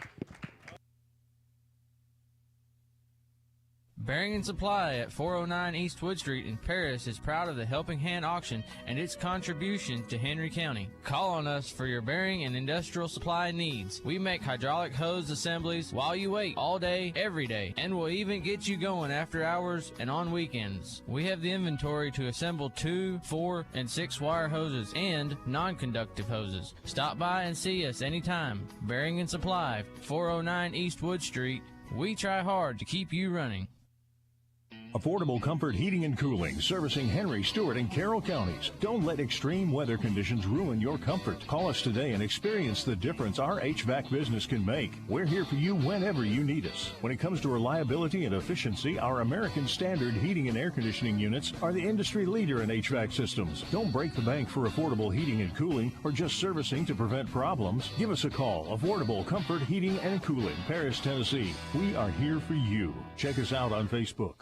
Bearing & Supply at 409 East Wood Street in Paris is proud of the Helping Hand auction and its contribution to Henry County. Call on us for your bearing and industrial supply needs. We make hydraulic hose assemblies while you wait, all day, every day, and we'll even get you going after hours and on weekends. We have the inventory to assemble 2, 4, and 6 wire hoses and non-conductive hoses. Stop by and see us anytime. Bearing & Supply, 409 East Wood Street. We try hard to keep you running. Affordable Comfort Heating and Cooling, servicing Henry, Stewart, and Carroll counties. Don't let extreme weather conditions ruin your comfort. Call us today and experience the difference our HVAC business can make. We're here for you whenever you need us. When it comes to reliability and efficiency, our American Standard heating and air conditioning units are the industry leader in HVAC systems. Don't break the bank for affordable heating and cooling or just servicing to prevent problems. Give us a call. Affordable Comfort Heating and Cooling, Paris, Tennessee. We are here for you. Check us out on Facebook.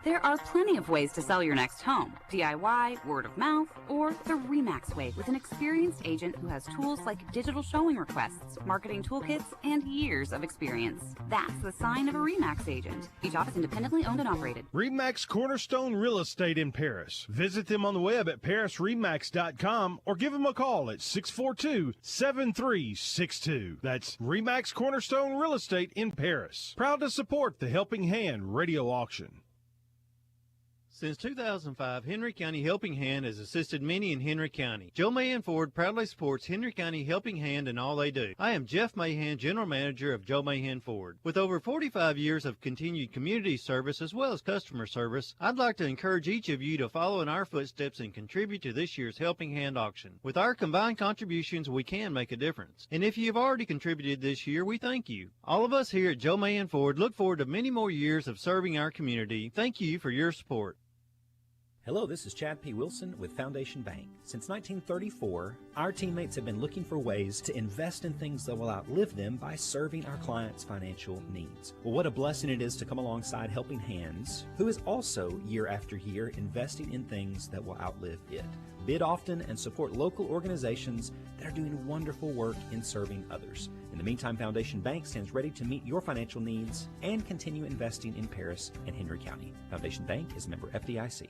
There are plenty of ways to sell your next home. DIY, word of mouth, or the RE/MAX way with an experienced agent who has tools like digital showing requests, marketing toolkits, and years of experience. That's the sign of a RE/MAX agent. Each office independently owned and operated. RE/MAX Cornerstone Real Estate in Paris. Visit them on the web at parisremax.com or give them a call at 642-7362. That's RE/MAX Cornerstone Real Estate in Paris. Proud to support the Helping Hand radio auction. Since 2005, Henry County Helping Hand has assisted many in Henry County. Joe Mahan Ford proudly supports Henry County Helping Hand in all they do. I am Jeff Mahan, General Manager of Joe Mahan Ford. With over 45 years of continued community service as well as customer service, I'd like to encourage each of you to follow in our footsteps and contribute to this year's Helping Hand auction. With our combined contributions, we can make a difference. And if you've already contributed this year, we thank you. All of us here at Joe Mahan Ford look forward to many more years of serving our community. Thank you for your support. Hello, this is Chad P. Wilson with Foundation Bank. Since 1934, our teammates have been looking for ways to invest in things that will outlive them by serving our clients' financial needs. Well, what a blessing it is to come alongside Helping Hands, who is also year after year investing in things that will outlive it. Bid often and support local organizations that are doing wonderful work in serving others. In the meantime, Foundation Bank stands ready to meet your financial needs and continue investing in Paris and Henry County. Foundation Bank is a member FDIC.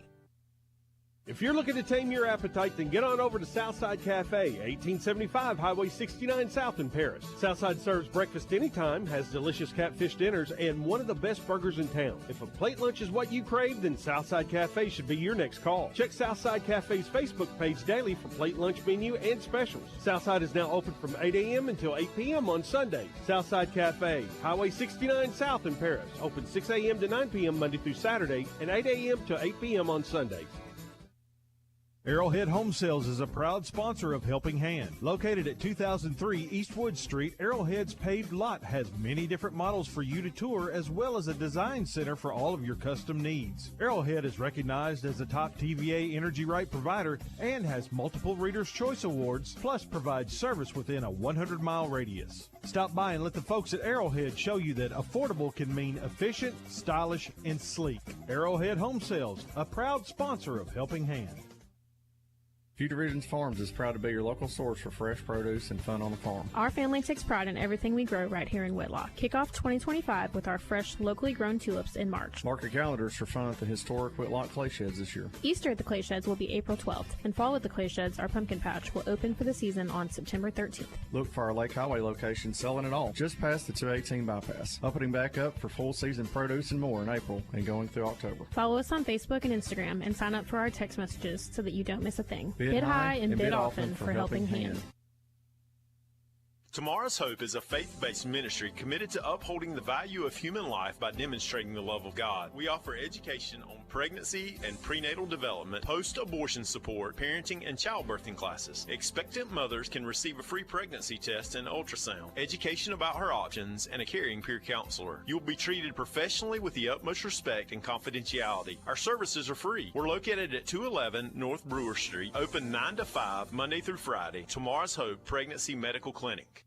If you're looking to tame your appetite, then get on over to Southside Cafe, 1875 Highway 69 South in Paris. Southside serves breakfast anytime, has delicious catfish dinners, and one of the best burgers in town. If a plate lunch is what you crave, then Southside Cafe should be your next call. Check Southside Cafe's Facebook page daily for plate lunch menu and specials. Southside is now open from 8 a.m. until 8 p.m. on Sundays. Southside Cafe, Highway 69 South in Paris. Open 6 a.m. to 9 p.m. Monday through Saturday and 8 a.m. to 8 p.m. on Sundays. Arrowhead Home Sales is a proud sponsor of Helping Hand. Located at 2003 East Wood Street, Arrowhead's paved lot has many different models for you to tour, as well as a design center for all of your custom needs. Arrowhead is recognized as a top TVA Energy Right provider and has multiple Reader's Choice Awards, plus provides service within a 100-mile radius. Stop by and let the folks at Arrowhead show you that affordable can mean efficient, stylish, and sleek. Arrowhead Home Sales, a proud sponsor of Helping Hand. Few Divisions Farms is proud to be your local source for fresh produce and fun on the farm. Our family takes pride in everything we grow right here in Whitlock. Kick off 2025 with our fresh, locally grown tulips in March. Mark your calendars for fun at the historic Whitlock Clay Sheds this year. Easter at the Clay Sheds will be April 12th, and Fall at the Clay Sheds, our pumpkin patch, will open for the season on September 13th. Look for our Lake Highway location selling it all, just past the 218 bypass. Opening back up for full season produce and more in April and going through October. Follow us on Facebook and Instagram and sign up for our text messages so that you don't miss a thing. Bid high and bid often for Helping Hand. Tomorrow's Hope is a faith-based ministry committed to upholding the value of human life by demonstrating the love of God. We offer education on pregnancy and prenatal development, post-abortion support, parenting, and childbirthing classes. Expectant mothers can receive a free pregnancy test and ultrasound, education about her options, and a caring peer counselor. You'll be treated professionally with the utmost respect and confidentiality. Our services are free. We're located at 211 North Brewer Street, open 9 to 5, Monday through Friday. Tomorrow's Hope Pregnancy Medical Clinic.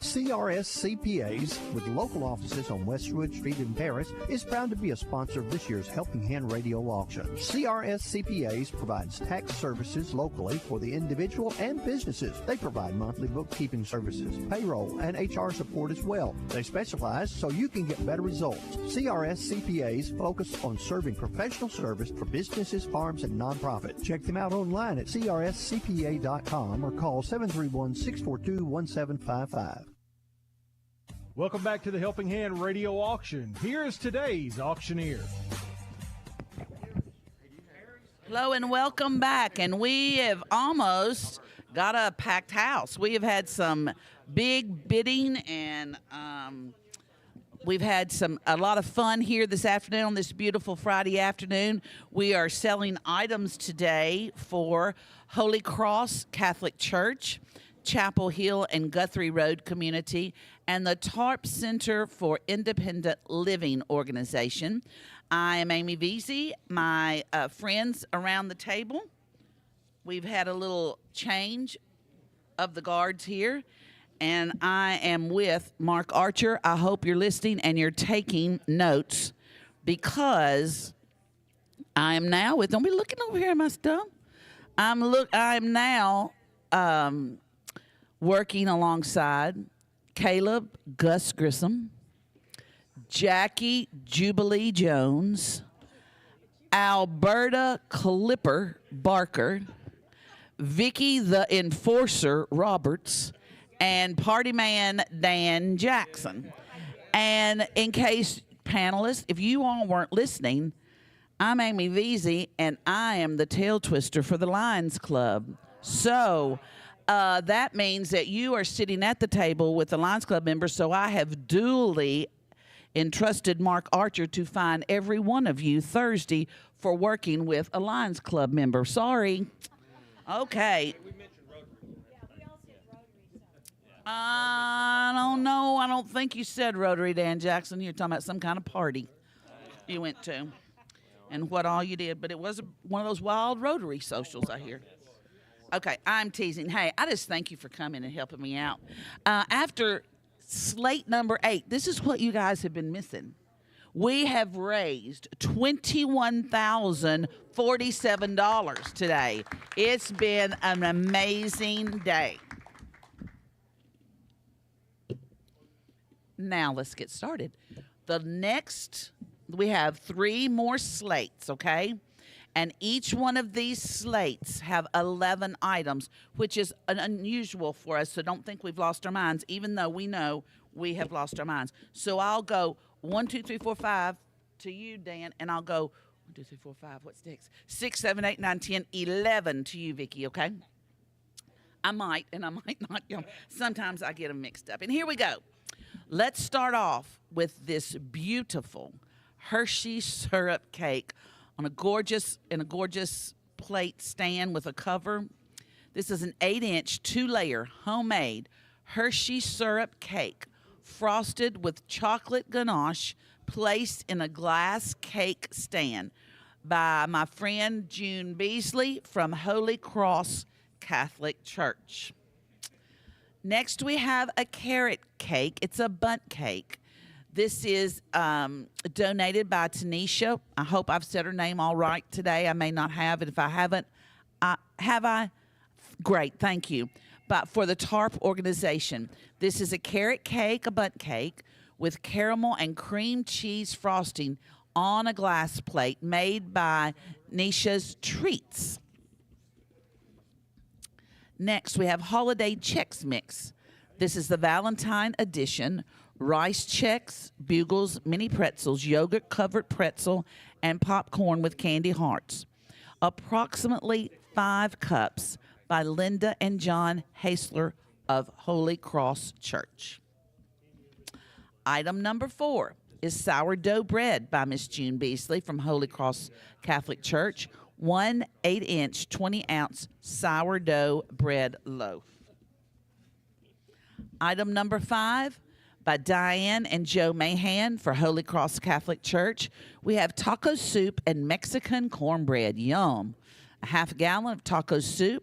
CRS CPAs, with local offices on Westwood Street in Paris, is proud to be a sponsor of this year's Helping Hand radio auction. CRS CPAs provides tax services locally for the individual and businesses. They provide monthly bookkeeping services, payroll, and HR support as well. They specialize so you can get better results. CRS CPAs focus on serving professional service for businesses, farms, and nonprofits. Check them out online at crscpa.com or call 731-642-1755. Welcome back to the Helping Hand radio auction. Here is today's auctioneer. Hello and welcome back. And we have almost got a packed house. We have had some big bidding and We've had a lot of fun here this afternoon on this beautiful Friday afternoon. We are selling items today for Holy Cross Catholic Church, Chapel Hill and Guthrie Road Community, and the TARP Center for Independent Living organization. I am Amy Veazey. My friends around the table, we've had a little change of the guards here. And I am with Mark Archer. I hope you're listening and you're taking notes, because I am now with, don't be looking over here at my stuff. I'm now working alongside Caleb Gus Grissom, Jackie Jubilee Jones, Alberta Clipper Barker, Vicky the Enforcer Roberts, and party man Dan Jackson. And in case, panelists, if you all weren't listening, I'm Amy Veazey, and I am the tail twister for the Lions Club. So that means that you are sitting at the table with the Lions Club members, so I have duly entrusted Mark Archer to find every one of you Thursday for working with a Lions Club member. Sorry. Okay. I don't know. I don't think you said Rotary, Dan Jackson. You're talking about some kind of party you went to and what all you did. But it was one of those wild Rotary socials, I hear. Okay, I'm teasing. Hey, I just thank you for coming and helping me out. After Slate number 8, this is what you guys have been missing. We have raised $21,047 today. It's been an amazing day. Now let's get started. We have 3 more slates, okay? And each one of these slates have 11 items, which is unusual for us, so don't think we've lost our minds, even though we know we have lost our minds. So I'll go 1, 2, 3, 4, 5 to you, Dan, and I'll go 1, 2, 3, 4, 5, what's next? 6, 7, 8, 9, 10, 11 to you, Vicki, okay? I might, and I might not. Sometimes I get them mixed up. And here we go. Let's start off with this beautiful Hershey syrup cake on a gorgeous plate stand with a cover. This is an 8-inch, 2-layer homemade Hershey syrup cake, frosted with chocolate ganache, placed in a glass cake stand by my friend June Beasley from Holy Cross Catholic Church. Next, we have a carrot cake. It's a bundt cake. This is donated by Tanisha. I hope I've said her name all right today. I may not have it. If I haven't, have I? Great, thank you. But for the TARP organization, this is a carrot cake, a bundt cake, with caramel and cream cheese frosting on a glass plate made by Nisha's Treats. Next, we have Holiday Chex Mix. This is the Valentine edition. Rice Chex, Bugles, mini pretzels, yogurt-covered pretzel, and popcorn with candy hearts. Approximately 5 cups by Linda and John Hasler of Holy Cross Church. Item number 4 is sourdough bread by Miss June Beasley from Holy Cross Catholic Church. 1 8-inch, 20-ounce sourdough bread loaf. Item number 5 by Diane and Joe Mahan for Holy Cross Catholic Church. We have taco soup and Mexican cornbread. Yum. A half gallon of taco soup,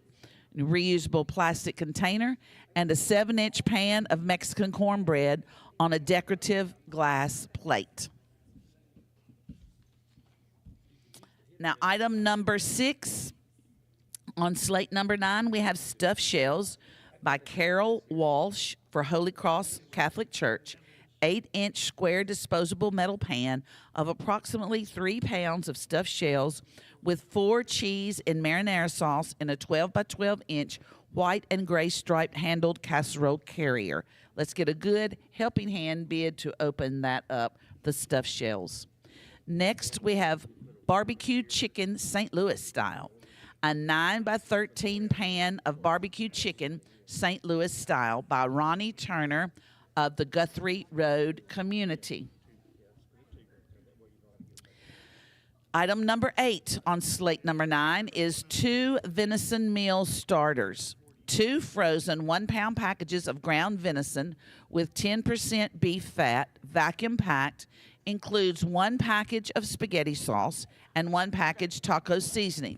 a reusable plastic container, and a 7-inch pan of Mexican cornbread on a decorative glass plate. Now, item number 6 on slate number 9, we have stuffed shells by Carol Walsh for Holy Cross Catholic Church. 8-inch square disposable metal pan of approximately 3 pounds of stuffed shells with 4 cheese and marinara sauce in a 12 by 12-inch white and gray striped handled casserole carrier. Let's get a good helping hand bid to open that up, the stuffed shells. Next, we have barbecue chicken St. Louis style. A 9 by 13 pan of barbecue chicken St. Louis style by Ronnie Turner of the Guthrie Road community. Item number 8 on slate number 9 is 2 venison meal starters. 2 frozen 1-pound packages of ground venison with 10% beef fat, vacuum packed, includes 1 package of spaghetti sauce and 1 package taco seasoning.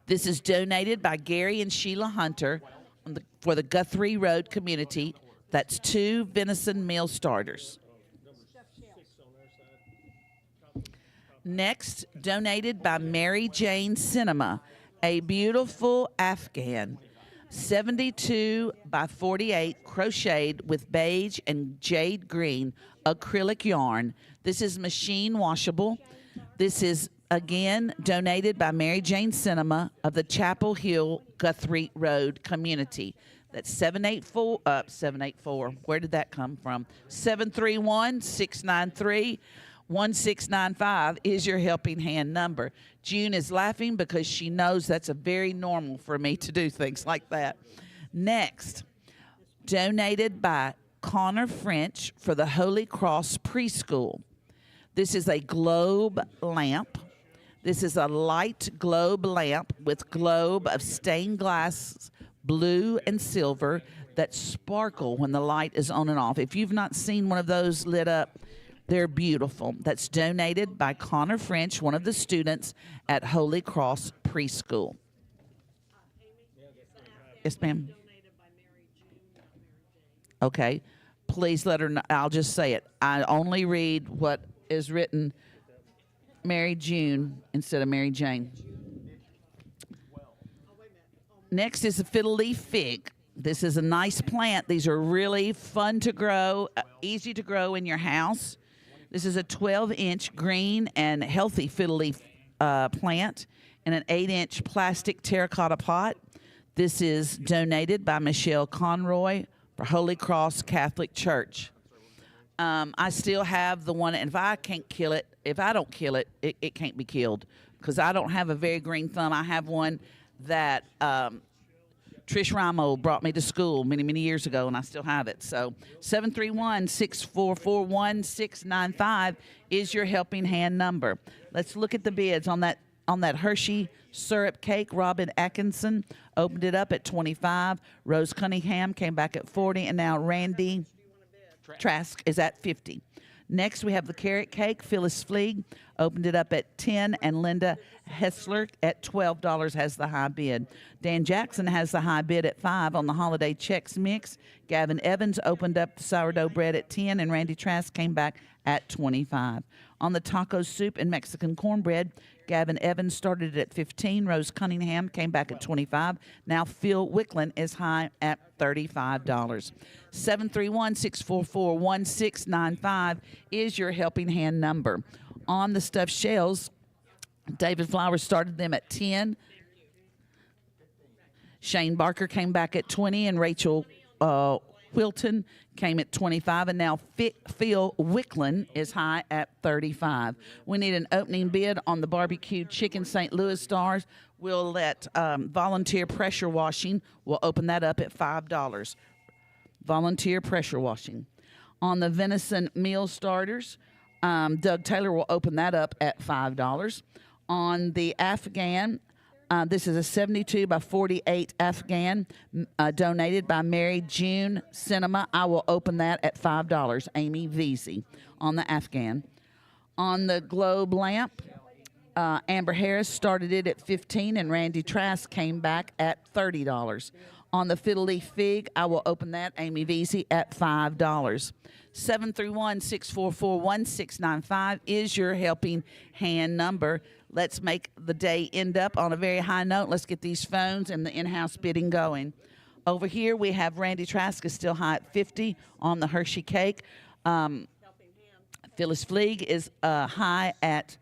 This is donated by Gary and Sheila Hunter for the Guthrie Road community. That's 2 venison meal starters. Next, donated by Mary Jane Cinema, a beautiful Afghan 72 by 48 crocheted with beige and jade green acrylic yarn. This is machine washable. This is again donated by Mary Jane Cinema of the Chapel Hill Guthrie Road community. That's 784. Where did that come from? 731-693-1695 is your helping hand number. June is laughing because she knows that's a very normal for me to do things like that. Next, donated by Connor French for the Holy Cross Preschool. This is a globe lamp. This is a light globe lamp with globe of stained glass, blue and silver that sparkle when the light is on and off. If you've not seen one of those lit up, they're beautiful. That's donated by Connor French, one of the students at Holy Cross Preschool. Yes, ma'am. Okay. Please let her know. I'll just say it. I only read what is written Mary June instead of Mary Jane. Next is a fiddle leaf fig. This is a nice plant. These are really fun to grow, easy to grow in your house. This is a 12-inch green and healthy fiddle leaf plant in an 8-inch plastic terracotta pot. This is donated by Michelle Conroy for Holy Cross Catholic Church. I still have the one, and if I don't kill it, it can't be killed because I don't have a very green thumb. I have one that Trish Ramo brought me to school many, many years ago, and I still have it. So 731-644-1695 is your helping hand number. Let's look at the bids on that Hershey syrup cake. Robin Atkinson opened it up at $25. Rose Cunningham came back at $40, and now Randy Trask is at $50. Next, we have the carrot cake. Phyllis Fleeg opened it up at $10, and Linda Hessler at $12 has the high bid. Dan Jackson has the high bid at $5 on the holiday Chex Mix. Gavin Evans opened up the sourdough bread at $10, and Randy Trask came back at $25. On the taco soup and Mexican cornbread, Gavin Evans started at $15. Rose Cunningham came back at $25. Now Phil Wicklund is high at $35. 731-644-1695 is your helping hand number. On the stuffed shells, David Flowers started them at $10. Shane Barker came back at $20, and Rachel Wilton came at $25, and now Phil Wicklund is high at $35. We need an opening bid on the barbecue chicken St. Louis Stars. We'll let volunteer pressure washing. We'll open that up at $5. Volunteer pressure washing. On the venison meal starters, Doug Taylor will open that up at $5. On the Afghan, this is a 72 by 48 Afghan donated by Mary June Cinema. I will open that at $5. Amy Veazey on the Afghan. On the globe lamp, Amber Harris started it at $15, and Randy Trask came back at $30. On the fiddle leaf fig, I will open that, Amy Veazey, at $5. 731-644-1695 is your helping hand number. Let's make the day end up on a very high note. Let's get these phones and the in-house bidding going. Over here, we have Randy Trask is still high at $50 on the Hershey cake. Phyllis Fleeg is high at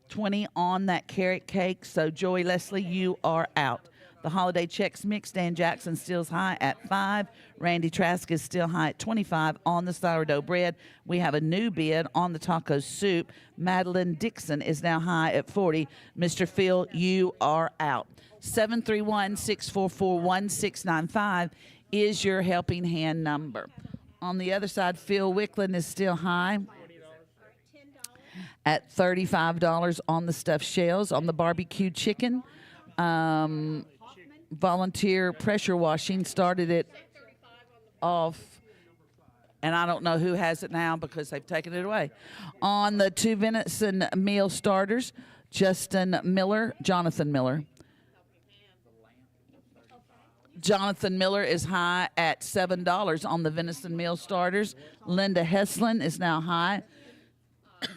$20 on that carrot cake. So, Joey Leslie, you are out. The holiday Chex Mix, Dan Jackson still high at $5. Randy Trask is still high at $25 on the sourdough bread. We have a new bid on the taco soup. Madeline Dixon is now high at $40. Mr. Phil, you are out. 731-644-1695 is your helping hand number. On the other side, Phil Wicklin is still high at $35 on the stuffed shells. On the barbecue chicken, volunteer pressure washing started it off, and I don't know who has it now because they've taken it away. On the 2 venison meal starters, Jonathan Miller is high at $7 on the venison meal starters. Linda Heslin is now high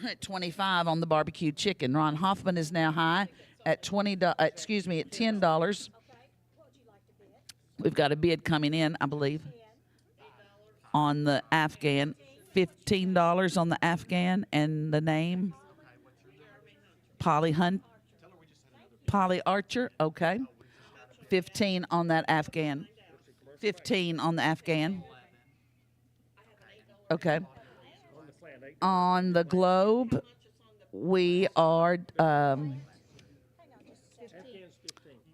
at $25 on the barbecue chicken. Ron Hoffman is now high at $10. We've got a bid coming in, I believe, on the Afghan. $15 on the Afghan, and the name Polly Archer. Okay. 15 on that Afghan. 15 on the Afghan. Okay. On the Globe, we are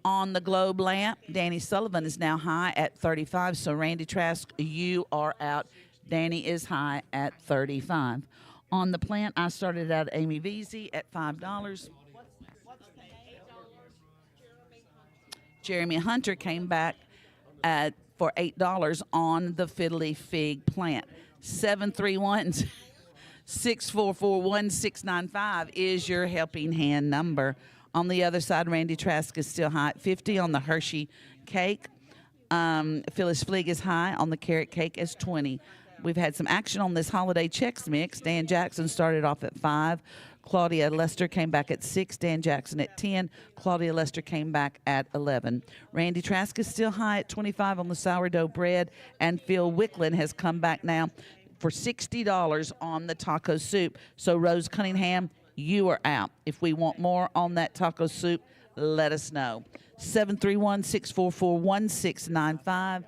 on the Globe lamp. Danny Sullivan is now high at 35. So Randy Trask, you are out. Danny is high at 35. On the plant, I started out Amy Veazey at $5. Jeremy Hunter came back for $8 on the Fiddly Fig plant. 731-644-1695 is your helping hand number. On the other side, Randy Trask is still high at 50 on the Hershey cake. Phyllis Fleeg is high on the carrot cake as 20. We've had some action on this holiday Chex Mix. Dan Jackson started off at 5. Claudia Lester came back at 6. Dan Jackson at 10. Claudia Lester came back at 11. Randy Trask is still high at 25 on the sourdough bread. And Phil Wicklin has come back now for $60 on the taco soup. So Rose Cunningham, you are out. If we want more on that taco soup, let us know. 731-644-1695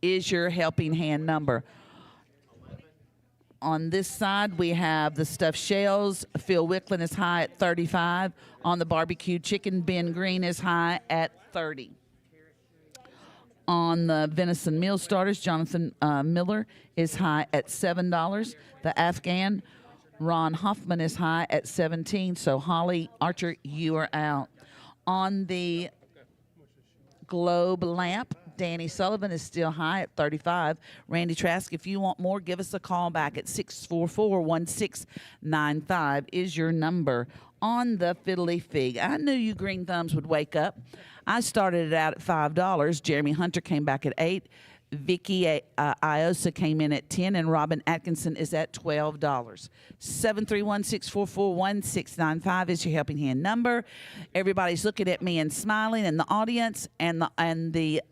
is your helping hand number. On this side, we have the stuffed shells. Phil Wicklin is high at 35. On the barbecue chicken, Ben Green is high at 30. On the venison meal starters, Jonathan Miller is high at $7. The Afghan, Ron Hoffman is high at 17. So Holly Archer, you are out. On the Globe lamp, Danny Sullivan is still high at 35. Randy Trask, if you want more, give us a call back at 644-1695 is your number. On the Fiddly Fig, I knew you green thumbs would wake up. I started it out at $5. Jeremy Hunter came back at 8. Vicky Iosa came in at 10, and Robin Atkinson is at $12. 731-644-1695 is your helping hand number. Everybody's looking at me and smiling in the audience, and the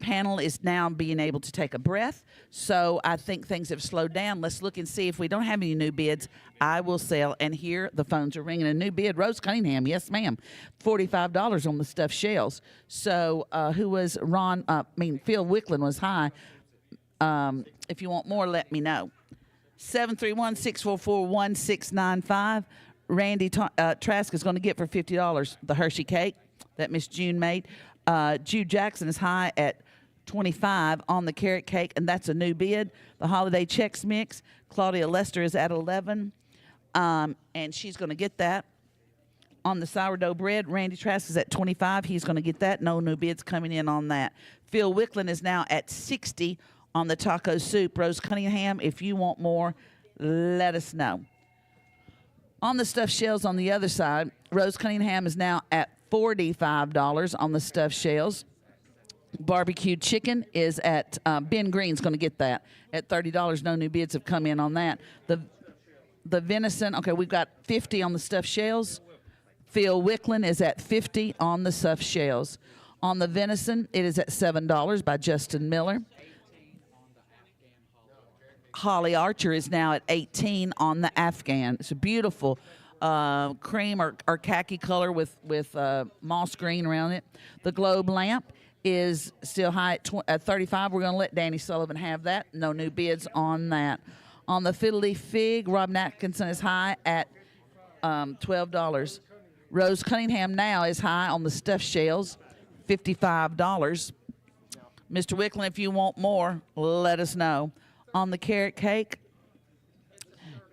panel is now being able to take a breath. So I think things have slowed down. Let's look and see if we don't have any new bids. I will sell. And here the phones are ringing. A new bid, Rose Cunningham. Yes, ma'am. $45 on the stuffed shells. So who was Phil Wicklin was high. If you want more, let me know. 731-644-1695. Randy Trask is going to get for $50 the Hershey cake that Miss June made. Jude Jackson is high at 25 on the carrot cake, and that's a new bid. The holiday Chex Mix, Claudia Lester is at 11, and she's going to get that. On the sourdough bread, Randy Trask is at 25. He's going to get that. No new bids coming in on that. Phil Wicklin is now at 60 on the taco soup. Rose Cunningham, if you want more, let us know. On the stuffed shells on the other side, Rose Cunningham is now at $45 on the stuffed shells. Barbecued chicken is at Ben Green's going to get that at $30. No new bids have come in on that. The venison, okay, we've got 50 on the stuffed shells. Phil Wicklin is at 50 on the stuffed shells. On the venison, it is at $7 by Justin Miller. Holly Archer is now at 18 on the Afghan. It's a beautiful cream or khaki color with moss green around it. The Globe lamp is still high at 35. We're going to let Danny Sullivan have that. No new bids on that. On the Fiddly Fig, Rob Atkinson is high at $12. Rose Cunningham now is high on the stuffed shells, $55. Mr. Wickland, if you want more, let us know. On the carrot cake,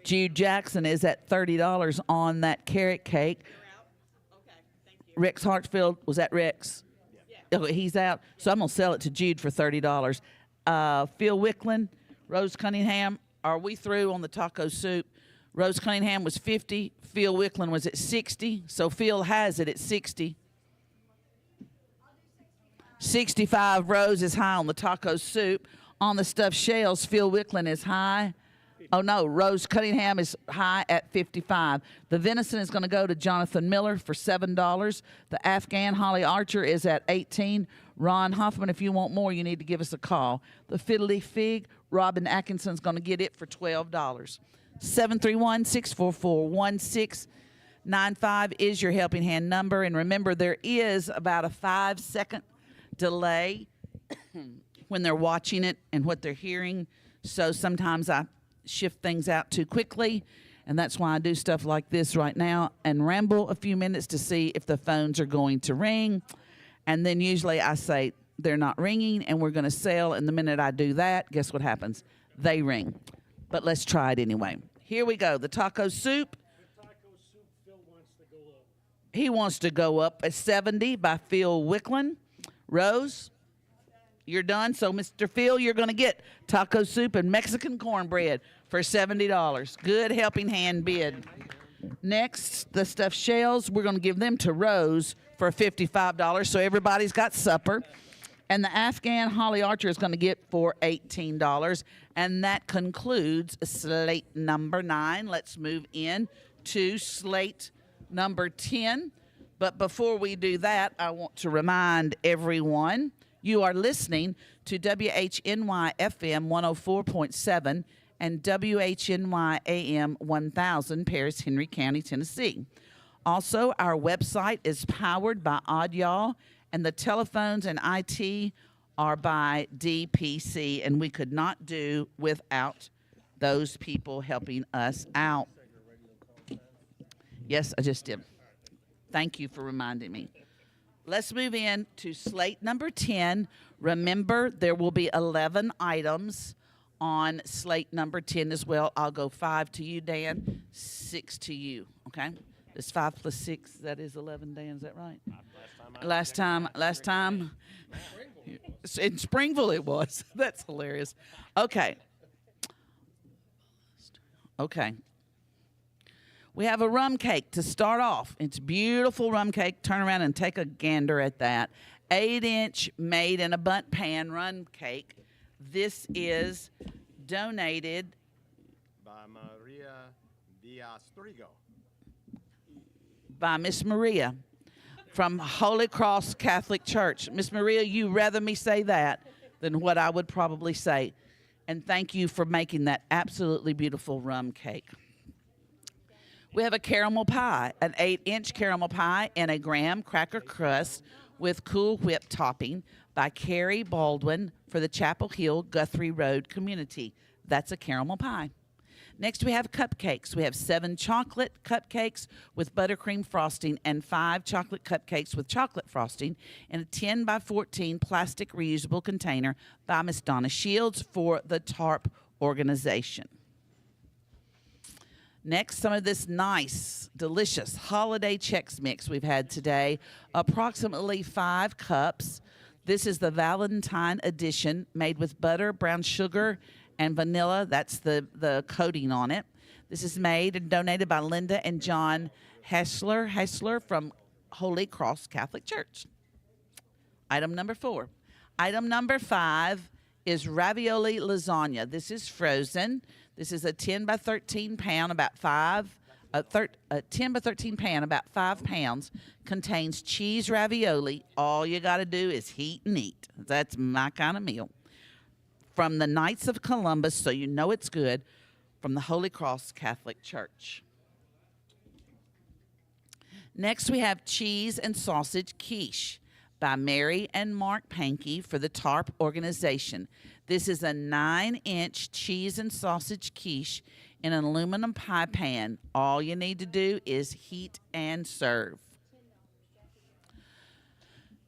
Jude Jackson is at $30 on that carrot cake. Rex Hartsfield, was that Rex? Yeah. Oh, he's out. So I'm going to sell it to Jude for $30. Phil Wickland, Rose Cunningham, are we through on the taco soup? Rose Cunningham was 50. Phil Wickland was at 60. So Phil has it at 60. 65. Rose is high on the taco soup. On the stuffed shells, Phil Wickland is high. Oh, no, Rose Cunningham is high at 55. The venison is going to go to Jonathan Miller for $7. The Afghan Holly Archer is at 18. Ron Hoffman, if you want more, you need to give us a call. The Fiddly Fig, Robin Atkinson's going to get it for $12. 731-644-1695 is your helping hand number. And remember, there is about a 5-second delay when they're watching it and what they're hearing. So sometimes I shift things out too quickly, and that's why I do stuff like this right now and ramble a few minutes to see if the phones are going to ring. And then usually I say they're not ringing and we're going to sell, and the minute I do that, guess what happens? They ring. But let's try it anyway. Here we go. The taco soup. He wants to go up at 70 by Phil Wickland. Rose, you're done. So, Mr. Phil, you're going to get taco soup and Mexican cornbread for $70. Good helping hand bid. Next, the stuffed shells. We're going to give them to Rose for $55. So everybody's got supper. And the Afghan Holly Archer is going to get for $18. And that concludes slate number 9. Let's move in to slate number 10. But before we do that, I want to remind everyone you are listening to WHNY FM 104.7 and WHNY AM 1000, Paris, Henry County, Tennessee. Also, our website is powered by Odd Y'all, and the telephones and IT are by DPC, and we could not do without those people helping us out. Yes, I just did. Thank you for reminding me. Let's move in to slate number 10. Remember, there will be 11 items on slate number 10 as well. I'll go 5 to you, Dan, 6 to you, okay? It's 5 plus 6, that is 11, Dan, is that right? Last time. In Springville it was. That's hilarious. Okay. We have a rum cake to start off. It's beautiful rum cake. Turn around and take a gander at that. 8-inch made in a bundt pan rum cake. This is donated by Maria Diaz-Trigo. By Miss Maria from Holy Cross Catholic Church. Miss Maria, you rather me say that than what I would probably say. And thank you for making that absolutely beautiful rum cake. We have a caramel pie, an 8-inch caramel pie in a graham cracker crust with Cool Whip topping by Carrie Baldwin for the Chapel Hill Guthrie Road community. That's a caramel pie. Next, we have cupcakes. We have 7 chocolate cupcakes with buttercream frosting and 5 chocolate cupcakes with chocolate frosting in a 10 by 14 plastic reusable container by Miss Donna Shields for the TARP organization. Next, some of this nice, delicious holiday Chex Mix we've had today. Approximately 5 cups. This is the Valentine edition made with butter, brown sugar, and vanilla. That's the coating on it. This is made and donated by Linda and John Hessler from Holy Cross Catholic Church. Item number 4. Item number 5 is ravioli lasagna. This is frozen. This is a 10 by 13 pound, about 5. A 10 by 13 pan, about 5 pounds, contains cheese ravioli. All you got to do is heat and eat. That's my kind of meal. From the Knights of Columbus, so you know it's good, from the Holy Cross Catholic Church. Next, we have cheese and sausage quiche by Mary and Mark Pankey for the TARP organization. This is a 9-inch cheese and sausage quiche in an aluminum pie pan. All you need to do is heat and serve.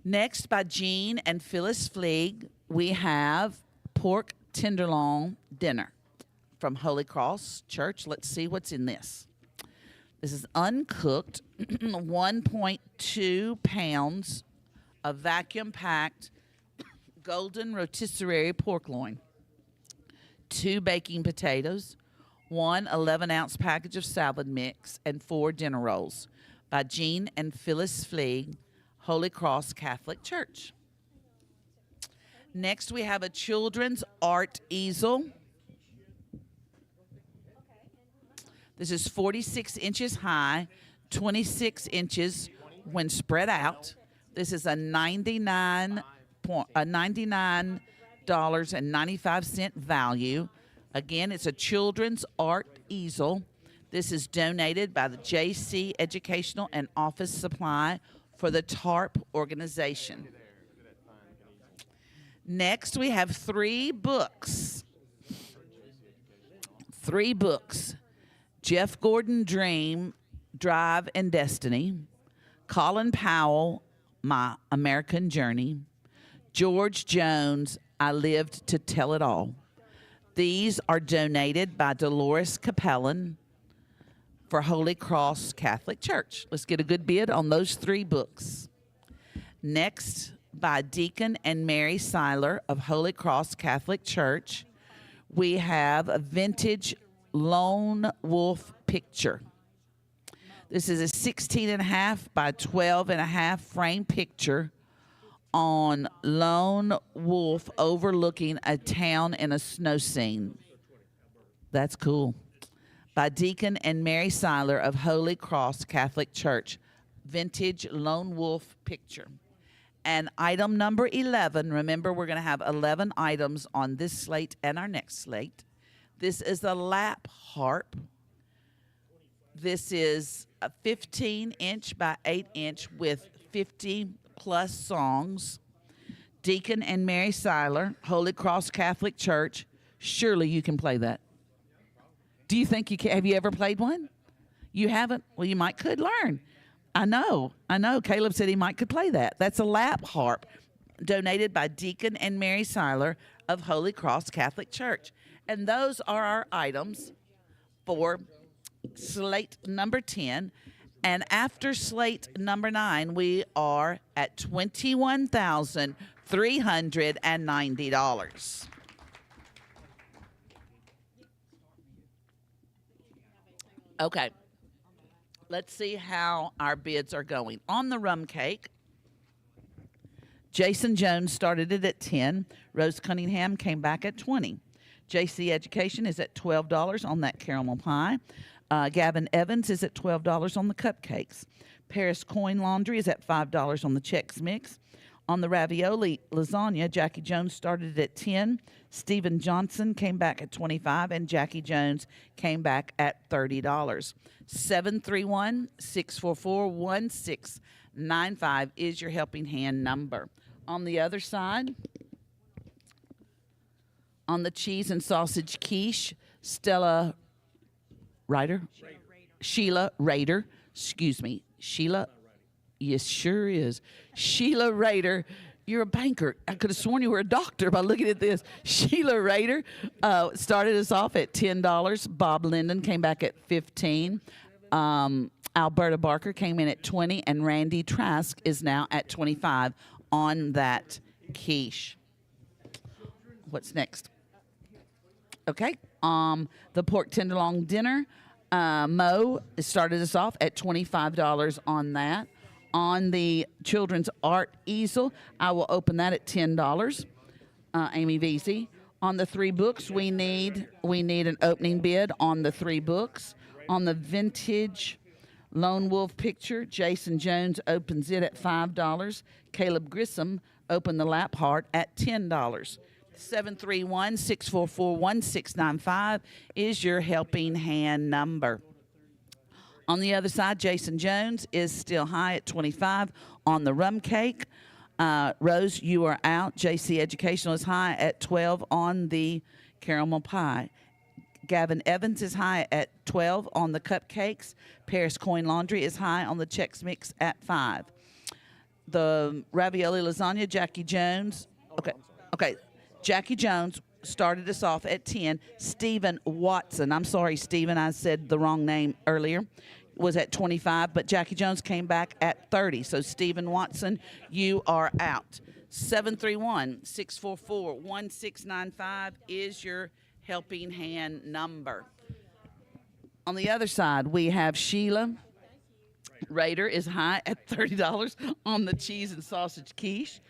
Next, by Jean and Phyllis Fleeg we have pork tenderloin dinner from Holy Cross Church. Let's see what's in this. This is uncooked, 1.2 pounds of vacuum-packed golden rotisserie pork loin, 2 baking potatoes, 1 11-ounce package of salad mix, and 4 dinner rolls by Jean and Phyllis Fleeg, Holy Cross Catholic Church. Next, we have a children's art easel. This is 46 inches high, 26 inches when spread out. This is a $99.95 value. Again, it's a children's art easel. This is donated by the JC Educational and Office Supply for the TARP organization. Next, we have 3 books. 3 books. Jeff Gordon, Dream, Drive, and Destiny. Colin Powell, My American Journey. George Jones, I Lived to Tell It All. These are donated by Dolores Capellan for Holy Cross Catholic Church. Let's get a good bid on those 3 books. Next, by Deacon and Mary Seiler of Holy Cross Catholic Church, we have a vintage lone wolf picture. This is a 16.5 by 12.5 frame picture on lone wolf overlooking a town in a snow scene. That's cool. By Deacon and Mary Seiler of Holy Cross Catholic Church, vintage lone wolf picture. And item number 11, remember we're going to have 11 items on this slate and our next slate. This is a lap harp. This is a 15-inch by 8-inch with 50-plus songs. Deacon and Mary Seiler, Holy Cross Catholic Church. Surely you can play that. Do you think you can? Have you ever played one? You haven't? Well, you could learn. I know. Caleb said he could play that. That's a lap harp donated by Deacon and Mary Seiler of Holy Cross Catholic Church. And those are our items for slate number 10. And after slate number 9, we are at $21,390. Okay. Let's see how our bids are going. On the rum cake, Jason Jones started it at $10. Rose Cunningham came back at $20. JC Education is at $12 on that caramel pie. Gavin Evans is at $12 on the cupcakes. Paris Coin Laundry is at $5 on the Chex Mix. On the ravioli lasagna, Jackie Jones started at $10. Stephen Johnson came back at $25, and Jackie Jones came back at $30. 731-644-1695 is your helping hand number. On the other side, on the cheese and sausage quiche, Sheila Rader, yes, sure is. Sheila Rader, you're a banker. I could have sworn you were a doctor by looking at this. Sheila Rader started us off at $10. Bob Linden came back at $15. Alberta Barker came in at $20, and Randy Trask is now at $25 on that quiche. What's next? Okay. The pork tenderloin dinner. Mo started us off at $25 on that. On the children's art easel, I will open that at $10. Amy Veazey. On the 3 books, we need an opening bid on the 3 books. On the vintage lone wolf picture, Jason Jones opens it at $5. Caleb Grissom opened the lap heart at $10. 731-644-1695 is your helping hand number. On the other side, Jason Jones is still high at $25 on the rum cake. Rose, you are out. JC Educational is high at $12 on the caramel pie. Gavin Evans is high at $12 on the cupcakes. Paris Coin Laundry is high on the Chex Mix at $5. The ravioli lasagna, Jackie Jones. Okay, Jackie Jones started us off at 10. Stephen Watson, I'm sorry, Stephen, I said the wrong name earlier, was at 25, but Jackie Jones came back at 30. So, Stephen Watson, you are out. 731-644-1695 is your helping hand number. On the other side, we have Sheila Rader is high at $30 on the cheese and sausage quiche.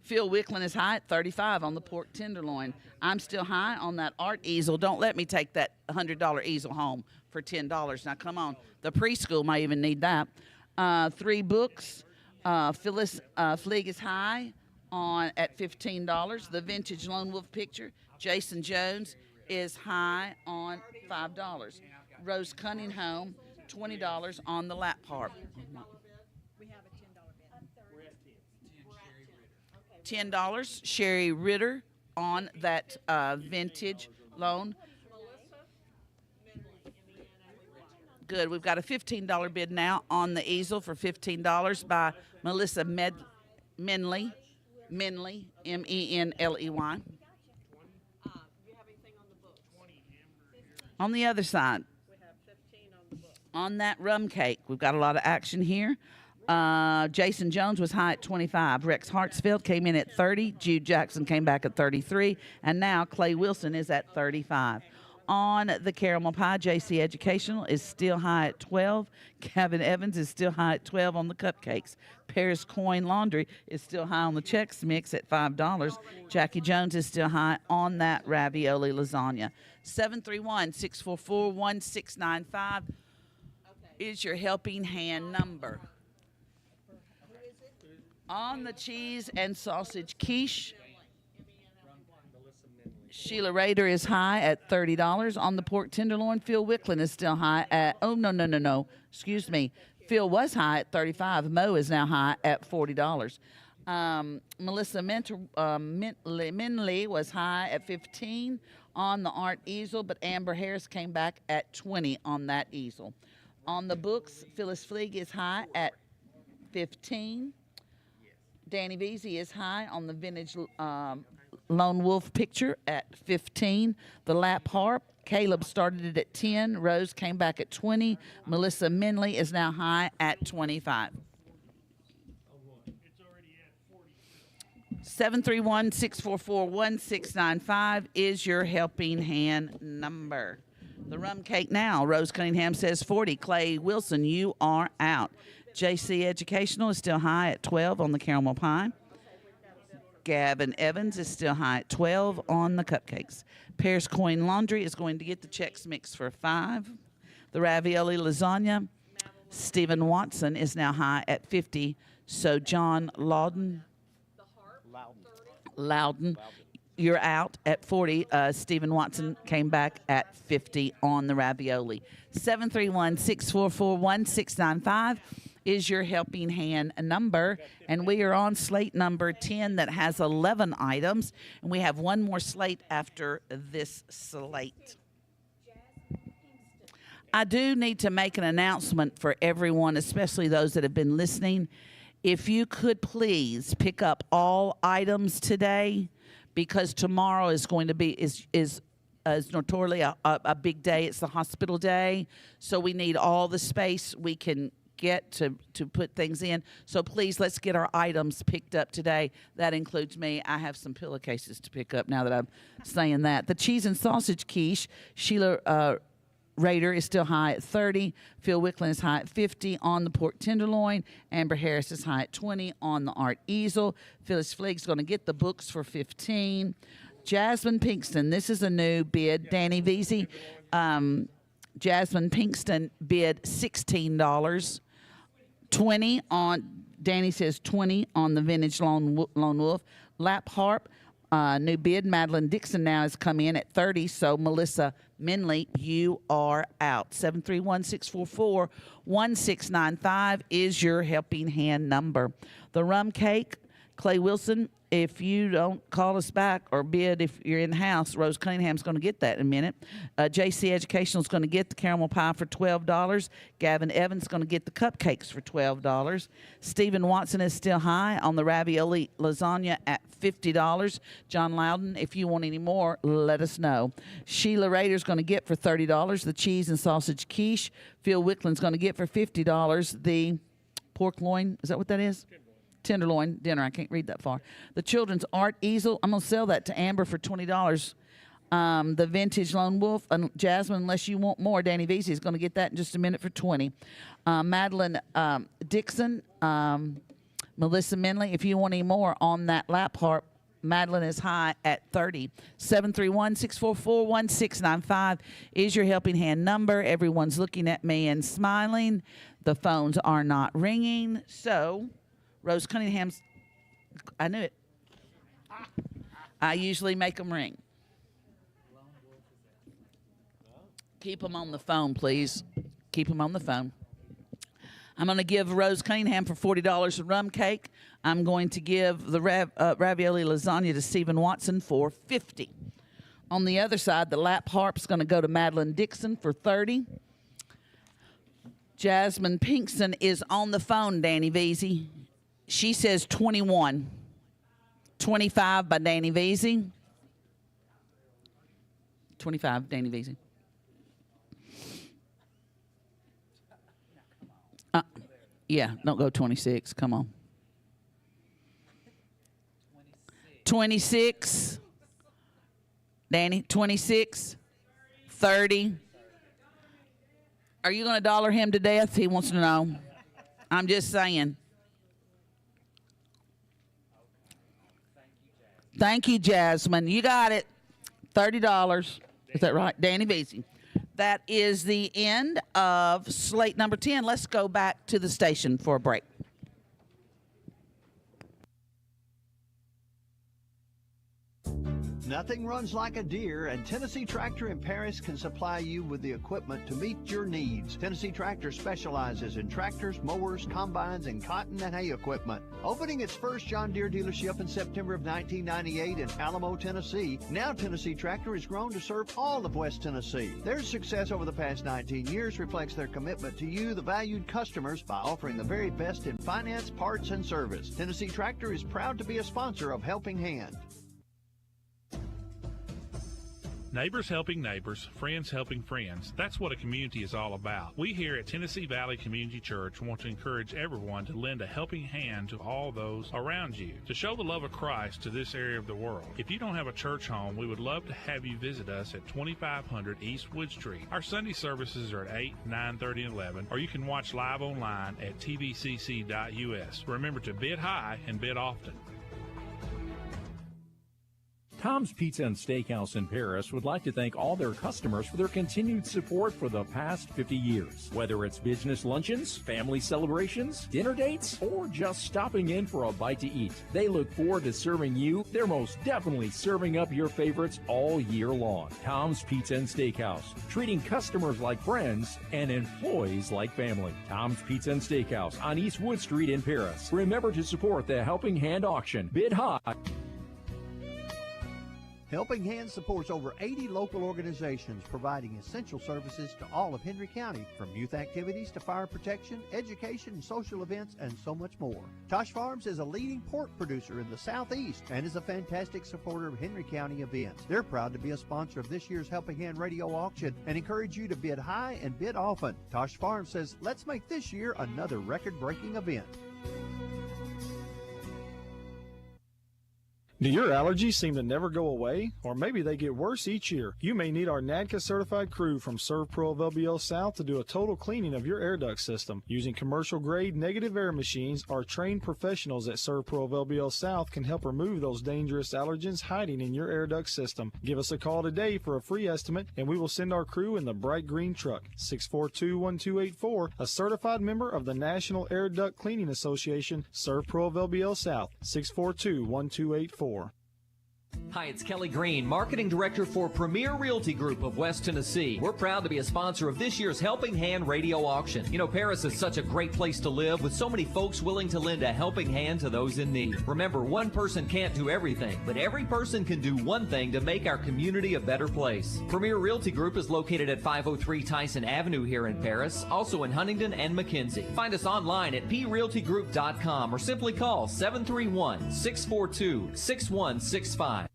Phil Wicklin is high at $35 on the pork tenderloin. I'm still high on that art easel. Don't let me take that $100 easel home for $10. Now, come on. The preschool might even need that. 3 books. Phyllis Fleeg is high on at $15. The vintage Lone Wolf picture. Jason Jones is high on $5. Rose Cunningham, $20 on the lap harp. $10. Sherry Ritter on that vintage loan. Good. We've got a $15 bid now on the easel for $15 by Melissa Menley, M-E-N-L-E-Y. On the other side, on that rum cake, we've got a lot of action here. Jason Jones was high at 25. Rex Hartsfield came in at 30. Jude Jackson came back at 33. And now Clay Wilson is at 35. On the caramel pie, JC Educational is still high at 12. Kevin Evans is still high at 12 on the cupcakes. Paris Coin Laundry is still high on the Chex Mix at $5. Jackie Jones is still high on that ravioli lasagna. 731-644-1695 is your helping hand number. On the cheese and sausage quiche, Sheila Rader is high at $30. On the pork tenderloin, Phil Wicklin is still high at, no. Excuse me. Phil was high at $35. Mo is now high at $40. Melissa Minley was high at $15 on the art easel, but Amber Harris came back at $20 on that easel. On the books, Phyllis Fleeg is high at $15. Danny Veazey is high on the vintage Lone Wolf picture at $15. The lap harp, Caleb started it at $10. Rose came back at $20. Melissa Minley is now high at $25. 731-644-1695 is your helping hand number. The rum cake now. Rose Cunningham says 40. Clay Wilson, you are out. JC Educational is still high at 12 on the caramel pie. Gavin Evans is still high at 12 on the cupcakes. Paris Coin Laundry is going to get the Chex Mix for $5. The ravioli lasagna, Stephen Watson is now high at 50. So John Loudon, you're out at 40. Stephen Watson came back at 50 on the ravioli. 731-644-1695 is your helping hand number. And we are on slate number 10 that has 11 items. And we have one more slate after this slate. I do need to make an announcement for everyone, especially those that have been listening. If you could please pick up all items today, because tomorrow is going to be is notoriously a big day. It's the hospital day, so we need all the space we can get to put things in. So please, let's get our items picked up today. That includes me. I have some pillowcases to pick up now that I'm saying that. The cheese and sausage quiche, Sheila Rader is still high at 30. Phil Wicklin is high at 50 on the pork tenderloin. Amber Harris is high at 20 on the art easel. Phyllis Fleeg's going to get the books for 15. Jasmine Pinkston, this is a new bid. Danny Veazey, Jasmine Pinkston bid $16. 20 on, Danny says 20 on the vintage Lone Wolf. Lap harp, new bid. Madeline Dixon now has come in at 30. So Melissa Minley, you are out. 731-644-1695 is your helping hand number. The rum cake, Clay Wilson if you don't call us back or bid if you're in the house, Rose Cunningham's going to get that in a minute. JC Educational is going to get the caramel pie for $12. Gavin Evans is going to get the cupcakes for $12. Stephen Watson is still high on the ravioli lasagna at $50. John Loudon, if you want any more, let us know. Sheila Rader's going to get for $30 the cheese and sausage quiche. Phil Wickland's going to get for $50 the pork loin. Is that what that is? Tenderloin dinner. I can't read that far. The children's art easel. I'm going to sell that to Amber for $20. The vintage Lone Wolf. Jasmine, unless you want more, Danny Vesey is going to get that in just a minute for $20. Madeline Dixon. Melissa Minley, if you want any more on that lap harp, Madeline is high at $30. 731-644-1695 is your helping hand number. Everyone's looking at me and smiling. The phones are not ringing. So, Rose Cunningham's, I knew it. I usually make them ring. Keep them on the phone, please. Keep them on the phone. I'm going to give Rose Cunningham for $40 a rum cake. I'm going to give the ravioli lasagna to Stephen Watson for $50. On the other side, the lap harp's going to go to Madeline Dixon for $30. Jasmine Pinkston is on the phone, Danny Vesey. She says 21. 25 by Danny Vesey. 25, Danny Vesey. Yeah, don't go 26. Come on. 26. Danny, 26. 30. Are you going to dollar him to death? He wants to know. I'm just saying. Thank you, Jasmine. You got it. $30. Is that right? Danny Vesey. That is the end of slate number 10. Let's go back to the station for a break. Nothing runs like a deer, and Tennessee Tractor in Paris can supply you with the equipment to meet your needs. Tennessee Tractor specializes in tractors, mowers, combines, and cotton and hay equipment. Opening its first John Deere dealership in September of 1998 in Alamo, Tennessee, now Tennessee Tractor has grown to serve all of West Tennessee. Their success over the past 19 years reflects their commitment to you, the valued customers, by offering the very best in finance, parts, and service. Tennessee Tractor is proud to be a sponsor of Helping Hand. Neighbors helping neighbors, friends helping friends. That's what a community is all about. We here at Tennessee Valley Community Church want to encourage everyone to lend a helping hand to all those around you, to show the love of Christ to this area of the world. If you don't have a church home, we would love to have you visit us at 2500 East Wood Street. Our Sunday services are at 8, 9:30, and 11, or you can watch live online at tvcc.us. Remember to bid high and bid often. Tom's Pizza and Steakhouse in Paris would like to thank all their customers for their continued support for the past 50 years. Whether it's business luncheons, family celebrations, dinner dates, or just stopping in for a bite to eat, they look forward to serving you. They're most definitely serving up your favorites all year long. Tom's Pizza and Steakhouse, treating customers like friends and employees like family. Tom's Pizza and Steakhouse on East Wood Street in Paris. Remember to support the Helping Hand auction. Bid high. Helping Hand supports over 80 local organizations providing essential services to all of Henry County, from youth activities to fire protection, education, social events, and so much more. Tosh Farms is a leading pork producer in the Southeast and is a fantastic supporter of Henry County events. They're proud to be a sponsor of this year's Helping Hand radio auction and encourage you to bid high and bid often. Tosh Farms says, let's make this year another record-breaking event. Do your allergies seem to never go away? Or maybe they get worse each year? You may need our NADCA certified crew from ServPro of LBL South to do a total cleaning of your air duct system. Using commercial grade negative air machines, our trained professionals at ServPro of LBL South can help remove those dangerous allergens hiding in your air duct system. Give us a call today for a free estimate and we will send our crew in the bright green truck. 642-1284, a certified member of the National Air Duct Cleaning Association, ServPro of LBL South. 642-1284. Hi, it's Kelly Green, Marketing Director for Premier Realty Group of West Tennessee. We're proud to be a sponsor of this year's Helping Hand Radio Auction. You know, Paris is such a great place to live with so many folks willing to lend a helping hand to those in need. Remember, one person can't do everything, but every person can do one thing to make our community a better place. Premier Realty Group is located at 503 Tyson Avenue here in Paris, also in Huntington and McKenzie. Find us online at prealtygroup.com or simply call 731-642-6165.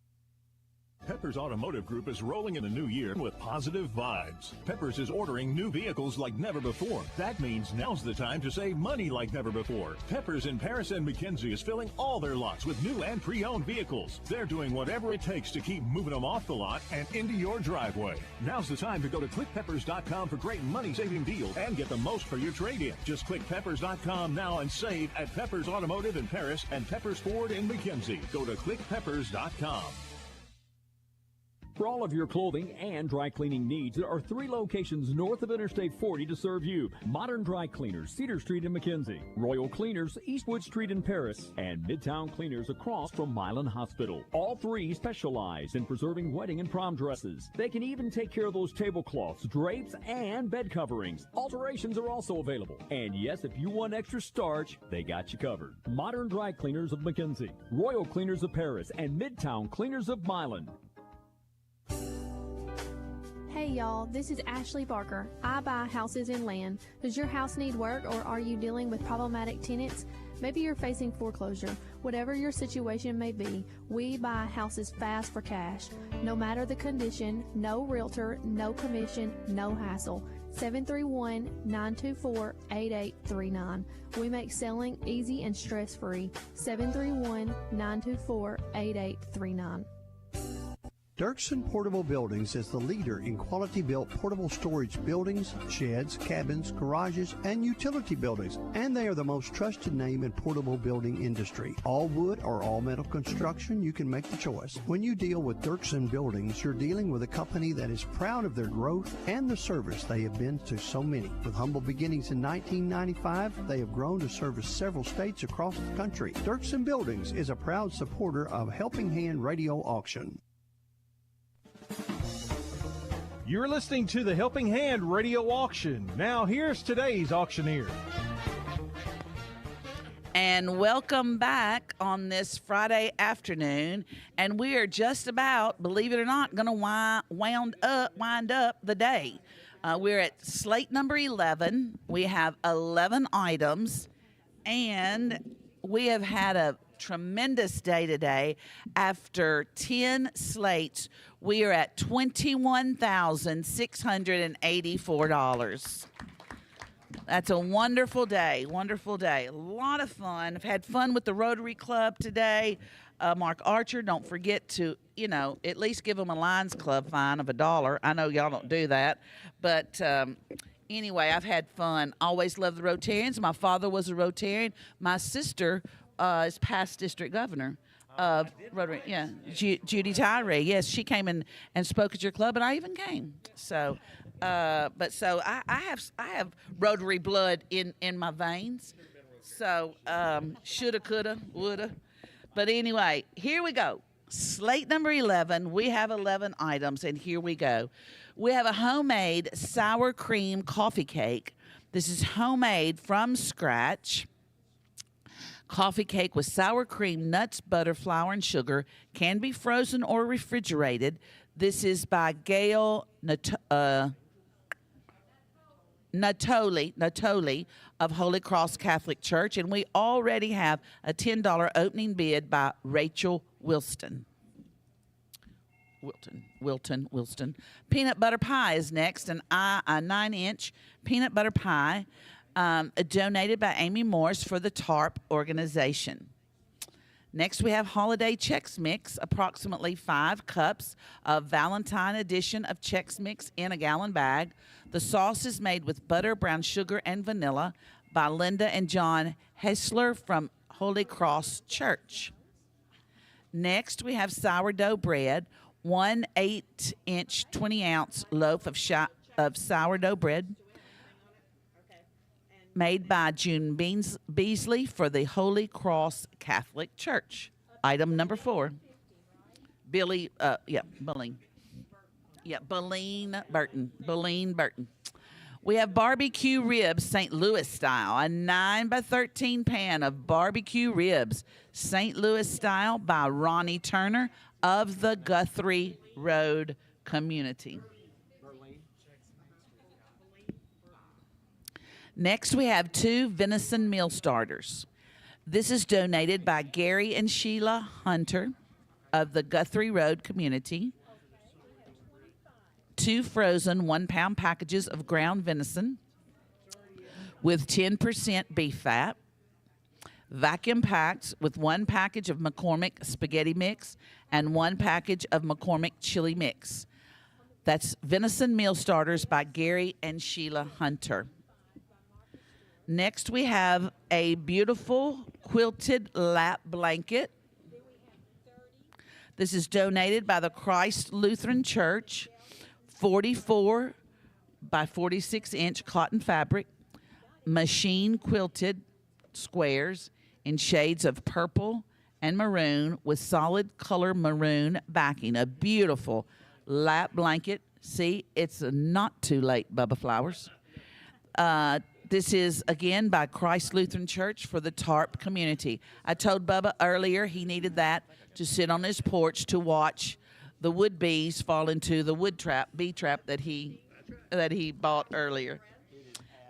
Peppers Automotive Group is rolling in the new year with positive vibes. Peppers is ordering new vehicles like never before. That means now's the time to save money like never before. Peppers in Paris and McKenzie is filling all their lots with new and pre-owned vehicles. They're doing whatever it takes to keep moving them off the lot and into your driveway. Now's the time to go to clickpeppers.com for great money-saving deals and get the most for your trade-in. Just click peppers.com now and save at Peppers Automotive in Paris and Peppers Ford in McKenzie. Go to clickpeppers.com. For all of your clothing and dry cleaning needs, there are 3 locations north of Interstate 40 to serve you. Modern Dry Cleaners, Cedar Street in McKenzie. Royal Cleaners, Eastwood Street in Paris. And Midtown Cleaners across from Milan Hospital. All 3 specialize in preserving wedding and prom dresses. They can even take care of those tablecloths, drapes, and bed coverings. Alterations are also available. And yes, if you want extra starch, they got you covered. Modern Dry Cleaners of McKenzie. Royal Cleaners of Paris. And Midtown Cleaners of Milan. Hey y'all, this is Ashley Barker. I buy houses and land. Does your house need work or are you dealing with problematic tenants? Maybe you're facing foreclosure. Whatever your situation may be, we buy houses fast for cash. No matter the condition, no realtor, no commission, no hassle. 731-924-8839. We make selling easy and stress-free. 731-924-8839. Dirksen Portable Buildings is the leader in quality-built portable storage buildings, sheds, cabins, garages, and utility buildings, and they are the most trusted name in portable building industry. All wood or all metal construction, you can make the choice. When you deal with Dirksen Buildings, you're dealing with a company that is proud of their growth and the service they have been to so many. With humble beginnings in 1995, they have grown to service several states across the country. Dirksen Buildings is a proud supporter of Helping Hand Radio Auction. You're listening to the Helping Hand Radio Auction. Now, here's today's auctioneer. And welcome back on this Friday afternoon. And we are just about, believe it or not, going to wind up the day. We're at Slate number 11. We have 11 items. And we have had a tremendous day today. After 10 slates, we are at $21,684. That's a wonderful day, wonderful day. A lot of fun. I've had fun with the Rotary Club today. Mark Archer, don't forget to, at least give them a Lions Club fine of $1. I know y'all don't do that, but anyway, I've had fun. Always loved the Rotarians. My father was a Rotarian. My sister is past district governor of Rotary. Yeah, Judy Tyree. Yes, she came in and spoke at your club, and I even came. So, I have Rotary blood in my veins. So, shoulda, coulda, woulda. But anyway, here we go. Slate number 11. We have 11 items, and here we go. We have a homemade sour cream coffee cake. This is homemade from scratch. Coffee cake with sour cream, nuts, butter, flour, and sugar. Can be frozen or refrigerated. This is by Gail Natoli of Holy Cross Catholic Church. And we already have a $10 opening bid by Rachel Wilston. Wilston. Peanut butter pie is next, a 9-inch peanut butter pie. Donated by Amy Morse for the TARP organization. Next, we have Holiday Chex Mix, approximately 5 cups of Valentine edition of Chex Mix in a gallon bag. The sauce is made with butter, brown sugar, and vanilla by Linda and John Hessler from Holy Cross Church. Next, we have sourdough bread, 1 8-inch, 20-ounce loaf of sourdough bread, made by June Beasley for the Holy Cross Catholic Church. Item number 4. Billy, Beline. Yeah, Beline Burton. We have barbecue ribs, St. Louis style, a 9 by 13 pan of barbecue ribs, St. Louis style by Ronnie Turner of the Guthrie Road community. Next, we have 2 venison meal starters. This is donated by Gary and Sheila Hunter of the Guthrie Road community. 2 frozen 1-pound packages of ground venison with 10% beef fat, vacuum packed with 1 package of McCormick spaghetti mix and 1 package of McCormick chili mix. That's venison meal starters by Gary and Sheila Hunter. Next, we have a beautiful quilted lap blanket. This is donated by the Christ Lutheran Church. 44 by 46 inch cotton fabric, machine quilted squares in shades of purple and maroon with solid color maroon backing. A beautiful lap blanket. See, it's not too late, Bubba Flowers. This is, again, by Christ Lutheran Church for the TARP community. I told Bubba earlier he needed that to sit on his porch to watch the wood bees fall into the bee trap that he bought earlier.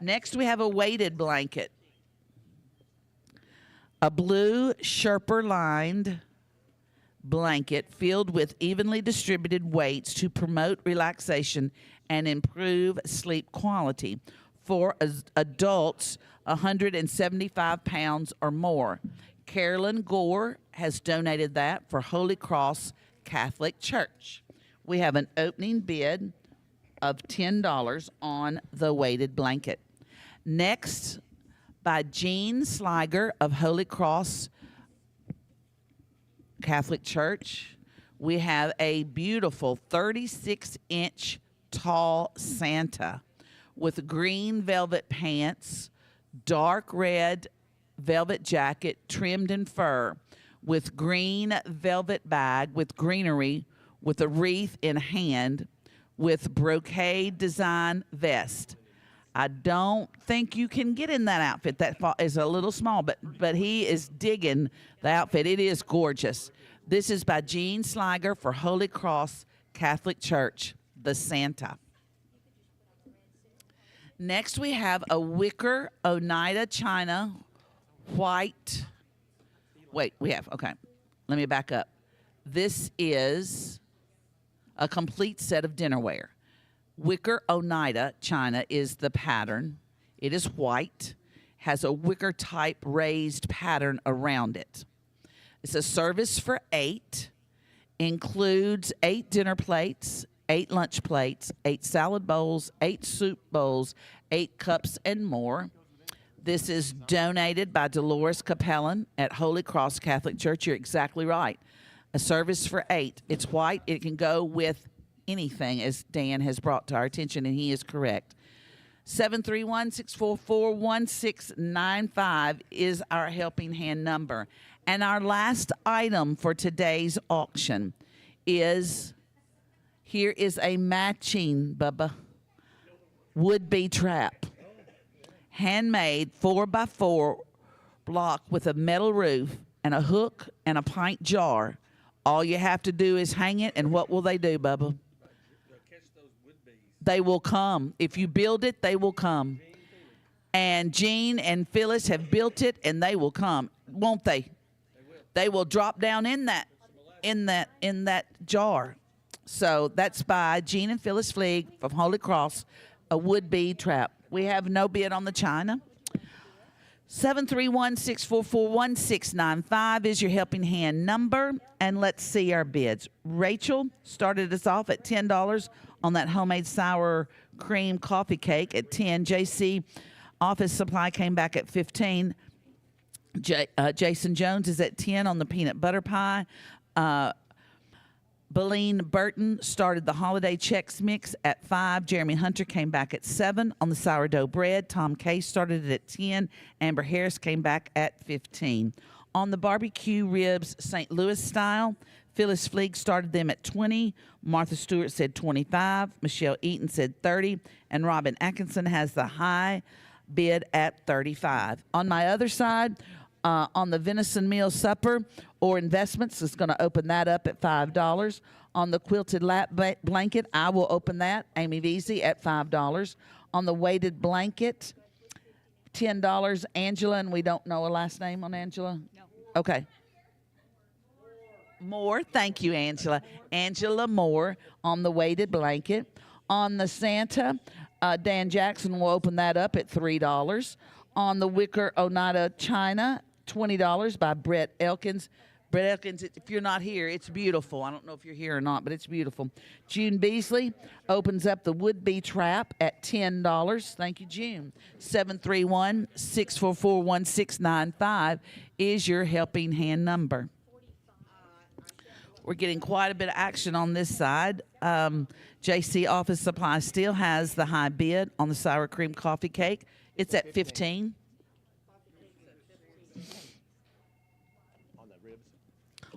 Next, we have a weighted blanket. A blue Sherper-lined blanket filled with evenly distributed weights to promote relaxation and improve sleep quality for adults 175 pounds or more. Carolyn Gore has donated that for Holy Cross Catholic Church. We have an opening bid of $10 on the weighted blanket. Next, by Jean Sliger of Holy Cross Catholic Church, we have a beautiful 36-inch tall Santa with green velvet pants, dark red velvet jacket trimmed in fur, with green velvet bag with greenery, with a wreath in hand, with brocade design vest. I don't think you can get in that outfit. That is a little small, but he is digging the outfit. It is gorgeous. This is by Jean Sliger for Holy Cross Catholic Church, the Santa. Next, we have a wicker Oneida China white. Wait, okay. Let me back up. This is a complete set of dinnerware. Wicker Oneida China is the pattern. It is white, has a wicker type raised pattern around it. It's a service for 8, includes 8 dinner plates, 8 lunch plates, 8 salad bowls, 8 soup bowls, 8 cups, and more. This is donated by Dolores Capellan at Holy Cross Catholic Church. You're exactly right. A service for 8. It's white. It can go with anything, as Dan has brought to our attention, and he is correct. 731-644-1695 is our helping hand number. And our last item for today's auction is, here is a matching, Bubba, would-be trap. Handmade 4x4 block with a metal roof and a hook and a pint jar. All you have to do is hang it, and what will they do, Bubba? They will come. If you build it, they will come. And Jean and Phyllis have built it, and they will come, won't they? They will drop down in that jar. So that's by Jean and Phyllis Fleeg from Holy Cross, a would-be trap. We have no bid on the china. 731-644-1695 is your helping hand number. And let's see our bids. Rachel started us off at $10 on that homemade sour cream coffee cake at 10. JC Office Supply came back at 15. Jason Jones is at 10 on the peanut butter pie. Beline Burton started the holiday Chex Mix at 5. Jeremy Hunter came back at 7 on the sourdough bread. Tom Case started it at 10. Amber Harris came back at 15. On the barbecue ribs St. Louis style, Phyllis Fleeg started them at 20. Martha Stewart said 25. Michelle Eaton said 30. And Robin Atkinson has the high bid at 35. On my other side, on the venison meal supper or investments, is going to open that up at $5. On the quilted lap blanket, I will open that, Amy Veazey, at $5. On the weighted blanket, $10. Angela, and we don't know a last name on Angela? No. Okay. Moore, thank you, Angela. Angela Moore on the weighted blanket. On the Santa, Dan Jackson will open that up at $3. On the wicker Oneida China, $20 by Brett Elkins. Brett Elkins, if you're not here, it's beautiful. I don't know if you're here or not, but it's beautiful. June Beasley opens up the would-be trap at $10. Thank you, June. 731-644-1695 is your helping hand number. We're getting quite a bit of action on this side. JC Office Supply still has the high bid on the sour cream coffee cake. It's at $15.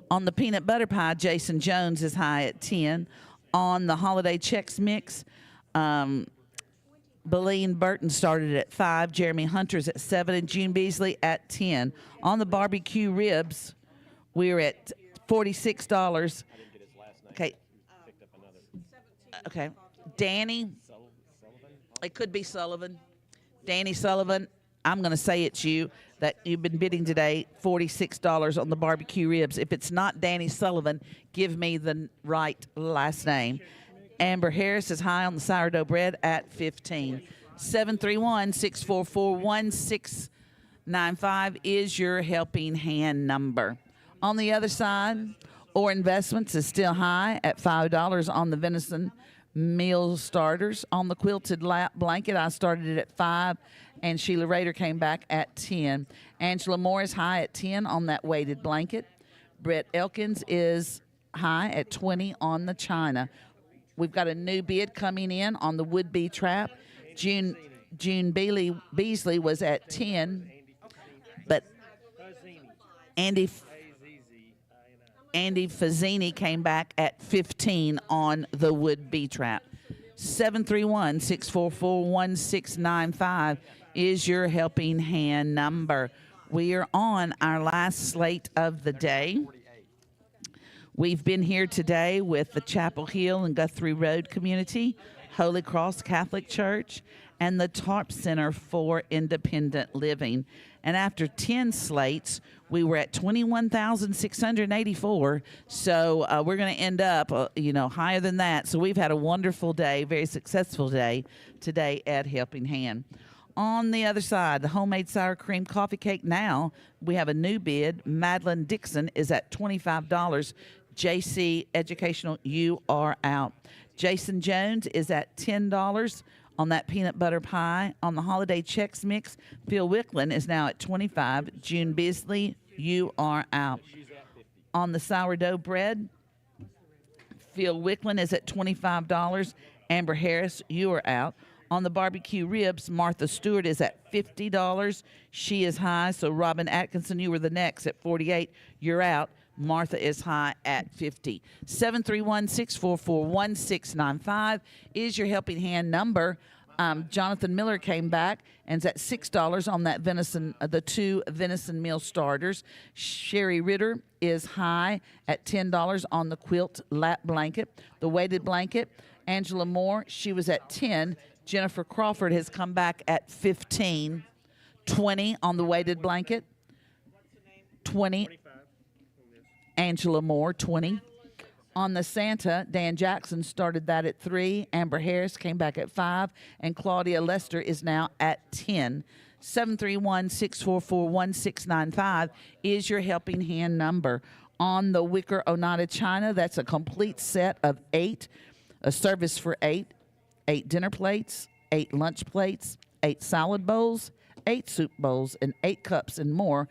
On the peanut butter pie, Jason Jones is high at 10. On the holiday Chex Mix, Beleen Burton started at 5. Jeremy Hunter's at 7. And June Beasley at 10. On the barbecue ribs, we're at $46. Okay. Okay. Danny. It could be Sullivan. Danny Sullivan. I'm going to say it's you that you've been bidding today, $46 on the barbecue ribs. If it's not Danny Sullivan, give me the right last name. Amber Harris is high on the sourdough bread at $15. 731-644-1695 is your helping hand number. On the other side, or investments is still high at $5 on the venison meal starters. On the quilted lap blanket, I started it at 5, and Sheila Rader came back at 10. Angela Moore is high at 10 on that weighted blanket. Brett Elkins is high at 20 on the china. We've got a new bid coming in on the would-be trap. June Beasley was at 10, but Andy Fazzini came back at 15 on the would-be trap. 731-644-1695 is your helping hand number. We are on our last slate of the day. We've been here today with the Chapel Hill and Guthrie Road community, Holy Cross Catholic Church, and the TARP Center for Independent Living. And after 10 slates, we were at 21,684. So we're going to end up, higher than that. So we've had a wonderful day, very successful day today at Helping Hand. On the other side, the homemade sour cream coffee cake now, we have a new bid. Madeline Dixon is at $25. JC Educational, you are out. Jason Jones is at $10 on that peanut butter pie. On the holiday Chex Mix, Phil Wicklin is now at $25. June Bisley, you are out. On the sourdough bread, Phil Wicklin is at $25. Amber Harris, you are out. On the barbecue ribs, Martha Stewart is at $50. She is high, so Robin Atkinson, you were the next at $48. You're out. Martha is high at $50. 731-644-1695 is your helping hand number. Jonathan Miller came back and is at $6 on that venison, the 2 venison meal starters. Sherry Ritter is high at $10 on the quilt lap blanket. The weighted blanket, Angela Moore, she was at 10. Jennifer Crawford has come back at 15. 20 on the weighted blanket. 20. Angela Moore, 20. On the Santa, Dan Jackson started that at 3. Amber Harris came back at 5. And Claudia Lester is now at 10. 731-644-1695 is your helping hand number. On the wicker Oneida China, that's a complete set of 8. A service for 8. 8 dinner plates, 8 lunch plates, 8 salad bowls, 8 soup bowls, and 8 cups and more.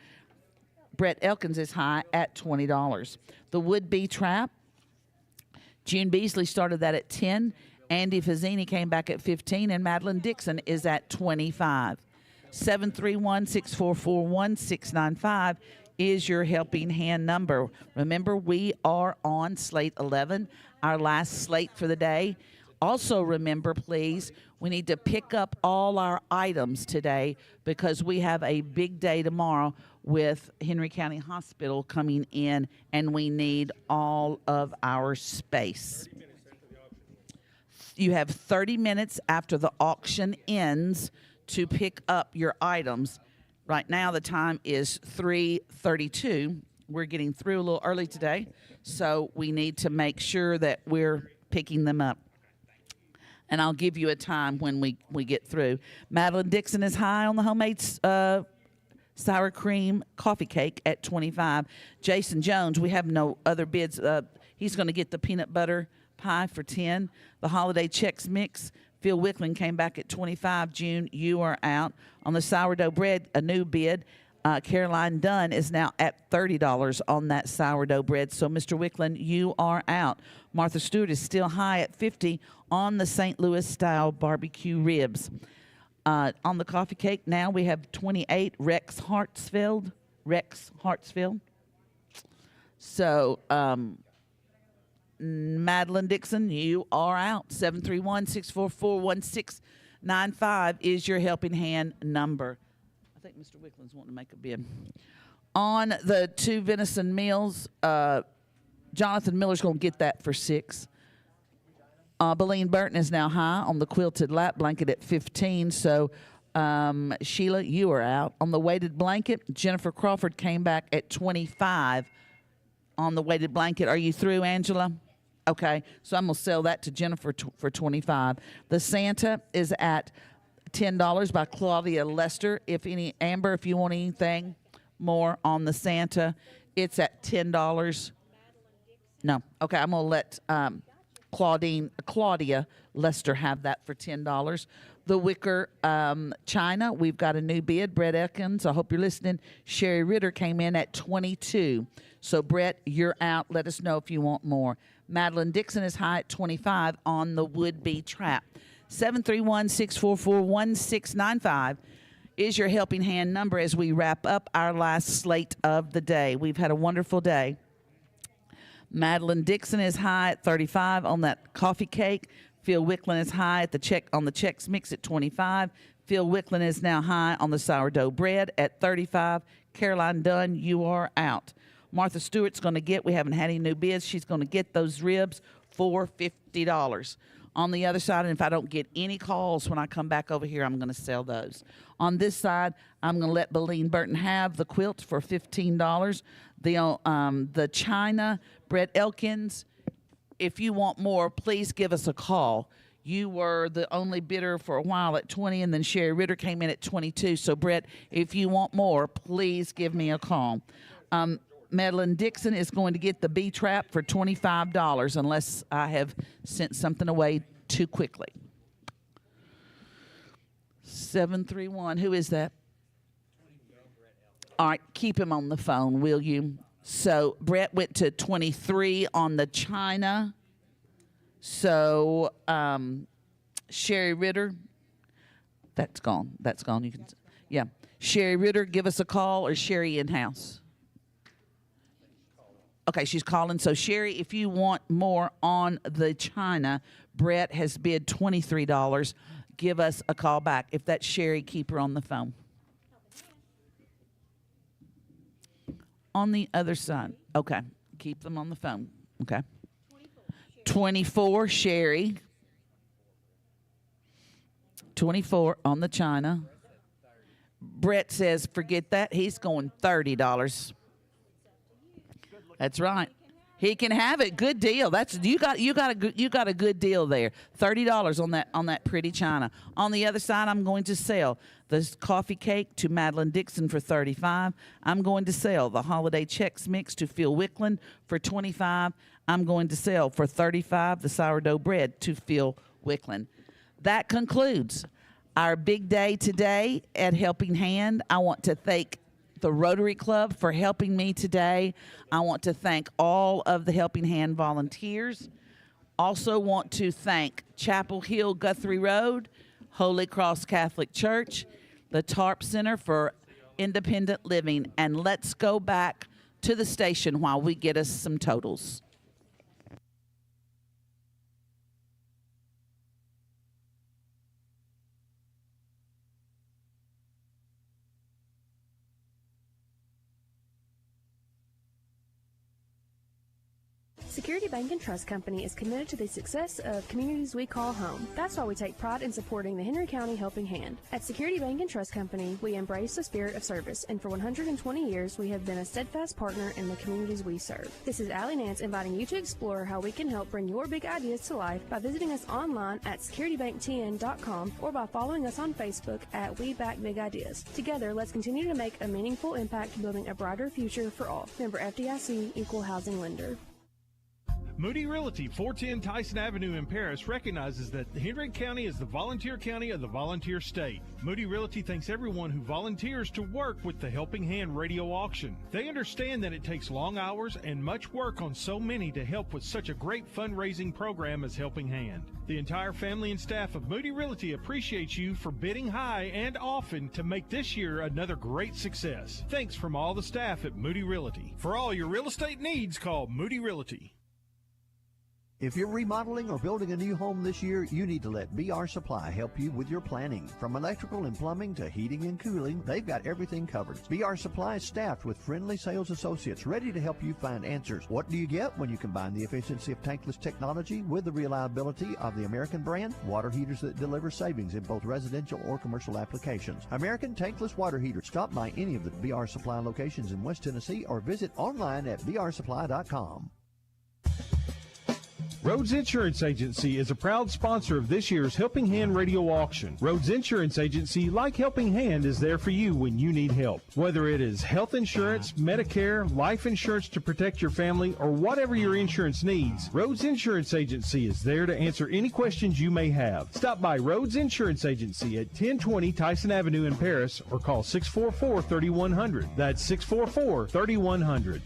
Brett Elkins is high at $20. The would-be trap, June Beasley started that at 10. Andy Fazzini came back at 15, and Madeline Dixon is at 25. 731-644-1695 is your helping hand number. Remember, we are on Slate 11, our last slate for the day. Also, remember, please, we need to pick up all our items today because we have a big day tomorrow with Henry County Hospital coming in, and we need all of our space. You have 30 minutes after the auction ends to pick up your items. Right now, the time is 3:32. We're getting through a little early today, so we need to make sure that we're picking them up. And I'll give you a time when we get through. Madeline Dixon is high on the homemade sour cream coffee cake at 25. Jason Jones, we have no other bids. He's going to get the peanut butter pie for 10. The holiday Chex Mix, Phil Wickland came back at 25. June, you are out. On the sourdough bread, a new bid. Caroline Dunn is now at $30 on that sourdough bread. So, Mr. Wickland, you are out. Martha Stewart is still high at 50 on the St. Louis style barbecue ribs. On the coffee cake, now we have 28, Rex Hartsfield. So, Madeline Dixon, you are out. 731-644-1695 is your helping hand number. I think Mr. Wickland's wanting to make a bid. On the 2 venison meals, Jonathan Miller's going to get that for 6. Beleen Burton is now high on the quilted lap blanket at 15. So, Sheila, you are out. On the weighted blanket, Jennifer Crawford came back at 25 on the weighted blanket. Are you through, Angela? Okay, so I'm going to sell that to Jennifer for 25. The Santa is at $10 by Claudia Lester. Amber, if you want anything more on the Santa, it's at $10. No, okay, I'm going to let Claudia Lester have that for $10. The wicker china, we've got a new bid. Brett Elkins, I hope you're listening. Sherry Ritter came in at 22. So, Brett, you're out. Let us know if you want more. Madeline Dixon is high at 25 on the would-be trap. 731-644-1695 is your helping hand number as we wrap up our last slate of the day. We've had a wonderful day. Madeline Dixon is high at 35 on that coffee cake. Phil Wickland is high on the Chex Mix at 25. Phil Wickland is now high on the sourdough bread at 35. Caroline Dunn, you are out. Martha Stewart's going to get, we haven't had any new bids, she's going to get those ribs for $50. On the other side, and if I don't get any calls when I come back over here, I'm going to sell those. On this side, I'm going to let Beleen Burton have the quilt for $15. The china, Brett Elkins, if you want more, please give us a call. You were the only bidder for a while at 20, and then Sherry Ritter came in at 22. So, Brett, if you want more, please give me a call. Madeline Dixon is going to get the B-trap for $25 unless I have sent something away too quickly. 731, who is that? All right, keep him on the phone, will you? So Brett went to 23 on the china. So Sherry Ritter, that's gone. That's gone. You can, yeah. Sherry Ritter, give us a call, or Sherry in-house? Okay, she's calling. So, Sherry, if you want more on the china, Brett has bid $23. Give us a call back. If that's Sherry, keep her on the phone. On the other side. Okay, keep them on the phone. Okay. 24, Sherry. 24 on the china. Brett says, forget that. He's going $30. That's right. He can have it. Good deal. That's you got a good deal there. $30 on that pretty china. On the other side, I'm going to sell this coffee cake to Madeline Dixon for $35. I'm going to sell the holiday Chex Mix to Phil Wickland for $25. I'm going to sell for $35 the sourdough bread to Phil Wickland. That concludes our big day today at Helping Hand. I want to thank the Rotary Club for helping me today. I want to thank all of the Helping Hand volunteers. Also want to thank Chapel Hill Guthrie Road, Holy Cross Catholic Church, the TARP Center for independent living. And let's go back to the station while we get us some totals. Security Bank and Trust Company is committed to the success of communities we call home. That's why we take pride in supporting the Henry County Helping Hand. At Security Bank and Trust Company, we embrace the spirit of service, and for 120 years, we have been a steadfast partner in the communities we serve. This is Allie Nance inviting you to explore how we can help bring your big ideas to life by visiting us online at securitybanktn.com or by following us on Facebook at We Back Big Ideas. Together, let's continue to make a meaningful impact building a brighter future for all. Member FDIC, Equal Housing Lender. Moody Realty, 410 Tyson Avenue in Paris, recognizes that Henry County is the volunteer county of the volunteer state. Moody Realty thanks everyone who volunteers to work with the Helping Hand radio auction. They understand that it takes long hours and much work on so many to help with such a great fundraising program as Helping Hand. The entire family and staff of Moody Realty appreciates you for bidding high and often to make this year another great success. Thanks from all the staff at Moody Realty. For all your real estate needs, call Moody Realty. If you're remodeling or building a new home this year, you need to let BR Supply help you with your planning. From electrical and plumbing to heating and cooling, they've got everything covered. BR Supply is staffed with friendly sales associates ready to help you find answers. What do you get when you combine the efficiency of tankless technology with the reliability of the American brand? Water heaters that deliver savings in both residential or commercial applications. American tankless water heaters. Stop by any of the BR Supply locations in West Tennessee or visit online at brsupply.com. Rhodes Insurance Agency is a proud sponsor of this year's Helping Hand radio auction. Rhodes Insurance Agency, like Helping Hand, is there for you when you need help. Whether it is health insurance, Medicare, life insurance to protect your family, or whatever your insurance needs, Rhodes Insurance Agency is there to answer any questions you may have. Stop by Rhodes Insurance Agency at 1020 Tyson Avenue in Paris or call 644-3100. That's 644-3100.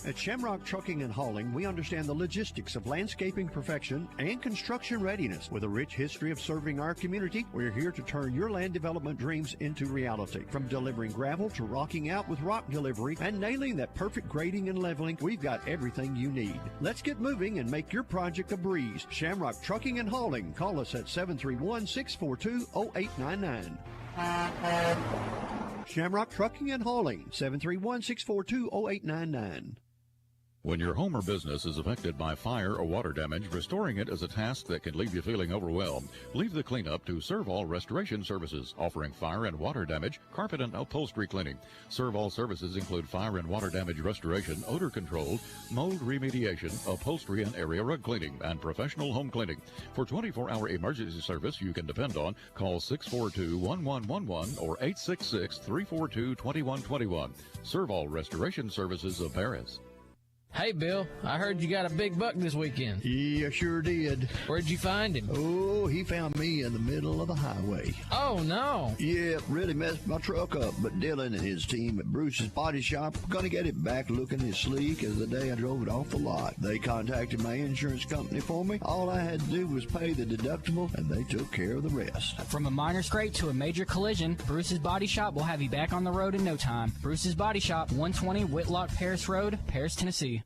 At Shamrock Trucking and Hauling, we understand the logistics of landscaping perfection and construction readiness. With a rich history of serving our community, we're here to turn your land development dreams into reality. From delivering gravel to rocking out with rock delivery and nailing that perfect grading and leveling, we've got everything you need. Let's get moving and make your project a breeze. Shamrock Trucking and Hauling. Call us at 731-642-0899. Shamrock Trucking and Hauling, 731-642-0899. When your home or business is affected by fire or water damage, restoring it is a task that can leave you feeling overwhelmed. Leave the cleanup to Serve-All Restoration Services, offering fire and water damage, carpet and upholstery cleaning. Serve-All services include fire and water damage restoration, odor control, mold remediation, upholstery and area rug cleaning, and professional home cleaning. For 24-hour emergency service you can depend on, call 642-1111 or 866-342-2121. Serve-All Restoration Services of Paris. Hey, Bill, I heard you got a big buck this weekend. Yeah, sure did. Where'd you find him? Oh, he found me in the middle of the highway. Oh, no. Yeah, really messed my truck up, but Dylan and his team at Bruce's Body Shop are going to get it back looking as sleek as the day I drove it off the lot. They contacted my insurance company for me. All I had to do was pay the deductible, and they took care of the rest. From a minor scrape to a major collision, Bruce's Body Shop will have you back on the road in no time. Bruce's Body Shop, 120 Whitlock Paris Road, Paris, Tennessee.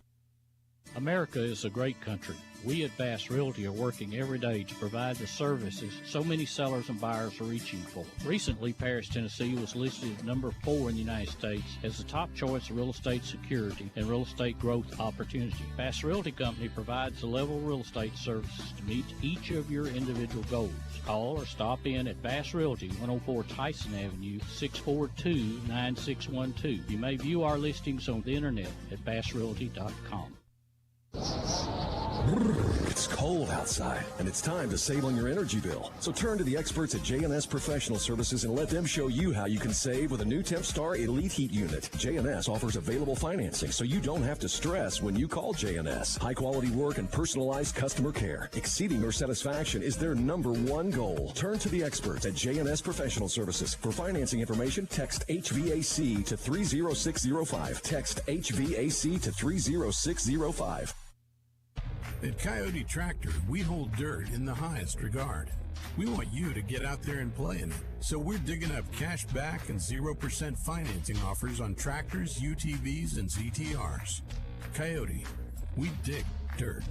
America is a great country. We at Bass Realty are working every day to provide the services so many sellers and buyers are reaching for. Recently, Paris, Tennessee was listed at number 4 in the United States as the top choice of real estate security and real estate growth opportunity. Bass Realty Company provides the level of real estate services to meet each of your individual goals. Call or stop in at Bass Realty, 104 Tyson Avenue, 642-9612. You may view our listings on the internet at bassrealty.com. It's cold outside, and it's time to save on your energy bill. So turn to the experts at J&S Professional Services and let them show you how you can save with a new TempStar Elite Heat Unit. J&S offers available financing, so you don't have to stress when you call J&S. High-quality work and personalized customer care. Exceeding your satisfaction is their #1 goal. Turn to the experts at J&S Professional Services. For financing information, text HVAC to 30605. Text HVAC to 30605. At Coyote Tractor, we hold dirt in the highest regard. We want you to get out there and play in it. So we're digging up cash back and 0% financing offers on tractors, UTVs, and ZTRs. Coyote, we dig dirt.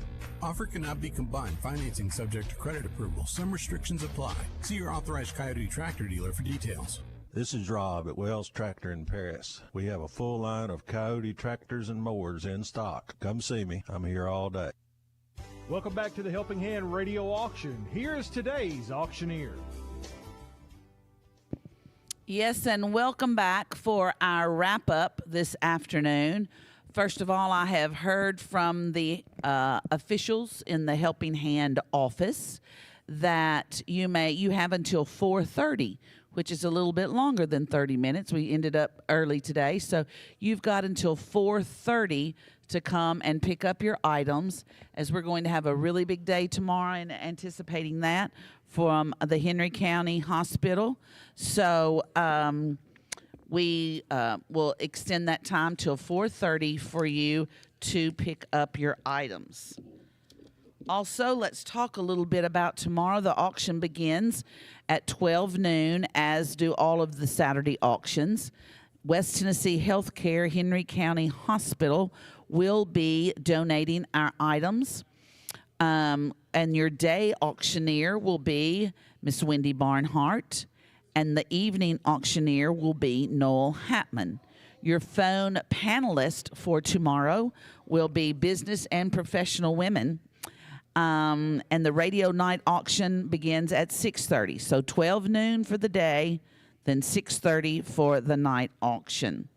Offer cannot be combined. Financing subject to credit approval. Some restrictions apply. See your authorized Coyote Tractor dealer for details. This is Rob at Wells Tractor in Paris. We have a full line of Coyote tractors and mowers in stock. Come see me. I'm here all day. Welcome back to the Helping Hand Radio Auction. Here is today's auctioneer. Yes, and welcome back for our wrap-up this afternoon. First of all, I have heard from the officials in the Helping Hand office that you have until 4:30, which is a little bit longer than 30 minutes. We ended up early today, so you've got until 4:30 to come and pick up your items, as we're going to have a really big day tomorrow and anticipating that from the Henry County Hospital. So we will extend that time till 4:30 for you to pick up your items. Also, let's talk a little bit about tomorrow. The auction begins at 12 noon, as do all of the Saturday auctions. West Tennessee Healthcare Henry County Hospital will be donating our items. And your day auctioneer will be Miss Wendy Barnhart, and the evening auctioneer will be Noel Hatman. Your phone panelist for tomorrow will be Business and Professional Women. And the radio night auction begins at 6:30. So 12 noon for the day, then 6:30 for the night auction.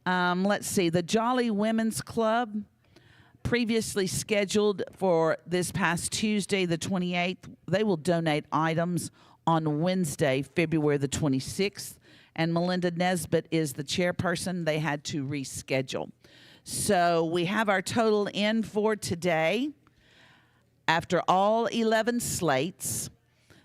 Let's see. The Jolly Women's Club, previously scheduled for this past Tuesday, the 28th, they will donate items on Wednesday, February the 26th. And Melinda Nesbitt is the chairperson. They had to reschedule. So we have our total in for today. After all 11 slates,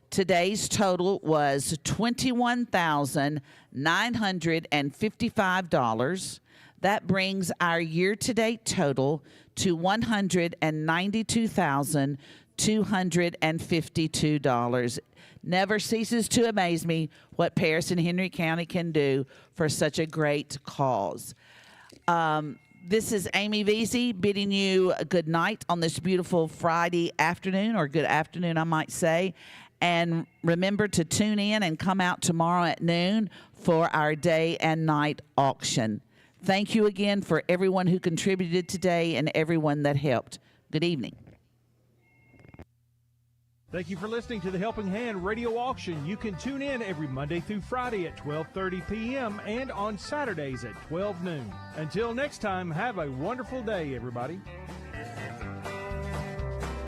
today's total was $21,955. That brings our year-to-date total to $192,252. Never ceases to amaze me what Paris and Henry County can do for such a great cause. This is Amy Veazey bidding you a good night on this beautiful Friday afternoon, or good afternoon, I might say. And remember to tune in and come out tomorrow at noon for our day and night auction. Thank you again for everyone who contributed today and everyone that helped. Good evening. Thank you for listening to the Helping Hand Radio Auction. You can tune in every Monday through Friday at 12:30 p.m. and on Saturdays at 12 noon. Until next time, have a wonderful day, everybody.